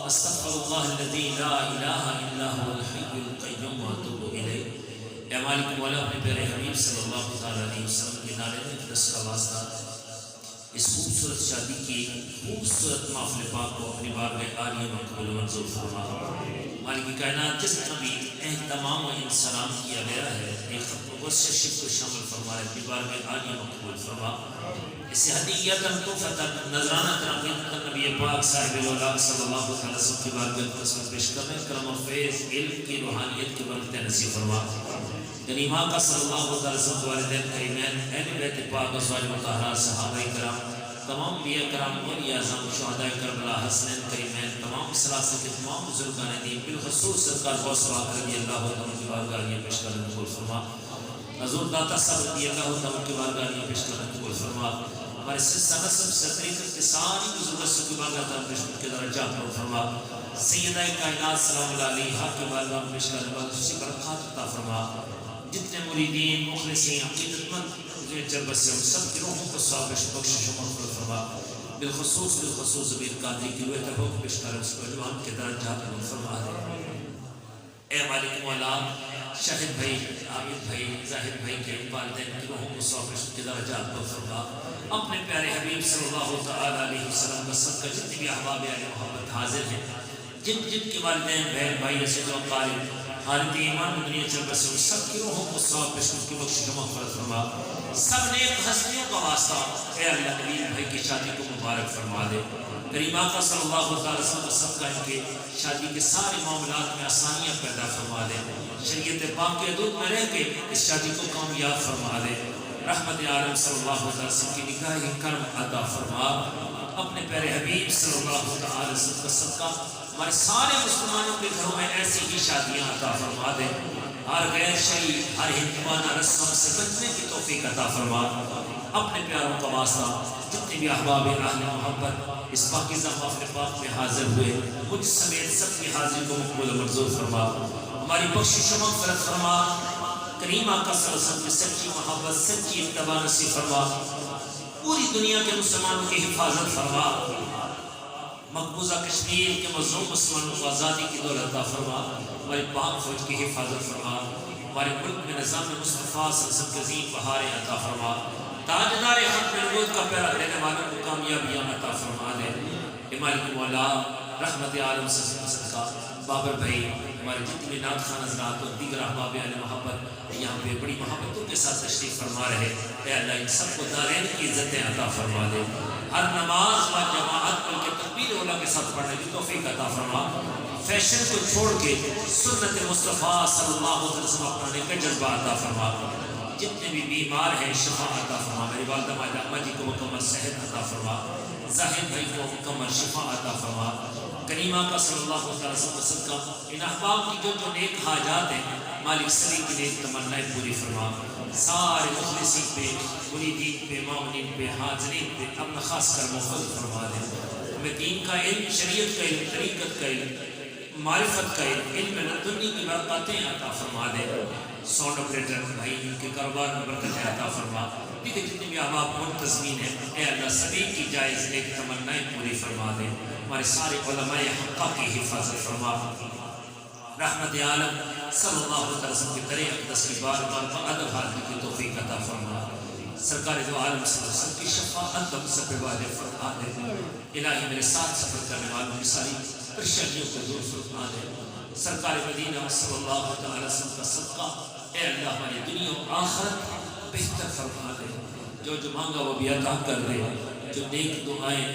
أستغفر الله الذي لا إله إلا هو الحي القيوم وأتوب إليه. اے مالک مولا اپنے پیارے حبیب صلی اللہ علیہ وسلم کے نعرے میں اقدس کا واسطہ اس خوبصورت شادی کی خوبصورت محفل پاک کو اپنی بارگاہ عالیہ میں قبول و منظور فرما. مالک کائنات جس طرح بھی اہتمام و انسلام کیا گیا ہے ایک خط شرک کو شامل فرما اپنی بارگاہ عالیہ میں قبول فرما. اسے ہدیہ تحفہ نذرانہ ترقیت نبی پاک صاحب الولاء صلی اللہ علیہ وسلم کی بارگاہ قسمت پیش کرنے کرم و فیض علم کی روحانیت کے برکتیں نصیب فرما. غنیمہ کا صلی اللہ علیہ وسلم والدین کریمین اہل بیت پاک ازواج مطہرات صحابہ کرام تمام انبیاء کرام اولیاء اعظم شہداء کربلا حسنین کریمین تمام سلاسل کے تمام بزرگان دین بالخصوص سرکار غوث پاک رضی اللہ عنہ کی بارگاہ یہ پیش کرنے قبول فرما. حضور داتا صاحب رضی اللہ عنہ کی بارگاہ یہ پیش کرنے قبول فرما. ہمارے سلسلہ سب سے طریقت کے ساری بزرگوں کی بارگاہ تعالیٰ پیش کے درجات قبول فرما. سیدہ کائنات سلام اللہ علیہ کی بارگاہ پیش کرنے بعد اسی برکات عطا فرما. جتنے مریدین مخلصین عقیدت مند جربت سے ہم سب کی روحوں کو ثواب بخشش و مغفرت فرما. بالخصوص ضمیر قادری کی روح تبوک پیش کر اس کو جوان کے درجات قبول فرما دے. اے مالک مولا شاہد بھائی عابد بھائی ظاہر بھائی کے والدین کی روحوں کو ثواب بخشش کے درجات قبول فرما. اپنے پیارے حبیب صلی اللہ تعالی علیہ وسلم کا صدقہ جتنے بھی احباب علی محبت حاضر ہیں جن کے والدین بہن بھائی ایسے جو قارب حالت ایمان دنیا چل بس ان سب کی روحوں کو ثواب بخشش کی بخشش و مغفرت فرما. سب نیک ہستیوں کا واسطہ اے اللہ نبی بھائی کی شادی کو مبارک فرما دے. کریمہ کا صلی اللہ علیہ وسلم کا صدقہ ان کے شادی کے سارے معاملات میں آسانیاں پیدا فرما دے. شریعت پاک کے حدود میں رہ کے اس شادی کو کامیاب فرما دے. رحمت عالم صلی اللہ علیہ وسلم کی نکاح کرم عطا فرما. اپنے پیارے حبیب صلی اللہ علیہ وسلم کا صدقہ ہمارے سارے مسلمانوں کے گھروں میں ایسی ہی شادیاں عطا فرما دے. ہر غیر شرعی ہر ہندوانہ رسم سے بچنے کی توفیق عطا فرما. اپنے پیاروں کا واسطہ جتنے بھی احباب اہل محبت اس پاکیزہ محفل پاک میں حاضر ہوئے مجھ سمیت سب کی حاضری کو مقبول و منظور فرما. ہماری بخشش و مغفرت فرما. کریمہ کا صلی اللہ علیہ وسلم کی سچی محبت سچی اتباع نصیب فرما. پوری دنیا کے مسلمانوں کی حفاظت فرما. مقبوضہ کشمیر کے مظلوم مسلمانوں کو آزادی کی دولت عطا فرما. ہماری پاک فوج کی حفاظت فرما. ہمارے ملک میں نظام مصطفیٰ صلی اللہ علیہ وسلم کے عظیم بہاریں عطا فرما. تاجدار حق نبوت کا پیرا لینے والوں کو کامیابیاں عطا فرما دے. اے مالک مولا رحمت عالم صدقہ بابر بھائی ہمارے جتنے نعت خان حضرات اور دیگر احباب اہل محبت یہاں پہ بڑی محبتوں کے ساتھ تشریف فرما رہے، اے اللہ ان سب کو دارین کی عزتیں عطا فرما دے، ہر نماز و جماعت بلکہ تکبیر اولا کے ساتھ پڑھنے کی توفیق عطا فرما، فیشن کو چھوڑ کے سنت مصطفیٰ صلی اللہ علیہ وسلم اپنانے کا جذبہ عطا فرما، جتنے بھی بیمار ہیں شفا عطا فرما، میری والدہ ماجدہ اما جی کو مکمل صحت عطا فرما، ظاہر بھائی کو مکمل شفا عطا فرما، کریمہ کا صلی اللہ علیہ وسلم صدقہ ان احباب کی جو نیک حاجات ہیں مالک سبھی کی نیک تمنائیں پوری فرما، سارے مخلصین پہ مریدین پہ معاونین پہ حاضرین پہ اپنا خاص کر محفوظ فرما دے، ہمیں دین کا علم، شریعت کا علم، طریقت کا علم، معرفت کا علم لدنی کی برکاتیں عطا فرما دے، ساؤنڈ آپریٹر بھائی ان کے کاروبار میں برکتیں عطا فرما، دیکھیں جتنے بھی احباب منتظمین ہیں اے اللہ سبھی کی جائز نیک تمنائیں پوری فرما دے، ہمارے سارے علماء حقہ کی حفاظت فرما، رحمت عالم صلی اللہ علیہ وسلم کی درِ اقدس کی بار بار ادب حاضری کی توفیق عطا فرما، سرکار دو عالم صلی اللہ علیہ وسلم کی شفاعت ہم سب پہ واجب فرما دے، الہی میرے ساتھ سفر کرنے والوں کی ساری پریشانیوں کو دور فرما دے، سرکار مدینہ صلی اللہ علیہ وسلم کا صدقہ اے اللہ ہماری دنیا و آخرت بہتر فرما دے، جو مانگا وہ بھی عطا کر دے، جو نیک دعائیں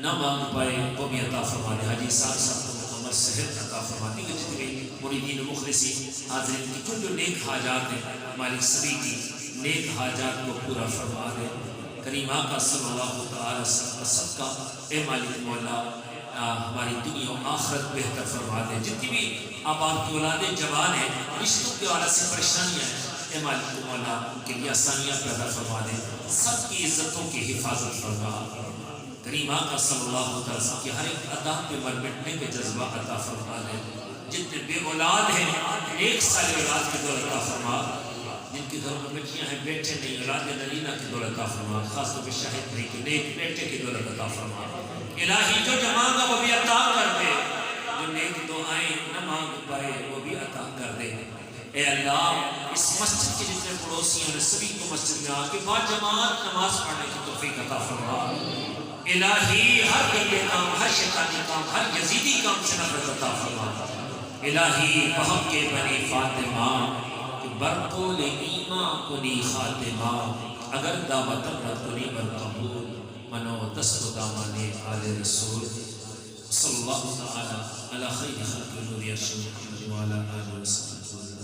نہ مانگ پائے وہ بھی عطا فرما دے، حاجی صاحب کو مکمل صحت عطا فرما دے، جتنے مریدین و مخلصین حاضرین کی جو نیک حاجات ہیں مالک سبھی کی نیک حاجات کو پورا فرما دے، کریم آقا صلی اللہ تعالی وسلم کا صدقہ اے مالک مولا ہماری دنیا و آخرت بہتر فرما دے، جتنی بھی آپ کی اولادیں جوان ہیں رشتوں کے حوالے سے پریشانیاں ہیں اے مالک مولا ان کے لیے آسانیاں پیدا فرما دے، سب کی عزتوں کی حفاظت فرما، کریم آقا صلی اللہ علیہ وسلم کی ہر ایک ادا پہ مر مٹنے کے جذبہ عطا فرما دے، جتنے بے اولاد ہیں ایک سال اولاد کی دولت عطا فرما، جن کے گھروں میں بچیاں ہیں بیٹے نہیں اولاد نرینہ کی دولت عطا فرما، خاص طور پہ شاہد بھائی کے نیک بیٹے کی دولت عطا فرما، الہی جو مانگا وہ بھی عطا کر دے، جو نیک دعائیں نہ مانگ پائے وہ بھی عطا کر دے، اے اللہ اس مسجد کے جتنے پڑوسی ہیں سبھی کو مسجد میں آ کے با جماعت نماز پڑھنے کی توفیق عطا فرما، الہی ہر گندے کام، ہر شیطانی کام، ہر یزیدی کام سے نفرت عطا فرما، الہی بہم کے بنی فاطمہ کہ برطول ایمان کنی خاتمہ، اگر دعوت کنی برقبول منو دست و دامانے آل رسول، صلی اللہ تعالی علی خیر خلق نور یرشد محمد وعلی آلہ وسلم.